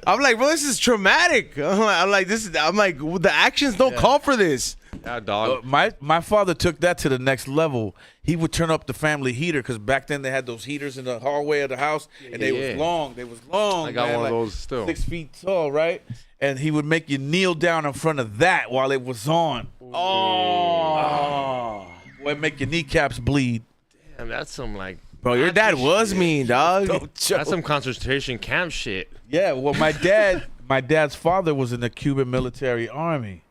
I'm like, bro, this is traumatic. I'm like, the actions don't call for this. Yeah, dog. My father took that to the next level. He would turn up the family heater because back then they had those heaters in the hallway of the house, and they was long. They was long. I got man, one like of those still. 6 feet tall, right? And he would make you kneel down in front of that while it was on. Oh, would make your kneecaps bleed. Damn, that's some like. Bro, your dad was mean, dog. That's some concentration camp shit. Yeah, well, my dad's father was in the Cuban military army.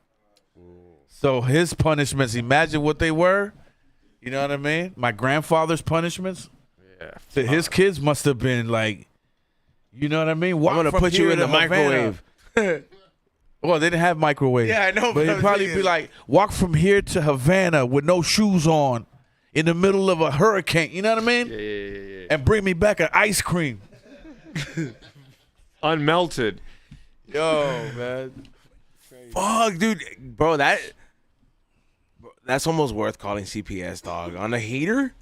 So his punishments, imagine what they were. You know what I mean? My grandfather's punishments. Yeah. His kids must have been like You know what I mean? I'm Walk gonna from put you here in the to Havana. microwave. Well, they didn't have microwave. Yeah, I know, But but it'd I'm probably saying- be like, walk from here to Havana with no shoes on in the middle of a hurricane. You know what I mean? Yeah. And bring me back an ice cream. Unmelted. Yo, man. Fuck, dude, bro, that's almost worth calling CPS, dog. On a heater,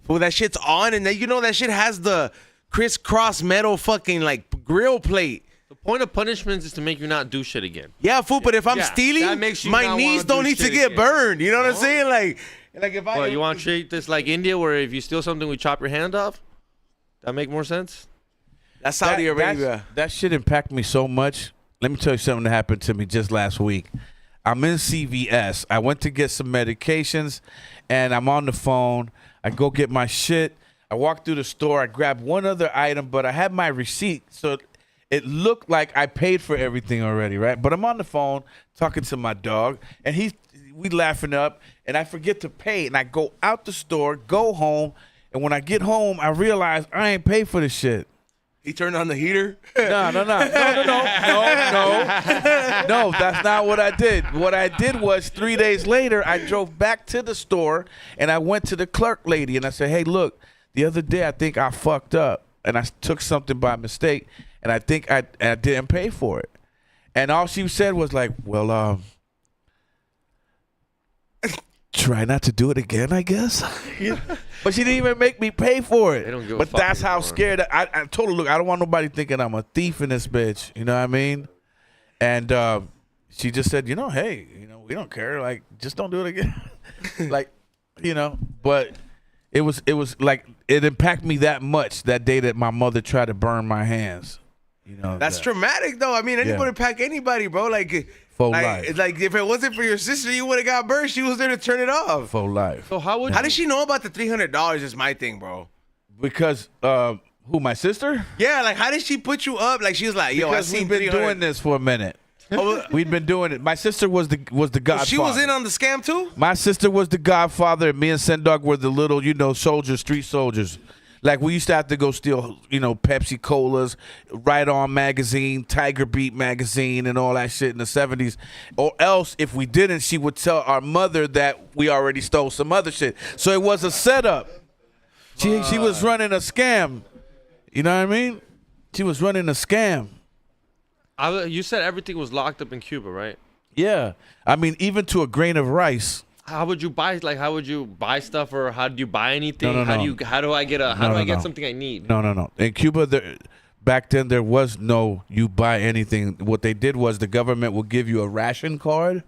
well, that shit's on, and then you know that shit has the crisscross metal fucking like grill plate. The point of punishments is to make you not do shit again. Yeah, fool. But if I'm Yeah, stealing, that makes you my not knees wanna don't do need to shit get again. burned. You know what I'm saying? Like if I Well, you want to treat this like India, where if you steal something, we chop your hand off? That make more sense? that's Saudi Arabia. That shit impacted me so much. Let me tell you something that happened to me just last week. I'm in CVS. I went to get some medications, and I'm on the phone. I go get my shit. I walk through the store. I grab one other item, but I had my receipt, so it looked like I paid for everything already, right? But I'm on the phone talking to my dog, and we laughing up, and I forget to pay, and I go out the store, go home, and when I get home, I realize I ain't paid for this shit. He turned on the heater. No, that's not what I did. What I did was 3 days later, I drove back to the store and I went to the clerk lady and I said, hey, look, the other day I think I fucked up and I took something by mistake and I think I didn't pay for it. And all she said was like, well, try not to do it again, I guess. But she didn't even make me pay for it. They don't give a but fuck that's how anymore. scared I told her, look, I don't want nobody thinking I'm a thief in this bitch. You know what I mean? And she just said, hey, we don't care. Like, just don't do it again. Like, but it was like it impacted me that much that day that my mother tried to burn my hands. That's traumatic, though. I mean, anybody would pack anybody, bro. Like life. Like if it wasn't for your sister, you would have got burned. She was there to turn it off. For life. So how did she know about the $300? Is my thing, bro. Because who, my sister? Yeah, like how did she put you up? Like she was like, yo, I Because seen we've been 300. doing this for a minute. We'd been doing it. My sister was the godfather. She was in on the scam too? My sister was the godfather, and me and Sendog were the little, soldiers, street soldiers. Like, we used to have to go steal, Pepsi Colas, Right On magazine, Tiger Beat magazine, and all that shit in the 70s. Or else, if we didn't, she would tell our mother that we already stole some other shit. So it was a setup. She was running a scam. You know what I mean? She was running a scam. You said everything was locked up in Cuba, right? Yeah. I mean, even to a grain of rice. How would you buy? Like, how would you buy stuff, or how do you buy anything? No. How do I get something I need? No. In Cuba, back then there was no you buy anything. What they did was the government will give you a ration card,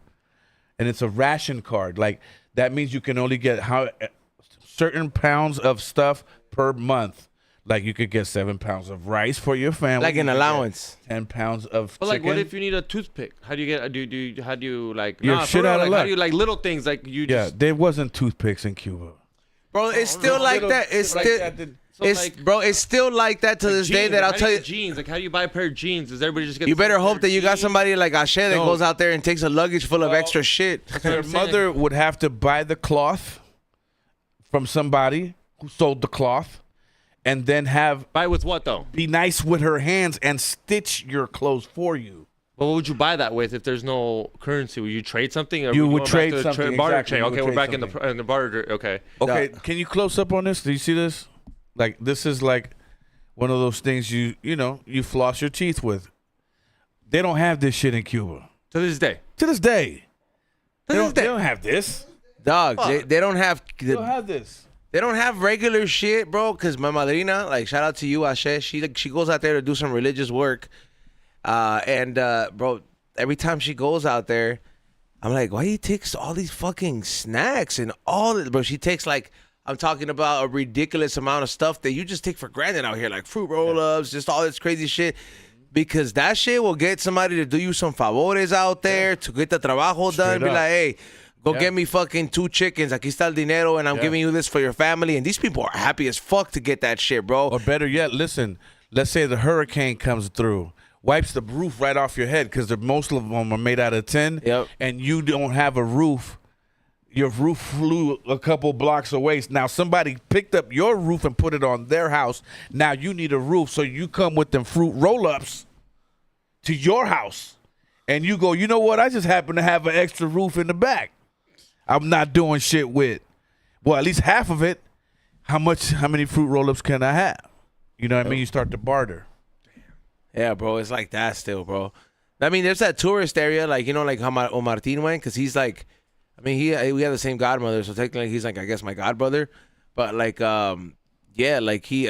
and it's a ration card. Like, that means you can only get certain pounds of stuff per month. Like, you could get 7 pounds of rice for your family. Like an You could allowance. get 10 pounds of But like, chicken. what if you need a toothpick? How do you get? How do you like? You're for shit real, out of like, how luck. do you like little things like you? Yeah, Just, there wasn't toothpicks in Cuba. Bro, it's still like that. It's Like still that. So, like- bro, it's still like that to this day jeans, that like, I'll how do tell you you. get jeans. Like, how do you buy a pair of jeans? Does everybody just get? You the same better pair hope of that you got jeans? somebody like Ashe that No. goes out there and takes a luggage full of extra shit. Your I'm saying. mother would have to buy the cloth from somebody who sold the cloth, and then Buy with what though? be nice with her hands and stitch your clothes for you. Well, what would you buy that with if there's no currency? Would you trade something? Or You we would going back trade to the something, barter exactly. trade. You Okay, would we're back trade in the barter. Okay. Okay, can you close up on this? Do you see this? Like, this is like one of those things you floss your teeth with. They don't have this shit in Cuba. To this day. To this day. To this They day. don't have this. Dog, they don't have They don't have this. they don't have regular shit, bro. Cause my madrina, like shout out to you, Ashe. She goes out there to do some religious work, and bro, every time she goes out there, I'm like, why do you take all these fucking snacks and all that, bro? She takes like, I'm talking about a ridiculous amount of stuff that you just take for granted out here, like fruit roll-ups, just all this crazy shit. Because that shit will get somebody to do you some favores out there to get the trabajo done. Be up. like, hey, go Yeah. get me fucking 2 chickens. Aquí está el dinero, and I'm giving you this for your family. And these people are happy as fuck to get that shit, bro. Or better yet, listen, let's say the hurricane comes through, wipes the roof right off your head because most of them are made out of tin, Yep. and you don't have a roof. your roof flew a couple blocks away. Now somebody picked up your roof and put it on their house. Now you need a roof, so you come with them fruit roll-ups to your house. And you go, you know what? I just happen to have an extra roof in the back. I'm not doing shit with. Well, at least half of it. How many fruit roll-ups can I have? You know what I mean? You start to barter. Yeah, bro, it's like that still, bro. I mean, there's that tourist area, like, you know, like how Martin went, because he's like, I mean, we have the same godmother, so technically he's like, I guess, my godbrother. But like, yeah, like he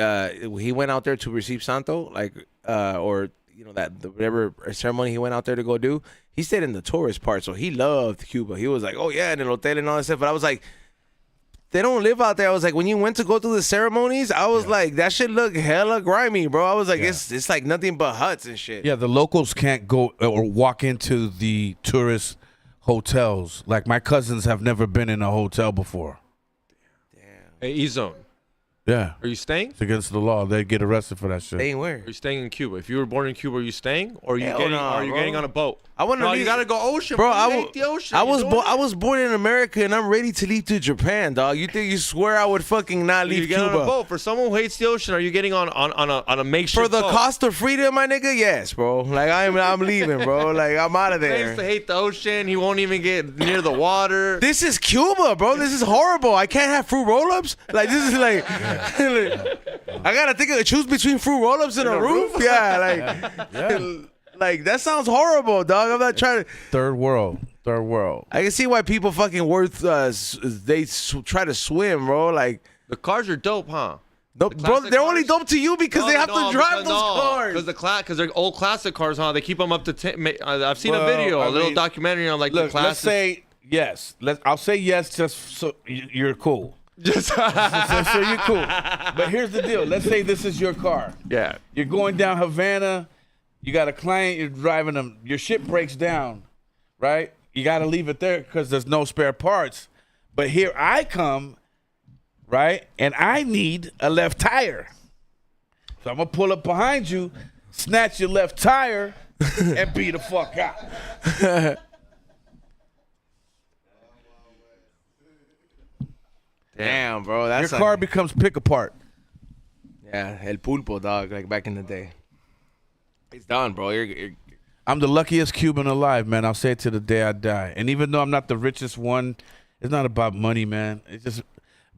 went out there to receive Santo, like, or you know that whatever ceremony he went out there to go do. He stayed in the tourist part, so he loved Cuba. He was like, oh yeah, in el hotel and all that stuff. But I was like, they don't live out there. I was like, when you went to go through the ceremonies, I was like, that shit look hella grimy, bro. I was like, it's like nothing but huts and shit. Yeah, the locals can't go or walk into the tourist hotels. Like my cousins have never been in a hotel before. Hey, E-Zone. Yeah. Are you staying? It's against the law. They get arrested for that shit. Staying where? Are you staying in Cuba? If you were born in Cuba, are you staying? Or are you Hell getting no, are you bro. getting on a boat? I want to No, leave. you gotta go ocean, Bro, bro. I You hate the ocean. I You was doing born. it? I was born in America, and I'm ready to leave to Japan, dog. You swear I would fucking not You leave get on a Cuba boat. For someone who hates the ocean, are you getting on a makeshift for the boat? cost of freedom, my nigga? Yes, bro. Like I'm leaving, bro. Like I'm out of He claims to there. hate the ocean. He won't even get near the water. This is Cuba, bro. This is horrible. I can't have fruit roll-ups. Like this is like, I gotta choose between fruit roll-ups and a roof. Yeah, like, like that sounds horrible, dog. I'm not trying to. Third world. I can see why people fucking try to swim, bro. Like, The cars are dope, huh? bro, classic they're only cars? dope to you because they have to drive those cars. Because they're old classic cars, huh? They keep them up to 10. I've seen a Well, video, I a little mean, documentary on like the Look, classic. let's say yes. I'll say yes just so you're cool. Just so you're cool. But here's the deal. Let's say this is your car. yeah. You're going down Havana. You got a client. You're driving them. Your shit breaks down, right? You got to leave it there because there's no spare parts. But here I come, right? And I need a left tire. So I'm going to pull up behind you, snatch your left tire, and beat the fuck out. Damn, bro. That's Your car becomes pick apart. yeah, el pulpo, dog. Like back in the day. It's done, bro. You're I'm the luckiest Cuban alive, man. I'll say it to the day I die. And even though I'm not the richest one, it's not about money, man. It's just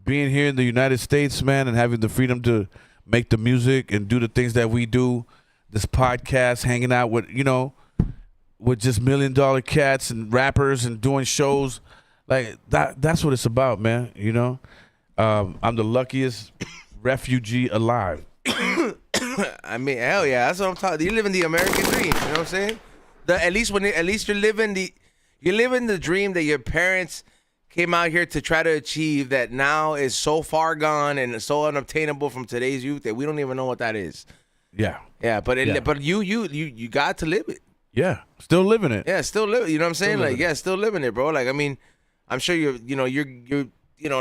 being here in the United States, man, and having the freedom to make the music and do the things that we do. This podcast, hanging out with, with just $1 million cats and rappers and doing shows. Like that's what it's about, man. I'm the luckiest refugee alive. I mean, hell yeah, that's what I'm talking. You live in the American dream. You know what I'm saying? At least you're living the dream that your parents came out here to try to achieve. That now is so far gone and so unobtainable from today's youth that we don't even know what that is. Yeah. Yeah, but Yeah. but you got to live it. Yeah. Still living it. Yeah, still live it. You know what I'm saying? Like, yeah, still living it, bro. Like, I mean, I'm sure you're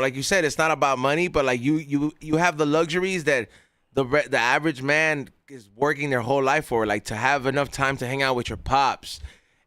like you said, it's not about money, but like you have the luxuries that the average man is working their whole life for, like to have enough time to hang out with your pops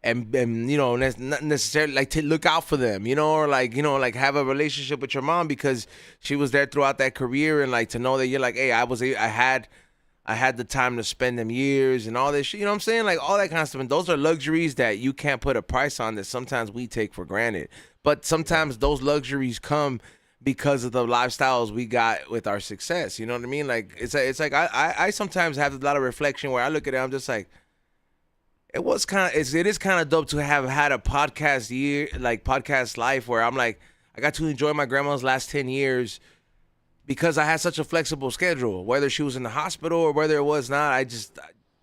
and not necessarily like to look out for them, or like have a relationship with your mom because she was there throughout that career, and like to know that you're like, hey, I had the time to spend them years and all this shit, you know what I'm saying? Like all that kind of stuff. And those are luxuries that you can't put a price on that sometimes we take for granted. But sometimes those luxuries come because of the lifestyles we got with our success. You know what I mean? Like it's like I sometimes have a lot of reflection where I look at it, I'm just like, it is kind of dope to have had a podcast life where I'm like, I got to enjoy my grandma's last 10 years because I had such a flexible schedule, whether she was in the hospital or whether it was not.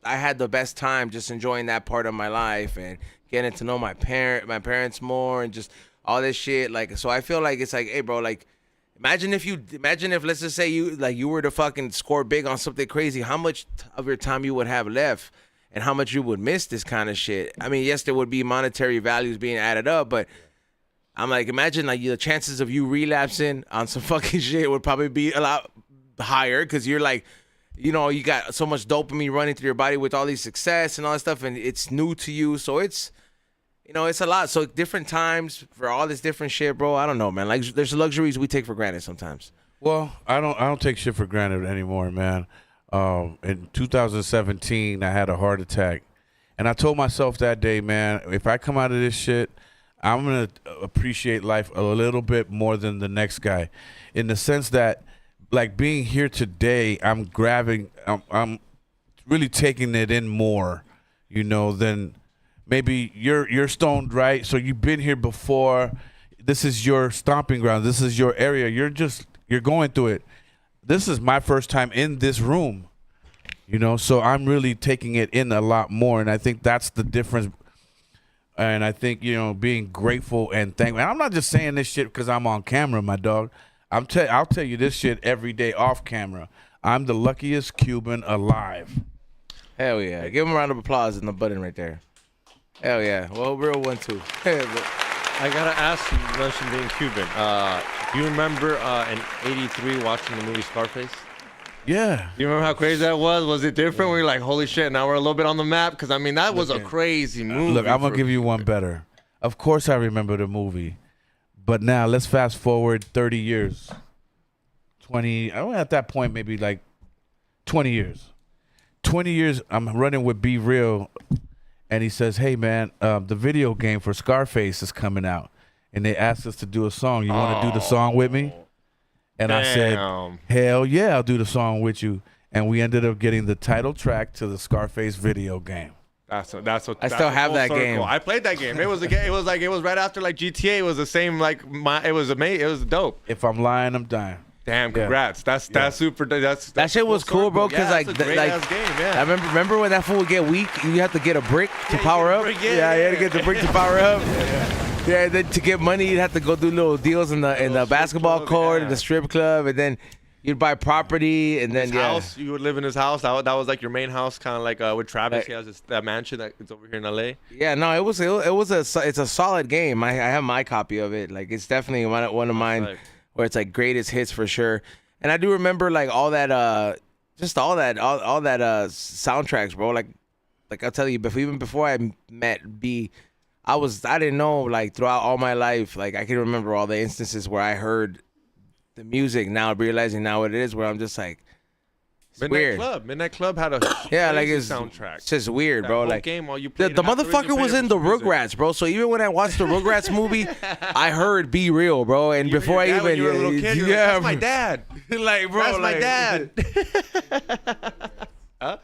I had the best time just enjoying that part of my life and getting to know my parents more and just all this shit. Like, so I feel like it's like, hey, bro, like, imagine if let's just say you were to fucking score big on something crazy, how much of your time you would have left and how much you would miss this kind of shit. I mean, yes, there would be monetary values being added up, but I'm like, imagine like the chances of you relapsing on some fucking shit would probably be a lot higher because you're like, you got so much dopamine running through your body with all these success and all that stuff, and it's new to you. So it's You know, it's a lot. So different times for all this different shit, bro. I don't know, man. Like there's luxuries we take for granted sometimes. Well, I don't take shit for granted anymore, man. In 2017, I had a heart attack, and I told myself that day, man, if I come out of this shit, I'm gonna appreciate life a little bit more than the next guy, in the sense that, like, being here today, I'm really taking it in more, you know, than maybe you're stoned, right? So you've been here before. This is your stomping ground. This is your area. You're going through it. This is my first time in this room, you know, so I'm really taking it in a lot more, and I think that's the difference. And I think, you know, being grateful and thankful. And I'm not just saying this shit because I'm on camera, my dog. I'll tell you this shit every day off camera. I'm the luckiest Cuban alive. Hell yeah. Give him a round of applause in the button right there. Hell yeah. Well, real one, too. I gotta ask you, you mentioned being Cuban. Do you remember in '83 watching the movie Scarface? Yeah. You remember how crazy that was? Was it different? We were like, holy shit, now we're a little bit on the map? Because, I mean, that was a crazy movie. Look, I'm going to give you one better. Of course I remember the movie. But now let's fast forward 30 years. 20, at that point, maybe like 20 years. 20 years, I'm running with Be Real. And he says, hey, man, the video game for Scarface is coming out. And they asked us to do a song. You want to do the song with me? And I said, hell yeah, I'll do the song with you. And we ended up getting the title track to the Scarface video game. That's what I still have that game. I played that game. It was a game. It was right after like GTA. It was the same it was amazing. It was dope. If I'm lying, I'm dying. Damn, congrats. Yeah. That's super. That shit was cool, bro. Cause that's a great ass game. Yeah. I remember when that fool would get weak, you had to get a brick to power up. You had to get the brick to power up. Yeah, then to get money, you'd have to go do little deals in the basketball court, in the strip club, and then you'd buy property, and then house. You would live in his house. That was like your main house, kind of like with Travis. He has that mansion that it's over here in LA. Yeah, no, it's a solid game. I have my copy of it. Like it's definitely one of mine where it's like greatest hits for sure. And I do remember like all that soundtracks, bro. Like I'll tell you, even before I met B. I didn't know, like, throughout all my life, like, I can remember all the instances where I heard the music now, realizing now what it is, where I'm just like, it's weird. Midnight Club had a soundtrack. It's just weird, bro. Like, game while you the motherfucker was in the Rugrats, bro. So even when I watched the Rugrats movie, I heard Be Real, bro. And before I even, you were a little kid, like, that's my dad. Like, bro, that's my dad. Huh?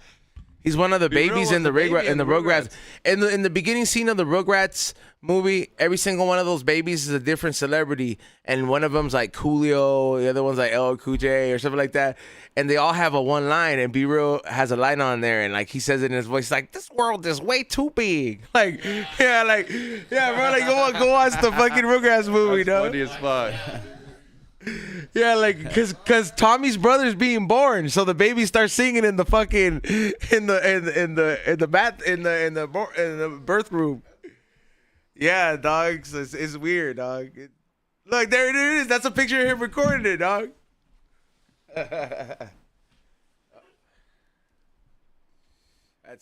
He's one of the babies in the Rugrats. In the beginning scene of the Rugrats movie, every single one of those babies is a different celebrity, and one of them's like Coolio, the other one's like LL Cool J or something like that, and they all have a one line, and Be Real has a line on there, and like he says it in his voice, like, this world is way too big. Like, yeah, bro, like go watch the fucking Rugrats movie, dog. Funny as fuck. Yeah, like, cause Tommy's brother's being born, so the baby starts singing in the fucking in the birth room. Yeah, dog, it's weird, dog. Look, there it is. That's a picture of him recording it, dog. That's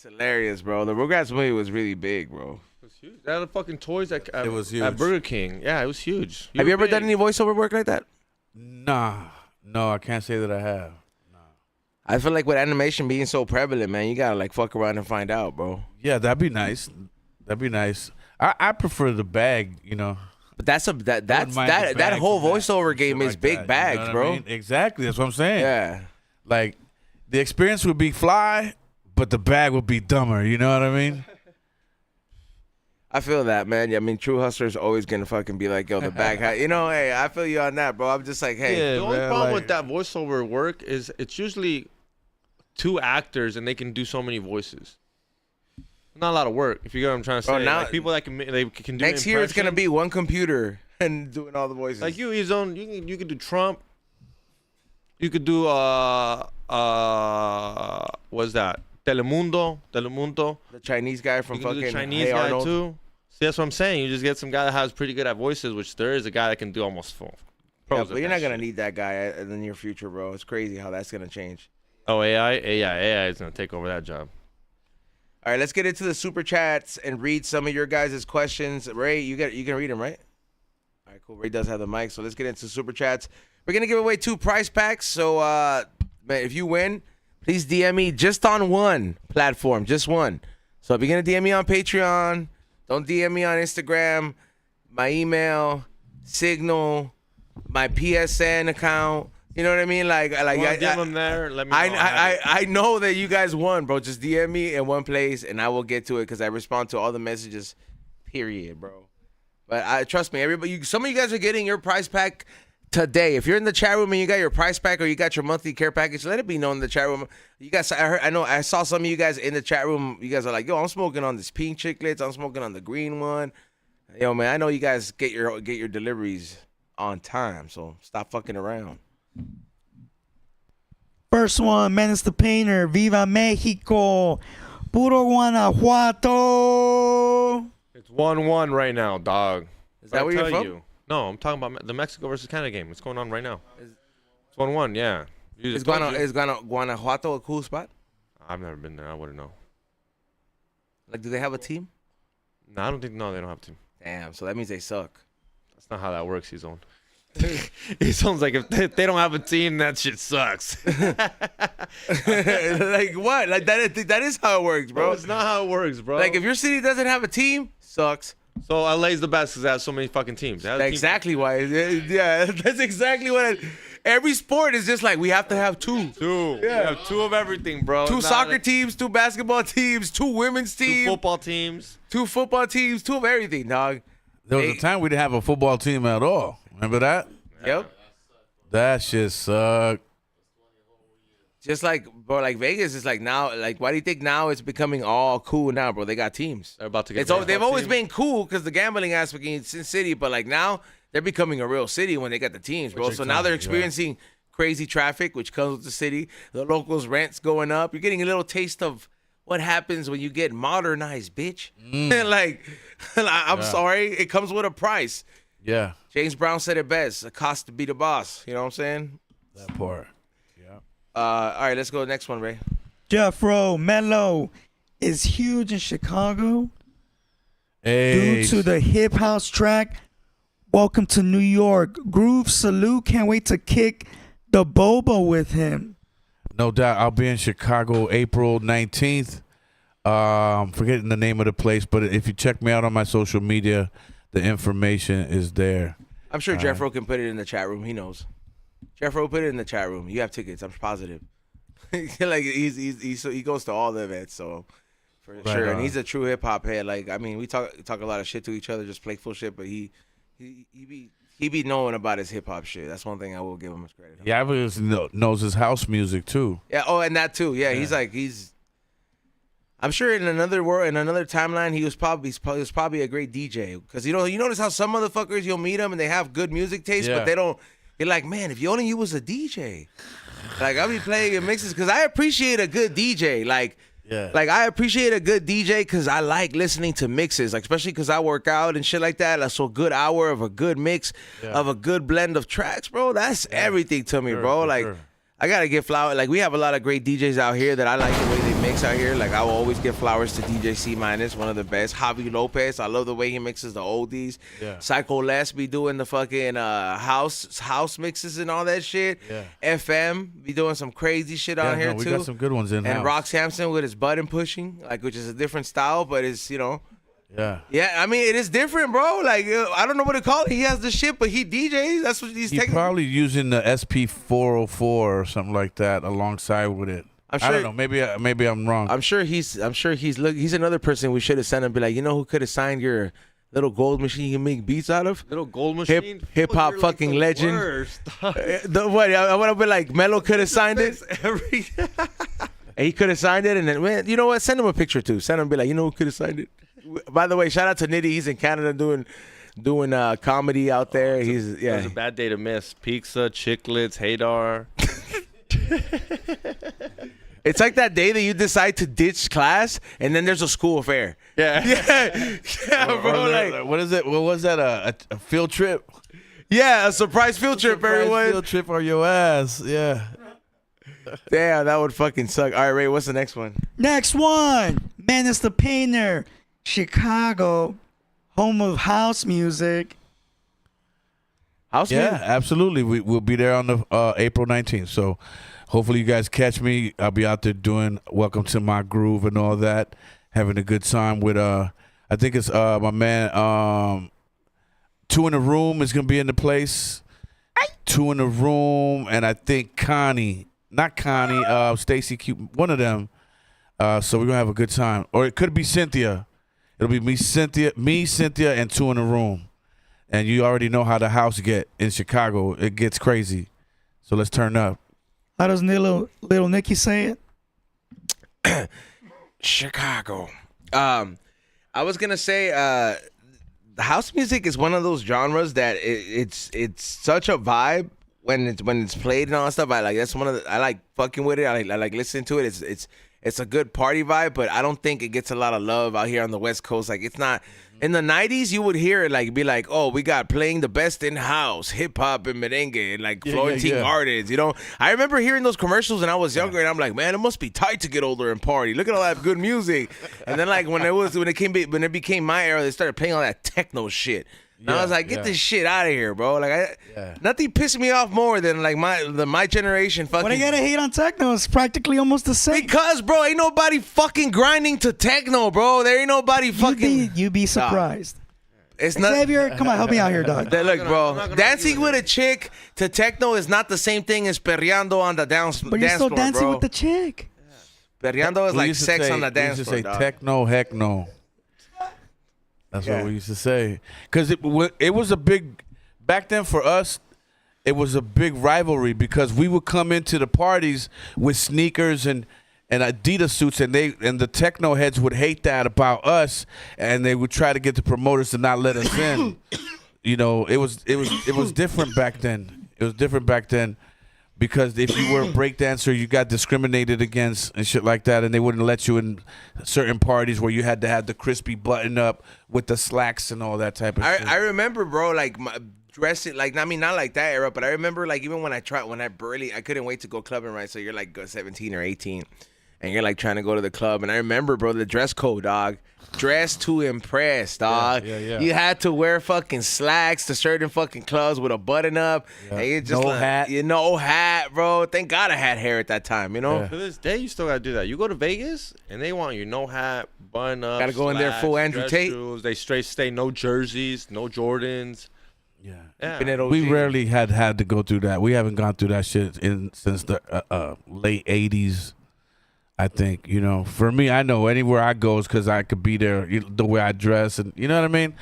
hilarious, bro. The Rugrats movie was really big, bro. It was huge. They had the fucking toys it was huge. at Burger King. Yeah, it was huge. Have you ever done any voiceover work like that? Nah, no, I can't say that I have. Nah. I feel like with animation being so prevalent, man, you gotta like fuck around and find out, bro. Yeah, that'd be nice. That'd be nice. I prefer the bag, you know. But that whole voiceover game is big that, bags, you know bro. I mean? Exactly, that's what I'm saying. Yeah, like the experience would be fly, but the bag would be dumber. You know what I mean? I feel that, man. I mean, true hustlers always gonna fucking be like, yo, the bag. You know, hey, I feel you on that, bro. I'm just like, hey. Yeah, the only problem with that voiceover work is it's usually two actors and they can do so many voices. Not a lot of work, if you get what I'm trying to say. Now, like people that can do next year it's gonna be one computer and doing all the voices. Like you could do Trump. You could do what's that? Telemundo. The Chinese guy from fucking the Chinese Hey guy Arnold. too. See, that's what I'm saying. You just get some guy that has pretty good at voices, which there is a guy that can do almost full. Yeah, but you're not gonna need that guy in the near future, bro. It's crazy how that's gonna change. Oh, AI is gonna take over that job. All right, let's get into the super chats and read some of your guys' questions. Ray, you can read them, right? All right, cool. Ray does have the mic, so let's get into super chats. We're gonna give away 2 prize packs. So, man, if you win, please DM me just on one platform, just one. So if you're gonna DM me on Patreon, don't DM me on Instagram, my email, Signal, my PSN account. You know what I mean? Like Give them there. Let me know. I know that you guys won, bro. Just DM me in one place, and I will get to it because I respond to all the messages. Period, bro. But trust me, everybody. Some of you guys are getting your prize pack today. If you're in the chat room and you got your prize pack or you got your monthly care package, let it be known in the chat room. You guys, I saw some of you guys in the chat room. You guys are like, yo, I'm smoking on this pink chiclets. I'm smoking on the green one. Yo, man, I know you guys get your deliveries on time, so stop fucking around. First one, Menace the Painter. Viva Mexico. Puro Guanajuato. It's 1-1 right now, dog. Is that where you're from? You. No, I'm talking about the Mexico versus Canada game. What's going on right now? It's 1-1, yeah. Is Guanajuato a cool spot? I've never been there. I wouldn't know. Like, do they have a team? No, I don't think. No, they don't have to. Damn, so that means they suck. That's not how that works, Zone. It sounds like if they don't have a team, that shit sucks. Like what? Like that is how it works, bro. Bro, it's not how it works, bro. Like if your city doesn't have a team, sucks. So LA's the best because they have so many fucking teams. They have Exactly why. Yeah, that's exactly what. Every sport is just like we have to have 2. 2. Yeah, 2 of everything, bro. 2 soccer teams, 2 basketball teams, 2 women's teams, 2 football teams, 2 football teams, 2 of everything, dog. There was a time we didn't have a football team at all. Remember that? Yep. That shit sucked. Just like, bro, like Vegas is like now, like why do you think now it's becoming all cool now, bro? They got teams. They're about to get. They've always been cool because the gambling aspect in Sin City, but like now they're becoming a real city when they got the teams, bro. So now they're experiencing crazy traffic, which comes with the city. The locals' rents going up. You're getting a little taste of what happens when you get modernized, bitch. I'm sorry, it comes with a price. Yeah. James Brown said it best: "A cost to be the boss." You know what I'm saying? That part. Yeah. All right, let's go to the next one, Ray. Jeffro Mellow is huge in Chicago due to the hip house track. Welcome to New York. Groove salute. Can't wait to kick the bobo with him. No doubt. I'll be in Chicago April 19th. I'm forgetting the name of the place, but if you check me out on my social media, the information is there. I'm sure Jeffro can put it in the chat room. He knows. Jeffro, put it in the chat room. You have tickets. I'm positive. Like he goes to all the events, so for sure. And he's a true hip hop head. Like I mean, we talk a lot of shit to each other, just playful shit. But he be knowing about his hip hop shit. That's one thing I will give him his credit. Yeah, he knows his house music too. Yeah. Oh, and that too. Yeah. He's. I'm sure in another world, in another timeline, he was probably a great DJ. Because you notice how some motherfuckers you'll meet them and they have good music taste, but they don't. You're like, man, if you only was a DJ, like I'll be playing in mixes because I appreciate a good DJ. Like I appreciate a good DJ because I like listening to mixes, like especially because I work out and shit like that. Like, so a good hour of a good mix of a good blend of tracks, bro. That's everything to me, bro. Like. Sure. I gotta give flowers. Like we have a lot of great DJs out here that I like the way they mix out here. Like I will always give flowers to DJ C-, one of the best. Javi Lopez, I love the way he mixes the oldies. Yeah. Psycho Les be doing the fucking house mixes and all that shit. Yeah. FM be doing some crazy shit on here we too. We got some good ones in there. And Rock Sampson with his button pushing, like which is a different style, but it's Yeah, I mean, it is different, bro. Like, I don't know what to call it. He has the shit, but he DJs. That's what he's taking. Probably using the SP404 or something like that alongside with it. I don't know. Maybe I'm wrong. I'm sure he's another person we should have sent and be like, you know who could have signed your little gold machine you can make beats out of? Little gold machine? Hip hop fucking like legend. What? I want to be like, Mello could have signed it. And he could have signed it, and then, man, you know what? Send him a picture too. Send him and be like, you know who could have signed it? By the way, shout out to Nitty. He's in Canada doing comedy out there. It was a bad day to miss. Pizza, Chiclets, Hadar. It's like that day that you decide to ditch class and then there's a school affair. Yeah, bro. What is it? What was that? A field trip? Yeah, a surprise field trip, everyone. Field trip on your ass. Yeah. Damn, that would fucking suck. All right, Ray, what's the next one? Next one. Menace the Painter, Chicago, home of house music. House Yeah, music. absolutely. We'll be there on the April 19th. So hopefully you guys catch me. I'll be out there doing Welcome to My Groove and all that, having a good time with I think it's my man Two in the Room is gonna be in the place. Two in the Room, and I think Stacy Q, one of them. So we're gonna have a good time. Or it could be Cynthia. It'll be me, Cynthia, and Two in the Room. And you already know how the house get in Chicago. It gets crazy. So let's turn up. How does little Nicky say it? Chicago. I was gonna say, the house music is one of those genres that it's such a vibe when it's played and all that stuff. I like fucking with it. I like listening to it. It's a good party vibe, but I don't think it gets a lot of love out here on the West Coast. Like, it's not. In the 90s, you would hear it be like, oh, we got playing the best in house, hip hop and merengue, and like Florentine artists. You know, I remember hearing those commercials when I was younger, and I'm like, man, it must be tight to get older and party. Look at all that good music. And then when it became my era, they started playing all that techno shit. And I was like, get this shit out of here, bro. Like, nothing pissed me off more than like my generation fucking. What I gotta hate on techno? It's practically almost the same. Because, bro, ain't nobody fucking grinding to techno, bro. There ain't nobody fucking. You'd be surprised. It's not. Xavier, come on, help me out here, dog. Look, bro, dancing with a chick to techno is not the same thing as perreando on the dance floor, But you're still dancing bro. with the chick. Perreando is like sex on the dance floor. We used to say dog. techno, heck no. That's what we used to say. Because it was a big, back then for us, it was a big rivalry because we would come into the parties with sneakers and Adidas suits, and the techno heads would hate that about us, and they would try to get the promoters to not let us in. You know, it was different back then. It was different back then because if you were a breakdancer, you got discriminated against and shit like that, and they wouldn't let you in certain parties where you had to have the crispy button up with the slacks and all that type of shit. I remember, bro, like dressing like not like that era, but I remember like even when I couldn't wait to go clubbing, right? So you're like 17 or 18. And you're like trying to go to the club. And I remember, bro, the dress code, dog. Dress to impress, dog. Yeah. You had to wear fucking slacks to certain fucking clubs with a button up. Yeah. And you just No hat. No hat, bro. Thank God I had hair at that time, you know? Yeah. To this day, you still gotta do that. You go to Vegas and they want you no hat, button up. Gotta go in there full Andrew dress Tate. shoes. They straight stay no jerseys, no Jordans. Yeah. Keeping it OG. We rarely had to go through that. We haven't gone through that shit since the late 80s. I think, you know, for me, I know anywhere I go is because I could be there, the way I dress. And you know what I mean?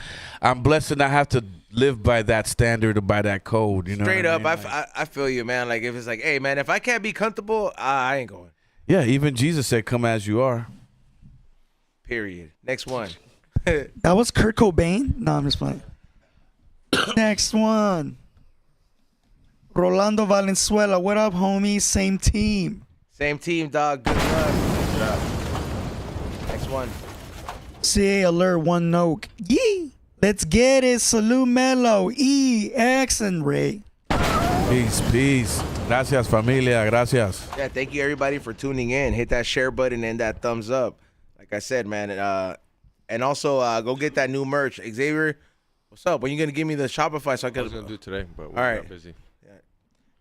I'm blessed and I have to live by that standard or by that code. You know Straight what up, I mean? I feel you, man. Like, if it's like, hey, man, if I can't be comfortable, I ain't going. Yeah, even Jesus said, come as you are. Period. Next one. That was Kurt Cobain? No, I'm just playing. Next one. Rolando Valenzuela. What up, homie? Same team. Same team, dog. Good luck. Next one. CA alert, one note. Yee! Let's get it. Salute Mellow, E, X, and Ray. Peace. Gracias, familia. Gracias. Yeah, thank you everybody for tuning in. Hit that share button and that thumbs up. Like I said, man. And also go get that new merch. Xavier, what's up? When you gonna give me the Shopify so I I can? was gonna do it today, but we're All right. not busy.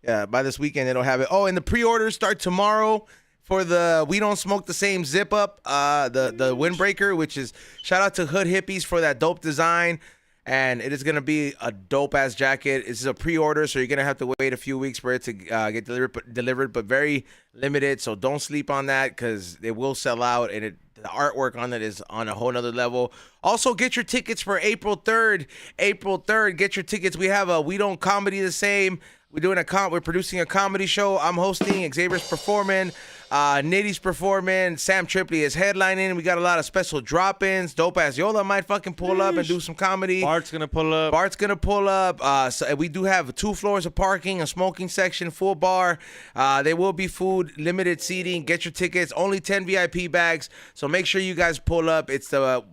Yeah, by this weekend it'll have it. Oh, and the pre-orders start tomorrow for the We Don't Smoke the Same zip up, the windbreaker, which is shout out to Hood Hippies for that dope design. And it is going to be a dope-ass jacket. This is a pre-order, so you're going to have to wait a few weeks for it to get delivered, but very limited. So don't sleep on that because it will sell out, and the artwork on it is on a whole nother level. Also, get your tickets for April 3rd. April 3rd, get your tickets. We have a We Don't Comedy the Same. We're producing a comedy show. I'm hosting. Xavier's performing. Nitty's performing. Sam Tripley is headlining. We got a lot of special drop-ins. Dope ass Yola might fucking pull up and do some comedy. Bart's gonna pull up. So we do have 2 floors of parking, a smoking section, full bar. There will be food, limited seating. Get your tickets. Only 10 VIP bags. So make sure you guys pull up. It's the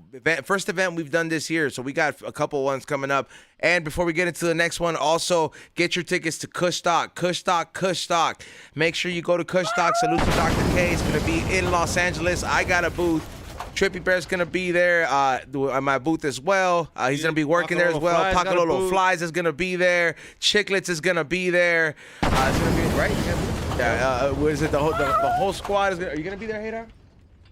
first event we've done this year. So we got a couple ones coming up. And before we get into the next one, also get your tickets to Kush Stock. Make sure you go to Kush Stock. Salute to Dr. K. It's going to be in Los Angeles. I got a booth. Trippy Bear's gonna be there at my booth as well. He's gonna be working there as well. Pacololo Flies is gonna be there. Chiclets is gonna be there. It's gonna be right. Yeah. What is it? The whole squad is gonna. Are you gonna be there, Hadar?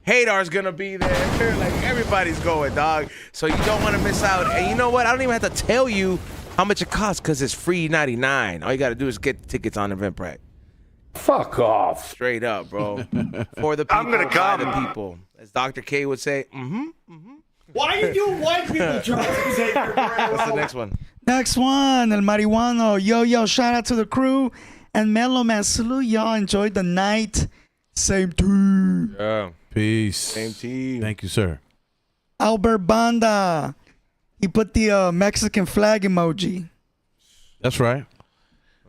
Hadar's gonna be there. Like everybody's going, dog. So you don't want to miss out. And you know what? I don't even have to tell you how much it costs because it's free 99. All you gotta do is get the tickets on Eventbrite. Fuck off. Straight up, bro. For the people, I'm gonna come. by the people. As Dr. K would say, Why are you doing white people trying to What's the next one? Next one, El Marihuano. Yo, shout out to the crew. And Mellow Man, salute y'all. Enjoyed the night. Same team. Yeah. Peace. Same team. Thank you, sir. Albert Banda. He put the Mexican flag emoji. That's right.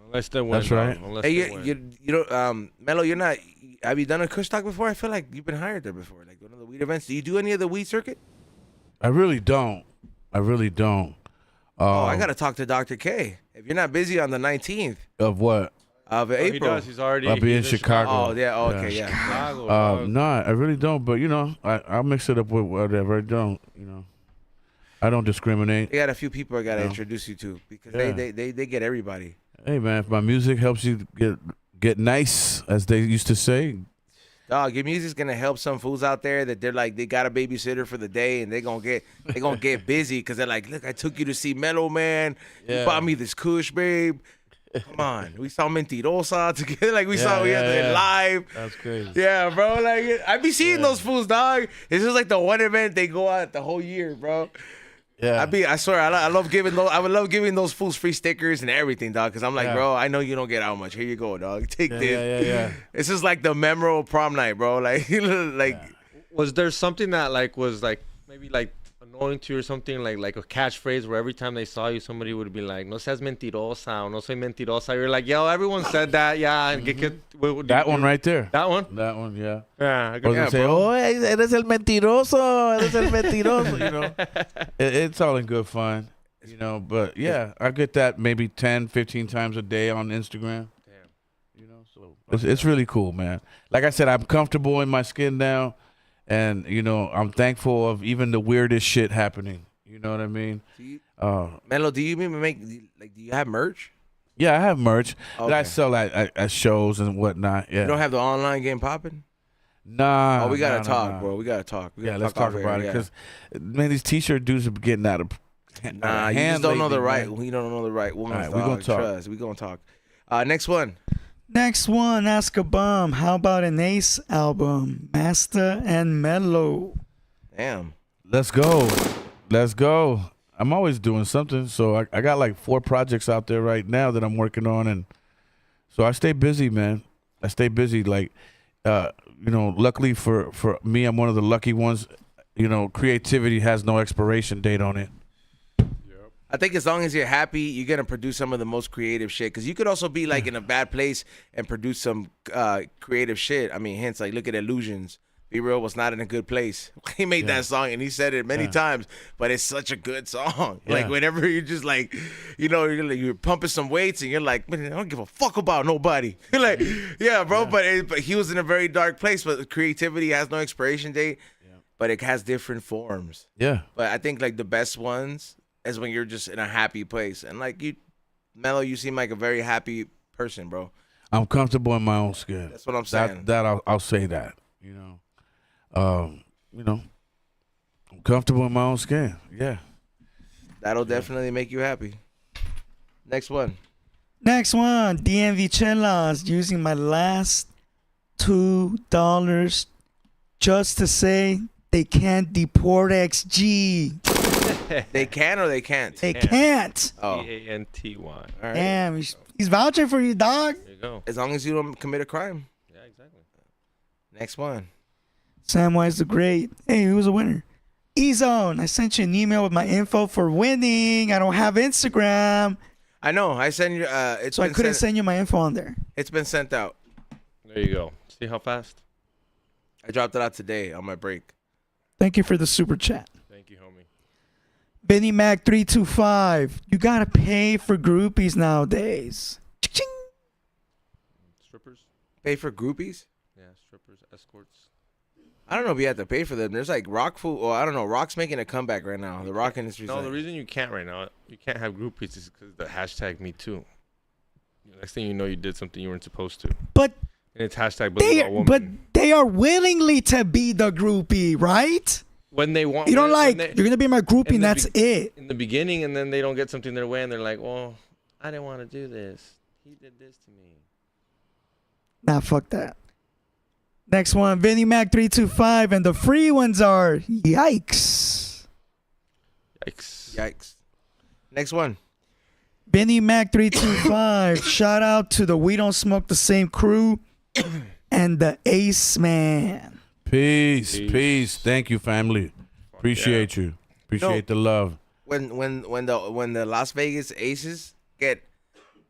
Unless they win. That's right. Unless Hey, they win. you don't, Mello, you're not. Have you done a Kush Talk before? I feel like you've been hired there before, like one of the weed events. Do you do any of the weed circuit? I really don't. Oh, I gotta talk to Dr. K. If you're not busy on the 19th Of what? of Oh, he April. does. He's already. I'll be in he's Chicago. Oh yeah. Oh, okay. Yeah. Chicago, dog. No, I really don't. But I'll mix it up with whatever. I don't. I don't discriminate. They got a few people I gotta Yeah. introduce you to because Yeah. they get everybody. Hey man, if my music helps you get nice, as they used to say, Dog, your music's gonna help some fools out there that they're like they got a babysitter for the day and they gonna get busy because they're like, look, I took you to see Mellow Man. Yeah. You bought me this Kush, babe. Come on, we saw Mentirosa together. Like we saw we had it live. that's crazy. Yeah, bro. Like I be seeing those fools, dog. It's just like the one event they go out the whole year, bro. Yeah, I swear, I love giving those. I would love giving those fools free stickers and everything, dog. Because I'm like, Yeah. bro, I know you don't get out much. Here you go, dog. Take this. yeah. This is like the memorable prom night, bro. Like, Was there something that like was like maybe like annoying to you or something like a catchphrase where every time they saw you somebody would be like no seas mentirosa or no soy mentirosa? You're like, yo, everyone said that, yeah. And That one right there. That one? That one, yeah. Yeah. Or Yeah, they say, bro. "Oh, eres el mentiroso, eres el mentiroso." It's all in good fun, But yeah, I get that maybe 10, 15 times a day on Instagram. So it's really cool, man. Like I said, I'm comfortable in my skin now, and I'm thankful of even the weirdest shit happening. You know what I mean? Mello, do you even do you have merch? Yeah, I have merch that I Okay. sell at shows and whatnot. Yeah. You don't have the online game popping? Nah. Oh, we gotta nah, talk, nah. bro. We gotta talk. We Yeah, gotta let's talk off air, about it yeah. because, man, these T-shirt dudes are getting out of Nah, you just don't know the right. Man. We don't know the right woman. All right, we gonna talk. Trust. We gonna talk. Next one. Next one, Ask a Bum. How about an Ace album? Master and Mellow. Damn. Let's go. I'm always doing something, so I got like 4 projects out there right now that I'm working on, and so I stay busy, man. I stay busy. Like, luckily for me, I'm one of the lucky ones. Creativity has no expiration date on it. I think as long as you're happy, you're gonna produce some of the most creative shit. Because you could also be like in a bad place and produce some creative shit. I mean, hence like look at Illusions. Be Real was not in a good place. He made that song and he said it many times, but it's such a good song. Yeah. Like whenever you're just like, you're pumping some weights and you're like, man, I don't give a fuck about nobody. You're like, yeah, bro. But he was in a very dark place. But creativity has no expiration date, but it has different forms. Yeah. But I think like the best ones is when you're just in a happy place. And like you, Mello, you seem like a very happy person, bro. I'm comfortable in my own skin. That's what I'm saying. That I'll say that. I'm comfortable in my own skin. Yeah. That'll definitely make you happy. Next one. Next one, DMV Chelas. Using my last $2 just to say they can't deport XG. They can or they can't? They can't. Oh, Canty. all right. Damn, he's vouching for you, dog. There you go. As long as you don't commit a crime. Yeah, exactly. Next one. Samwise the Great. Hey, who was a winner? E-Zone. I sent you an email with my info for winning. I don't have Instagram, I know. I send you. It's so I been couldn't sent, send you my info on there. It's been sent out. There you go. See how fast? I dropped it out today on my break. Thank you for the super chat. Thank you, homie. Benny Mac 325. You gotta pay for groupies nowadays. Ching. Strippers? Pay for groupies? Yeah, strippers, escorts. I don't know if you have to pay for them. There's like Rock food. Well, I don't know. Rock's making a comeback right now. The Rock industry's No, like, the reason you can't right now, you can't have groupies is because the hashtag Me Too. Next thing you know, you did something you weren't supposed to. But And it's hashtag bully about woman. but they are willingly to be the groupie, right? When they want, You don't when like, they- you're gonna be my groupie, in and the that's it. in the beginning, and then they don't get something their way, and they're like, "Well, I didn't want to do this. He did this to me." Nah, fuck that. Next one, Vinny Mac 325, and the free ones are yikes. Yikes! yikes. Next one. Vinny Mac 325, shout out to the We Don't Smoke the Same crew and the Ace Man. Peace. Peace. Thank you, family. Appreciate you. Appreciate the love. When the Las Vegas Aces get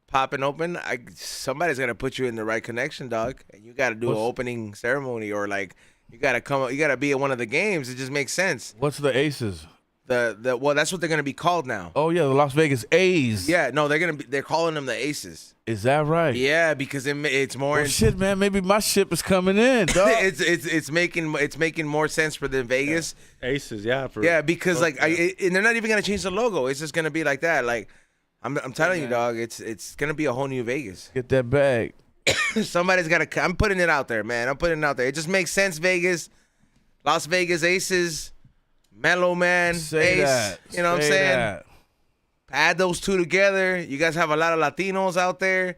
popping open, somebody's gonna put you in the right connection, dog. And you gotta do an opening ceremony, or like you gotta be at one of the games. It just makes sense. What's the Aces? Well, that's what they're gonna be called now. Oh yeah, the Las Vegas A's. Yeah, no, they're calling them the Aces. Is that right? Yeah, because it's more. Well, shit, man. Maybe my ship is coming in, dog. it's making more sense for the Vegas. Aces, yeah. Yeah, because and they're not even gonna change the logo. It's just gonna be like that. Like I'm telling you, dog. It's gonna be a whole new Vegas. Get that bag. Somebody's gotta. I'm putting it out there, man. I'm putting it out there. It just makes sense. Vegas, Las Vegas Aces, Mellow Man Say Ace. that. You know what I'm Say saying? that. Add those two together. You guys have a lot of Latinos out there. You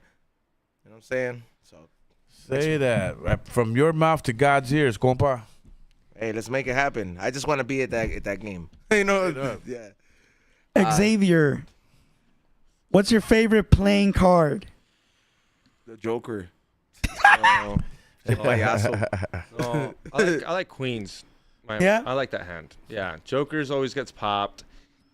know what I'm saying? So Say that. Right from your mouth to God's ears, compa. hey, let's make it happen. I just want to be at that game. You know? Yeah. Xavier, what's your favorite playing card? The Joker. Oh, Payaso. no, I like queens. Yeah? I like that hand. Yeah, Jokers always gets popped.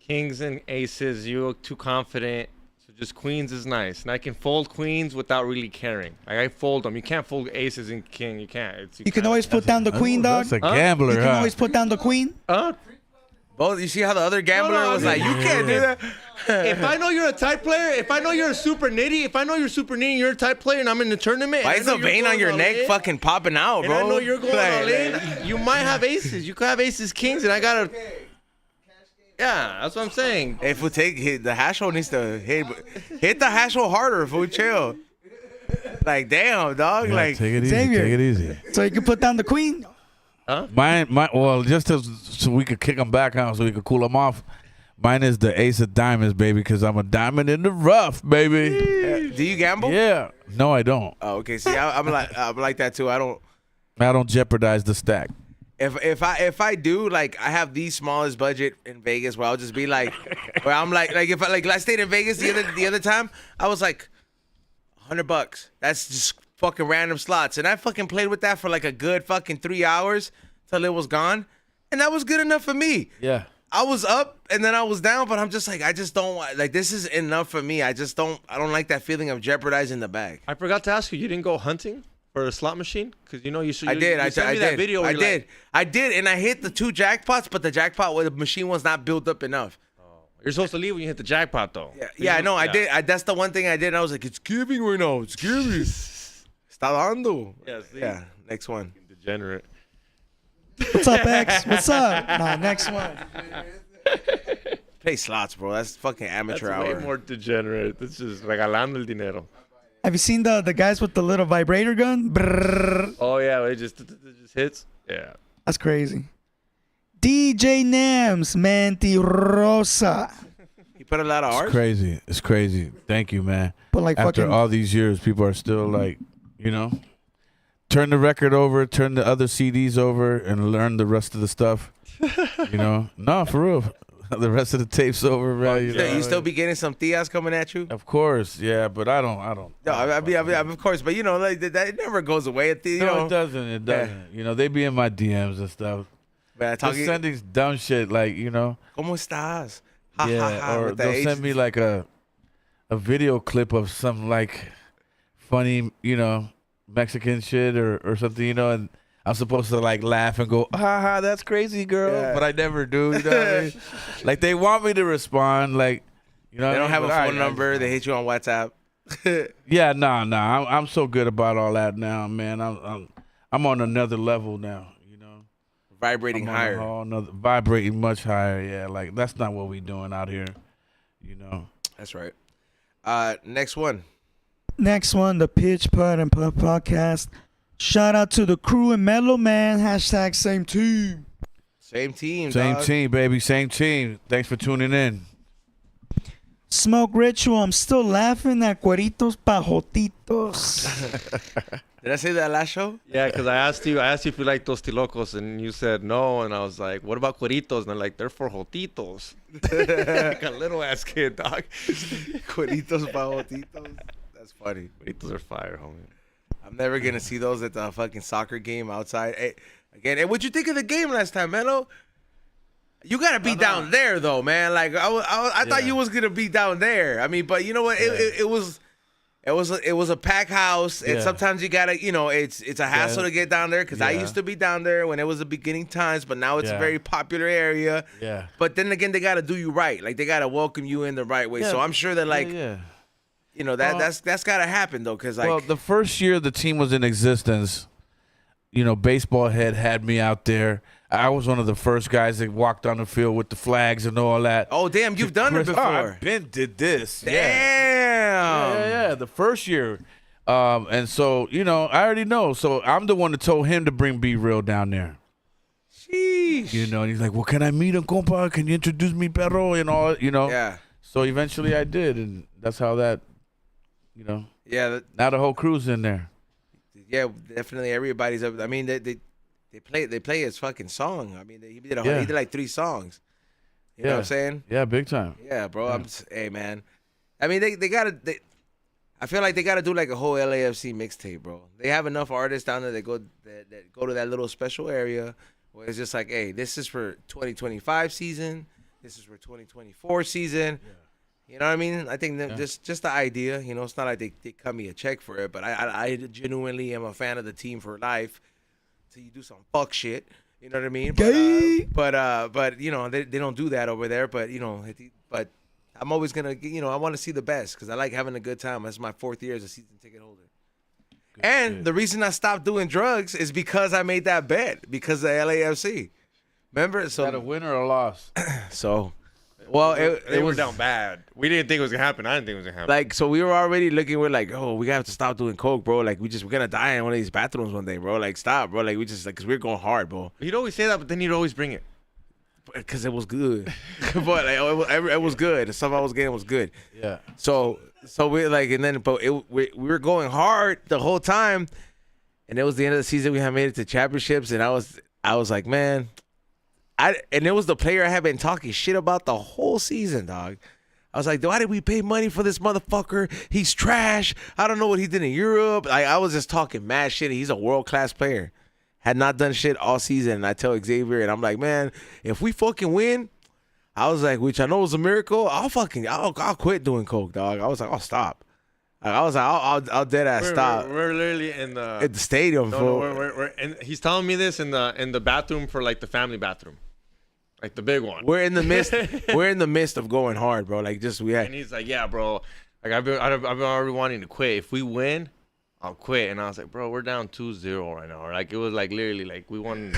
Kings and aces, you look too confident. So just queens is nice, and I can fold queens without really caring. Like I fold them. You can't fold aces and king. You can't. You can always put down the queen, dog. That's a You gambler, can huh? always put down the queen. Oh, you see how the other gambler No, was I like, mean- you can't do that. If I know you're a type player, if I know you're a super nitty, if I know you're super nitty, you're a type player, and I'm in the tournament. Why and is I know the you're vein on going your all neck in, fucking popping out, and bro? I know you're going Like, all in, you might have aces. You could have aces, kings, and I gotta. Yeah, that's what I'm saying. If we the hash hole needs to hit the hash hole harder if we chill. Like damn, dog. Yeah, like take it easy. Xavier. Take it easy. So you can put down the queen. Mine. Well, so we could kick them back out, so we could cool them off. Mine is the ace of diamonds, baby, because I'm a diamond in the rough, baby. do you gamble? Yeah. No, I don't. Oh, okay. See, I'm like that too. I don't jeopardize the stack. if I do, like I have the smallest budget in Vegas where I'll just be like, where I'm like if I stayed in Vegas the other time, I was like $100. That's just fucking random slots, and I fucking played with that for like a good fucking 3 hours till it was gone, and that was good enough for me. Yeah. I was up and then I was down, but I'm just like, I just don't like this is enough for me. I don't like that feeling of jeopardizing the bag. I forgot to ask you. You didn't go hunting for a slot machine because you know you should. I did. I sent me did. that video. where I you're did. like, I did, and I hit the 2 jackpots, but the jackpot where the machine was not built up enough. You're supposed to leave when you hit the jackpot, though. Yeah, I know. I did. That's the one thing I did. And I was like, it's giving right now. It's giving. Está dando. Yeah, see? Yeah. Next one. Degenerate. What's up, X? What's up? Nah, next one. Play slots, bro. That's fucking That's amateur way hour. more degenerate. This is regalando el dinero. Have you seen the guys with the little vibrator gun? Brrr. Oh yeah, it just hits. Yeah. That's crazy. DJ Nams, Mentirosa. You put a lot of It's art. crazy. It's crazy. Thank you, man. But like After fucking all these years, people are still like, turn the record over, turn the other CDs over, and learn the rest of the stuff. No, for real. The rest of the tapes over, right? You still be getting some tias coming at you? Of course, yeah, but I don't. No, I mean, of course, but like that never goes away. No, it doesn't. It doesn't. They be in my DMs and stuff. But Just sending dumb shit like, ¿Cómo estás? Ha, ha, yeah, ha, or with the they'll H. send me like a video clip of some like funny, Mexican shit or something, and I'm supposed to like laugh and go, ha ha, that's crazy, girl. Yeah. But I never do. You know what I mean? Like they want me to respond, like, They don't have a phone number. They hit you on WhatsApp. Yeah, nah. I'm so good about all that now, man. I'm on another level now. vibrating I'm on a higher. whole nother- vibrating much higher. Yeah, like that's not what we doing out here. You know. That's right. Next one. Next one, the Pitch Putt and Putt podcast. Shout out to the crew and Mellow Man. Hashtag same team. Same team. Same dog. team, baby. Same team. Thanks for tuning in. Smoke Ritual. I'm still laughing at Cueritos Pajotitos. Did I say that last show? Yeah, because I asked you if you like tostilocos, and you said no, and I was like, what about cueritos? And they're like, they're for jotitos. Like a little ass kid, dog. Cueritos pajotitos. That's funny. Cueritos are fire, homie. I'm never gonna see those at the fucking soccer game outside. Hey, again, hey, what'd you think of the game last time, Mello? You gotta be down there though, man. Like I thought you was gonna be down there. I mean, but you know what? It was a pack house, and Yeah. sometimes you gotta, it's a hassle to get down there because I Yeah. used to be down there when it was the beginning times, but now it's a Yeah. very popular area. Yeah. But then again, they gotta do you right. Like they gotta welcome you in the right way. Yeah. So I'm sure that like Yeah. that's gotta happen though, because like Well, the first year the team was in existence, Baseball Head had me out there. I was one of the first guys that walked on the field with the flags and all that. oh damn, you've done it Chris- before. I've been did this. Damn. Yeah, the first year. And so, I already know. So I'm the one that told him to bring Be Real down there. Sheesh. And he's like, well, can I meet him, compa? Can you introduce me, perro? And all, Yeah. So eventually I did. And that's how that, Yeah. now the whole crew's in there. Yeah, definitely. Everybody's up. I mean, they play his fucking song. I mean, he did Yeah. he did like 3 songs. You know what I'm saying? Yeah, big time. Yeah, bro. Hey, man. I mean, they gotta. I feel like they gotta do like a whole LAFC mixtape, bro. They have enough artists down there that go to that little special area where it's just like, hey, this is for 2025 season. This is for 2024 season. Yeah. You know what I mean? I think that just the idea. It's not like they cut me a check for it, but I genuinely am a fan of the team for life. So you do some fuck shit. You know what I mean? Gay. But they don't do that over there. But but I'm always gonna I want to see the best because I like having a good time. That's my 4th year as a season ticket holder. And the reason I stopped doing drugs is because I made that bet because of LAFC. Remember? So Is that a win or a loss? so. Well, They it were was down bad. We didn't think it was gonna happen. I didn't think it was gonna happen. like, so we were already looking. We're like, oh, we have to stop doing coke, bro. Like, we're gonna die in one of these bathrooms one day, bro. Like, stop, bro. Like, we just cause we're going hard, bro. He'd always say that, but then he'd always bring it. Because it was good. But like, it was good. The stuff I was getting was good. Yeah. So we're like, and then we were going hard the whole time, and it was the end of the season. We had made it to championships, and I was like, man. And it was the player I had been talking shit about the whole season, dog. I was like, why did we pay money for this motherfucker? He's trash. I don't know what he did in Europe. Like, I was just talking mad shit. He's a world-class player. Had not done shit all season. And I tell Xavier, and I'm like, man, if we fucking win, I was like, which I know is a miracle, I'll quit doing coke, dog. I was like, I'll stop. I was like, I'll dead ass stop. We're literally in the At the stadium, No, fool. we're and he's telling me this in the bathroom for like the family bathroom, like the big one. We're in the midst. We're in the midst of going hard, bro. Like And he's like, yeah, bro. Like I've been already wanting to quit. If we win, I'll quit. And I was like, bro, we're down 2-0 right now. Like it was like literally like we won.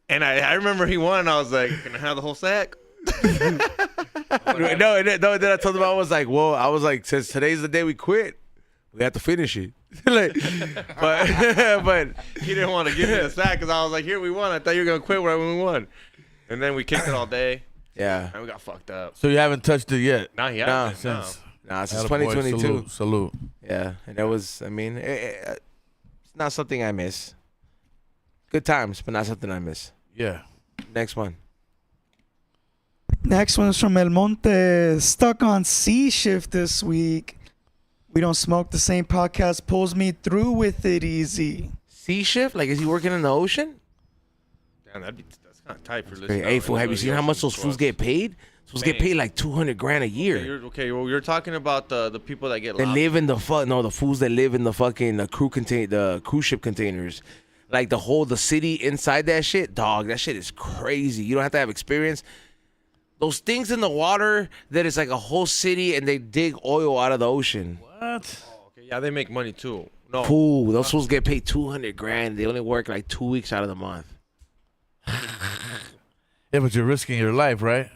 And I remember he won. And I was like, can I have the whole sack? no. Then I told him I was like, since today's the day we quit, we have to finish it. Like, but He didn't want to give me the sack because I was like, here we won. I thought you were gonna quit when we won. And then we kicked it all day, yeah, and we got fucked up. So you haven't touched it yet? Now he Nah, has Since since Attaboy, 2022. Salute. Yeah, and that was, I mean, it's not something I miss. Good times, but not something I miss. Yeah. Next one. Next one is from El Monte. Stuck on C shift this week. We don't smoke the same podcast. Pulls me through with it easy. Sea shift? Like, is he working in the ocean? Damn, that's kind of tight for Hey, listening. fool, have you seen how much those fools get paid? Those get paid like $200,000 a year. Well, you're talking about the people that get They locked. live in the the fools that live in the fucking the cruise ship containers. Like the city inside that shit, dog, that shit is crazy. You don't have to have experience. Those things in the water that is like a whole city and they dig oil out of the ocean. What? Okay, yeah, they make money too. No, Fool, those fools get paid $200,000. They only work like 2 weeks out of the month. Yeah, but you're risking your life, right?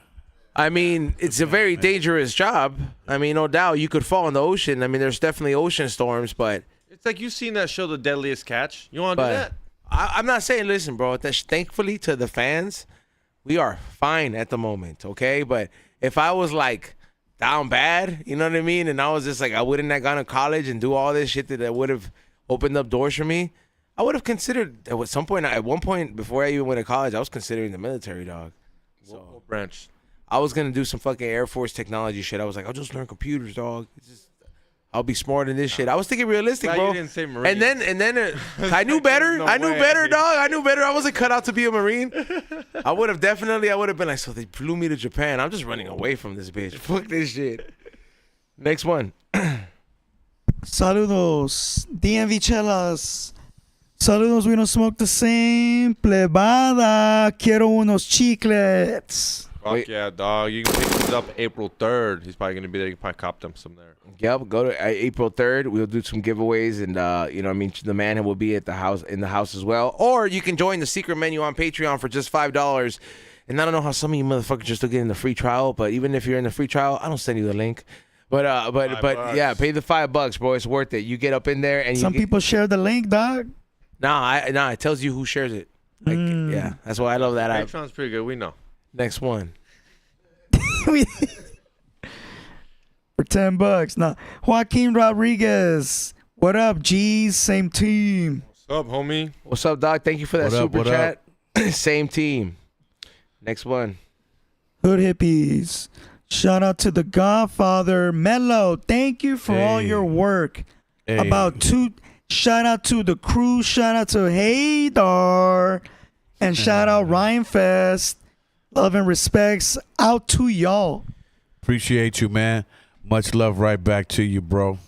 I mean, it's a very dangerous job. I mean, no doubt you could fall in the ocean. I mean, there's definitely ocean storms, but It's like you've seen that show, The Deadliest Catch. You want to do that? I'm not saying, listen, bro, thankfully to the fans, we are fine at the moment, okay? But if I was like down bad, you know what I mean? And I was just like, I wouldn't have gone to college and do all this shit that would have opened up doors for me. I would have considered at one point before I even went to college, I was considering the military, dog. What branch? I was gonna do some fucking Air Force technology shit. I was like, I'll just learn computers, dog. I'll be smarter than this shit. I was thinking realistic, Glad bro. you didn't say Marine. And then I knew better. No I knew way. better, dog. I knew better. I wasn't cut out to be a Marine. I would have been like, so they flew me to Japan. I'm just running away from this bitch. Fuck this shit. Next one. Saludos, DMV Chelas. Saludos, we don't smoke the same. Plebada, quiero unos chiclets. Fuck Wait. yeah, dog. You can pick these up April 3rd. He's probably going to be there. You can probably cop them some there. Yep, go to April 3rd. We'll do some giveaways, and the man will be at the house as well. Or you can join the secret menu on Patreon for just $5. And I don't know how some of you motherfuckers are still getting the free trial, but even if you're in the free trial, I don't send you the link. But yeah, pay the $5, bro. It's worth it. You get up in there and Some people share the link, dog. Nah, it tells you who shares it. Like, yeah, that's why I love that app. Patreon's pretty good. We know. Next one. For $10. Nah. Joaquin Rodriguez. What up, G's? Same team. What's up, homie? What's up, dog? Thank you for that What up, super what chat. Same team. Next one. Hood hippies. Shout out to the Godfather. Mellow, thank you for all Hey. your work. Hey. Shout out to the crew. Shout out to Haydar. And shout out Ryan Fest. Love and respects out to y'all. Appreciate you, man. Much love right back to you, bro.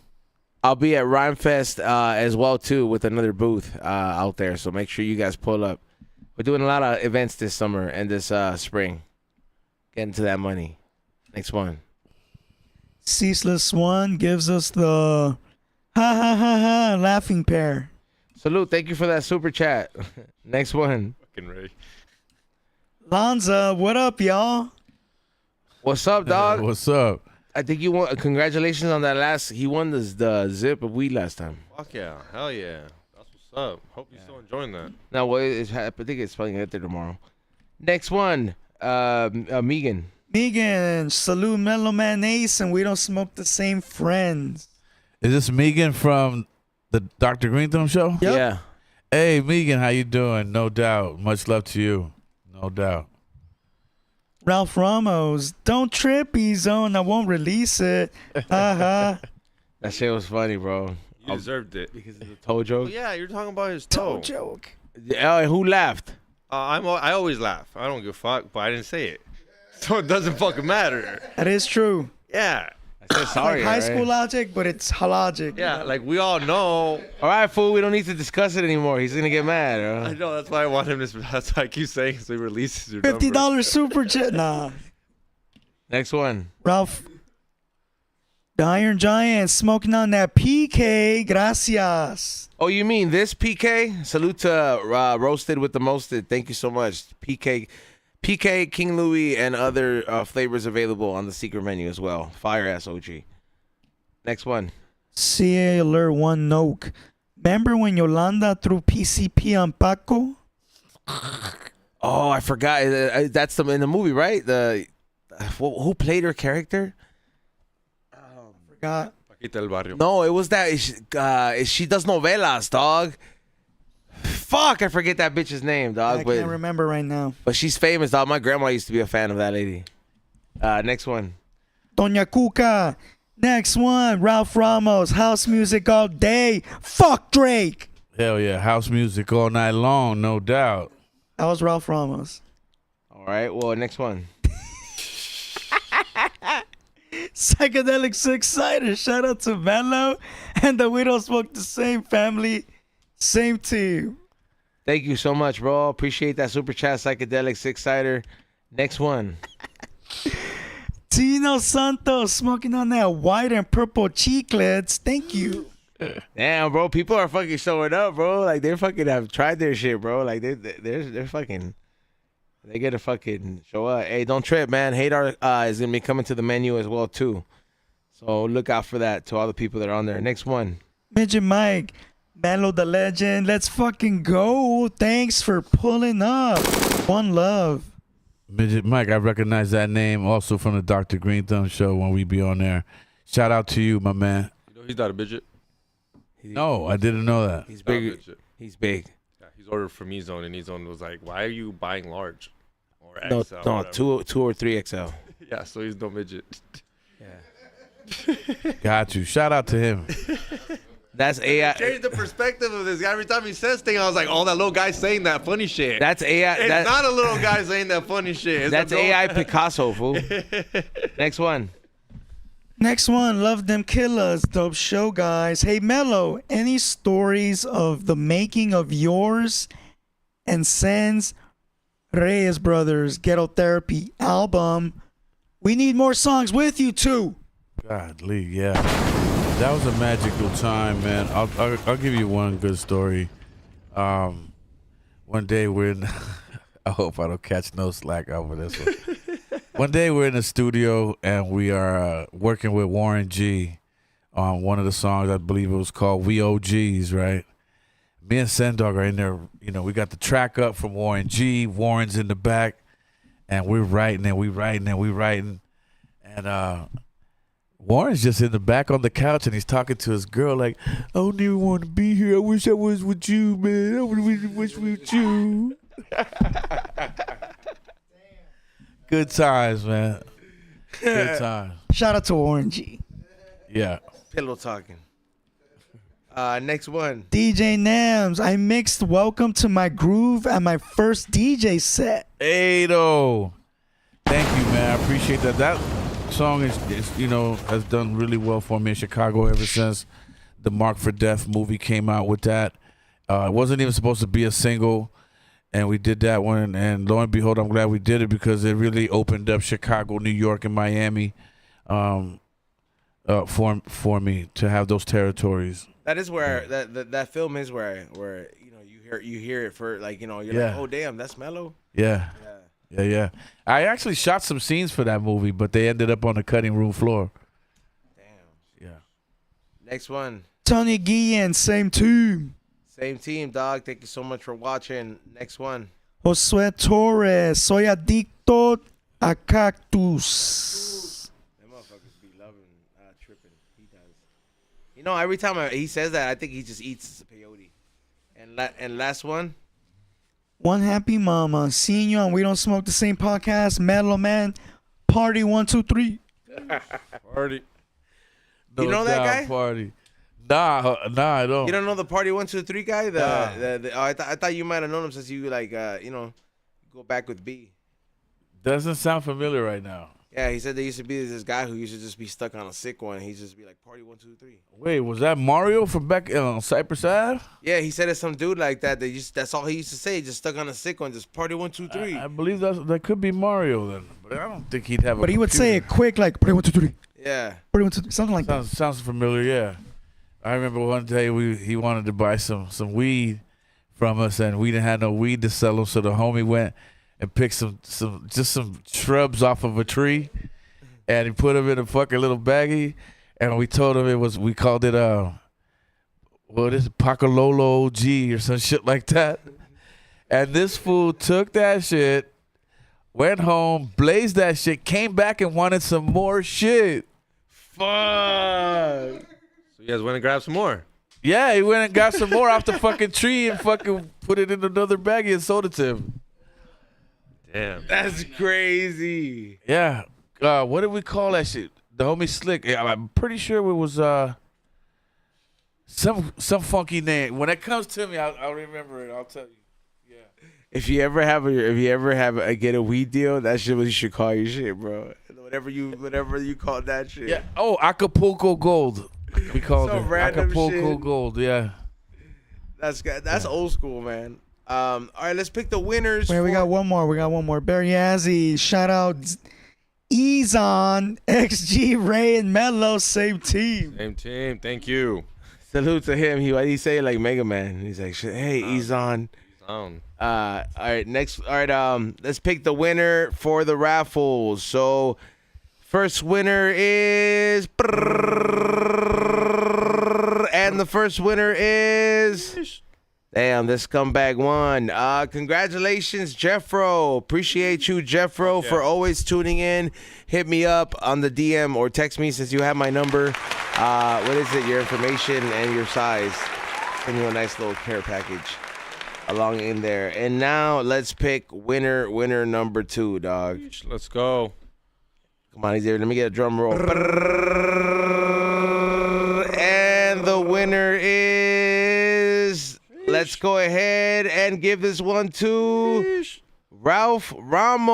I'll be at Rhymefest as well too with another booth out there. So make sure you guys pull up. We're doing a lot of events this summer and this spring. Getting to that money. Next one. Ceaseless One gives us the ha ha ha ha laughing pair. Salute. Thank you for that super chat. Next one. Fucking Ray. Lanza, what up, y'all? What's up, dog? What's up? I think you won. Congratulations on that last. He won the zip of weed last time. Fuck yeah. Hell yeah. That's what's up. Hope you're still enjoying that. No, well, I think it's probably gonna get there tomorrow. Next one. Megan. Megan, salute Mellow Man Ace, and we don't smoke the same friends. Is this Megan from the Dr. Green Thumb show? Yep. Yeah. Hey, Megan, how you doing? No doubt. Much love to you. No doubt. Ralph Ramos, don't trip, E-Zone. I won't release it. That shit was funny, bro. You deserved it. Because of the toe joke. Oh, yeah, you're talking about his toe. Toe joke. Who laughed? I always laugh. I don't give a fuck, but I didn't say it. So it doesn't fucking matter. That is true. Yeah. I said sorry. Like high alright? school logic, but it's logic. Yeah, like we all know. All right, fool. We don't need to discuss it anymore. He's gonna get mad. I know, that's why I want him to. That's why I keep saying so he releases your number. $50 super chat. Nah. Next one. Ralph. The Iron Giant smoking on that PK. Gracias. Oh, you mean this PK? Salute to Roasted with the Mosted. Thank you so much. PK, King Louis, and other flavors available on the secret menu as well. Fire ass OG. Next one. CA Alert 1 Noke. Remember when Yolanda threw PCP on Paco? Oh, I forgot. That's in the movie, right? Who played her character? Forgot. Paquita del Barrio. No, it was that. She does novelas, dog. Fuck, I forget that bitch's name, dog. I can't remember right now. But she's famous, dog. My grandma used to be a fan of that lady. Next one. Doña Cuca. Next one. Ralph Ramos. House music all day. Fuck Drake. Hell yeah. House music all night long, no doubt. That was Ralph Ramos. All right, well, next one. Psychedelic Six-Sider. Shout out to Mellow and the We Don't Smoke the Same family. Same team. Thank you so much, bro. Appreciate that super chat, Psychedelic Six-Sider. Next one. Tino Santos smoking on that white and purple chiclets. Thank you. Damn, bro. People are fucking showing up, bro. Like, they fucking have tried their shit, bro. Like, they're fucking... They get to fucking show up. Hey, don't trip, man. Hadar is gonna be coming to the menu as well too. So look out for that to all the people that are on there. Next one. Midget Mike, Mellow the legend. Let's fucking go. Thanks for pulling up. One love. Midget Mike, I recognize that name also from the Dr. Green Thumb show when we be on there. Shout out to you, my man. You know he's not a midget. No, I didn't know that. He's Not a big. midget. He's big. Yeah, he's ordered from E-Zone, and E-Zone was like, "Why are you buying large or No, XL?" no, whatever. two or three XL. Yeah, so he's no midget. Got you. Shout out to him. That's AI. Change the perspective of this guy. Every time he says thing, I was like, "Oh, that little guy saying that funny shit." That's AI. It's not a little guy saying that funny shit. It's That's a grown- AI Picasso, fool. Next one. Next one, Love Them Killers. Dope show, guys. Hey, Mellow, any stories of the making of yours and Sen's Reyes Brothers Ghetto Therapy album? We need more songs with you, too. Godly, yeah. That was a magical time, man. I'll give you one good story. One day we're in, I hope I don't catch no slack over this one. One day we're in the studio and we are working with Warren G on one of the songs. I believe it was called We OGs, right? Me and Sendog are in there. You know, we got the track up from Warren G. Warren's in the back, and we're writing and we writing and we writing, and Warren's just in the back on the couch and he's talking to his girl like, "I don't even want to be here. I wish I was with you, man. I wish with you." Good times, man. Good times. Shout out to Warren G. Yeah. Pillow talking. Next one. DJ Nams, I mixed Welcome to My Groove at my first DJ set. Hey, though. Thank you, man. I appreciate that. That song is has done really well for me in Chicago ever since the Mark for Death movie came out with that. It wasn't even supposed to be a single, and we did that one. And lo and behold, I'm glad we did it because it really opened up Chicago, New York, and Miami for me to have those territories. That is where that film is where you hear it for like you're like, oh damn, that's Mellow. Yeah. I actually shot some scenes for that movie, but they ended up on the cutting room floor. Damn. Yeah. Next one. Tony Guillen, same team. Same team, dog. Thank you so much for watching. Next one. Josué Torres, soy adicto a cactus. Them motherfuckers be loving tripping. He does. Every time he says that, I think he just eats peyote. And last one. One happy mama, seeing you on We Don't Smoke the Same podcast. Mellow Man, party 1, 2, 3. Party. You know that guy? Party. Nah, I don't. You don't know the party 1, 2, 3 guy? I thought you might have known him since you go back with B. Doesn't sound familiar right now. Yeah, he said there used to be this guy who used to just be stuck on a sick one. He'd just be like, party 1, 2, 3. Wait, was that Mario from back on Cypress Ave? Yeah, he said it's some dude like that. That's all he used to say. Just stuck on a sick one. Just party 1, 2, 3. I believe that could be Mario then, but I don't think he'd have. But he would say it quick, like party 1, 2, 3. Yeah. Party 1, 2, 3. Something like that. Sounds familiar, yeah. I remember one day he wanted to buy some weed from us, and we didn't have no weed to sell him, so the homie went and picked some shrubs off of a tree, and he put them in a fucking little baggie, and we told him we called it what is it, Pacololo OG or some shit like that, and this fool took that shit, went home, blazed that shit, came back and wanted some more shit. Fuck. So you guys went and grabbed some more. Yeah, he went and got some more off the fucking tree and fucking put it in another baggie and sold it to him. Damn. That's crazy. Yeah. What did we call that shit? The homie Slick. Yeah, I'm pretty sure it was some funky name. When it comes to me, I'll remember it. I'll tell you. Yeah. If you ever have get a weed deal, that's shit what you should call your shit, bro. Whatever you call that shit. Yeah. Oh, Acapulco Gold. We called Some it random Acapulco shit. Gold. Yeah. That's old school, man. All right, let's pick the winners. Wait, we got one more. Barry Azzy, shout out Ezon, XG, Ray, and Mellow, same team. Same team. Thank you. Salute to him. He say like Mega Man. He's like, hey, Ezon. All right, next. All right, let's pick the winner for the raffles. So, first winner is, and the first winner is. Damn, this scumbag won. Congratulations, Jeffro. Appreciate you, Jeffro, for always tuning in. Hit me up on the DM or text me since you have my number. What is it? Your information and your size. Send you a nice little care package along in there. And now let's pick winner number 2, dog. Let's go. Come on, easy. Let me get a drum roll. And the winner is... Let's go ahead and give this one to Ralph Ramos.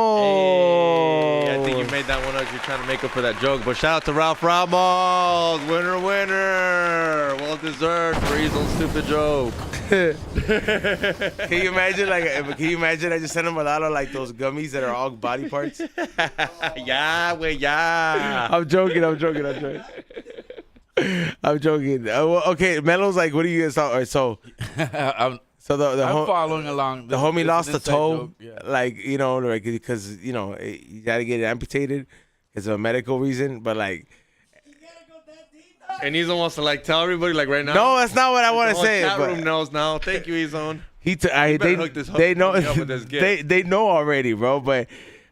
Hey, I think you made that one up. You're trying to make up for that joke. But shout out to Ralph Ramos. Winner. Well deserved for his own stupid joke. Can you imagine? I just sent him a lot of like those gummies that are all body parts. Yeah. I'm joking. Okay, Melo's like, what do you guys thought? All right, so I'm I'm following along. The homie lost a toe, joke, yeah. like because you got to get it amputated because of a medical reason. But like, And Izon wants to like tell everybody like right now. no, that's not what I want to The whole say. chat But room knows now. Thank you, Izon. they hook this they know homie up with this gift. they know already, bro. But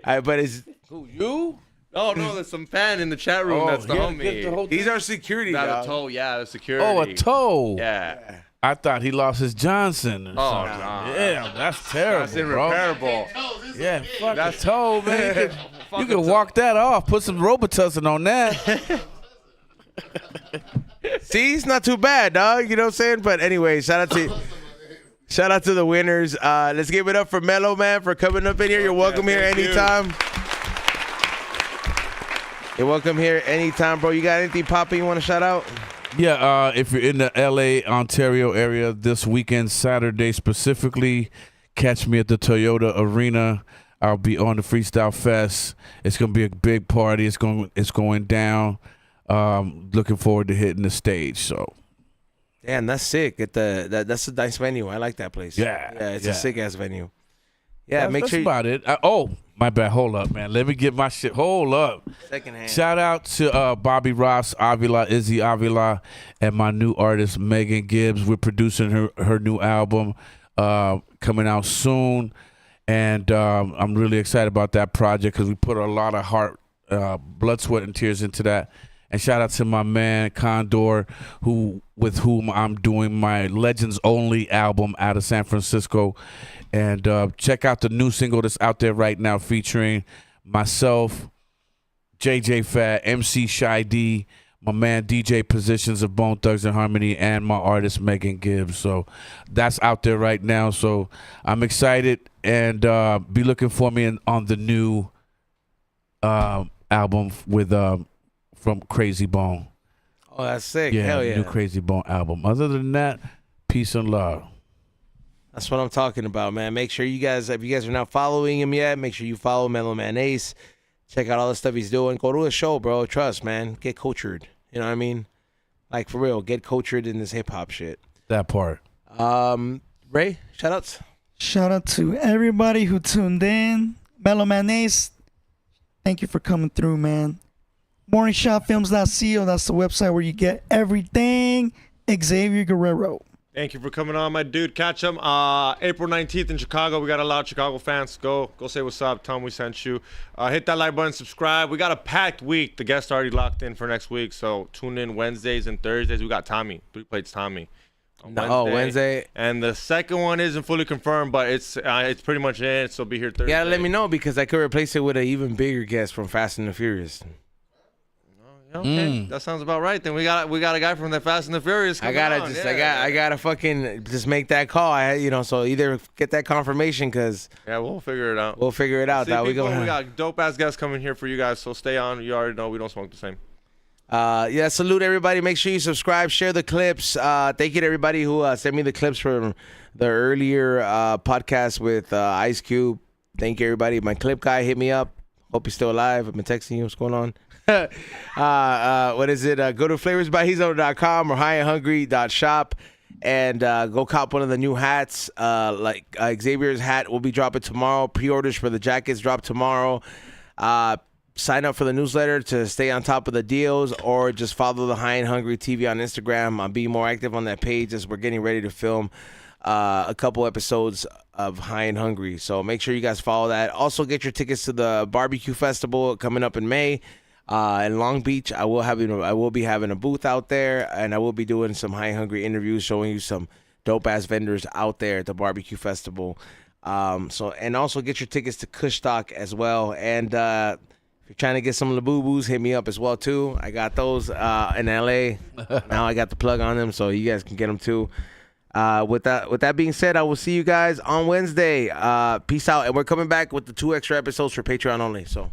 it's Who, you? Oh no, there's some fan in the chat room. That's the he had to homie. get the whole he's thing? our security Not dog. a toe, yeah, a security. Oh, a toe. Yeah. I thought he lost his Johnson. Or Oh, something. nah. Yeah, that's terrible, That's bro. irreparable. Yeah, fuck That's- the toe, man. You Fuck could a toe. walk that off. Put some Robitussin on that. See, it's not too bad, dog. You know what I'm saying? But anyway, shout out to the winners. Let's give it up for Mellow Man for coming up in here. You're welcome here thank you. anytime. You're welcome here anytime, bro. You got anything popping you want to shout out? Yeah, if you're in the LA, Ontario area this weekend, Saturday specifically, catch me at the Toyota Arena. I'll be on the Freestyle Fest. It's gonna be a big party. It's going down. Looking forward to hitting the stage. So Damn, that's sick. That's a nice venue. I like that place. Yeah, it's yeah. a sick ass venue. Yeah, that's sure. about it. My bad. Hold up, man. Let me get my shit. Hold up. Secondhand. Shout out to Bobby Ross, Avila, Izzy Avila, and my new artist Megan Gibbs. We're producing her new album coming out soon, and I'm really excited about that project because we put a lot of heart, blood, sweat, and tears into that. And shout out to my man Condor, with whom I'm doing my Legends Only album out of San Francisco. And check out the new single that's out there right now featuring myself, JJ Fat, MC Shy D, my man DJ Positions of Bone Thugs and Harmony, and my artist Megan Gibbs. So that's out there right now. So I'm excited, and be looking for me on the new album with from Crazy Bone. Oh, that's sick. Yeah, Hell yeah. new Crazy Bone album. Other than that, peace and love. That's what I'm talking about, man. Make sure you guys, if you guys are not following him yet, make sure you follow Mellow Man Ace. Check out all the stuff he's doing. Go to a show, bro. Trust, man. Get cultured. You know what I mean? Like, for real. Get cultured in this hip-hop shit. That part. Ray, shout-outs? Shout out to everybody who tuned in. Mellow Man Ace, thank you for coming through, man. MorningShotFilms.co, that's the website where you get everything. Xavier Guerrero. Thank you for coming on, my dude. Catch him April 19th in Chicago. We got a lot of Chicago fans. Go say what's up. Tell them we sent you. Hit that like button, subscribe. We got a packed week. The guests already locked in for next week, so tune in Wednesdays and Thursdays. We got Tommy. 3 Plates Tommy. on Wednesday. And the second one isn't fully confirmed, but it's pretty much in. So be here Thursday. Yeah, let me know because I could replace it with an even bigger guest from Fast and the Furious. Okay, that sounds about right. Then we got a guy from the Fast and the Furious. I gotta fucking just make that call. So either get that confirmation because we'll figure it out. We'll figure it out. See, we got dope ass guests coming here for you guys. So stay on. You already know we don't smoke the same. Salute everybody. Make sure you subscribe, share the clips. Thank you to everybody who sent me the clips from the earlier podcast with Ice Cube. Thank you everybody. My clip guy hit me up. Hope you're still alive. I've been texting you. What's going on? What is it? Go to flavorsbyhezone.com or highandhungry.shop and go cop one of the new hats. Like Xavier's hat will be dropping tomorrow. Pre-orders for the jackets drop tomorrow. Sign up for the newsletter to stay on top of the deals, or just follow the High and Hungry TV on Instagram. I'm being more active on that page as we're getting ready to film a couple episodes of High and Hungry. So make sure you guys follow that. Also, get your tickets to the barbecue festival coming up in May in Long Beach. I will be having a booth out there, and I will be doing some High and Hungry interviews, showing you some dope ass vendors out there at the barbecue festival. And also get your tickets to Kushstock as well. And if you're trying to get some of the boo-boos, hit me up as well too. I got those in LA. Now I got the plug on them, so you guys can get them too. With that being said, I will see you guys on Wednesday. Peace out, and we're coming back with the 2 extra episodes for Patreon only. So.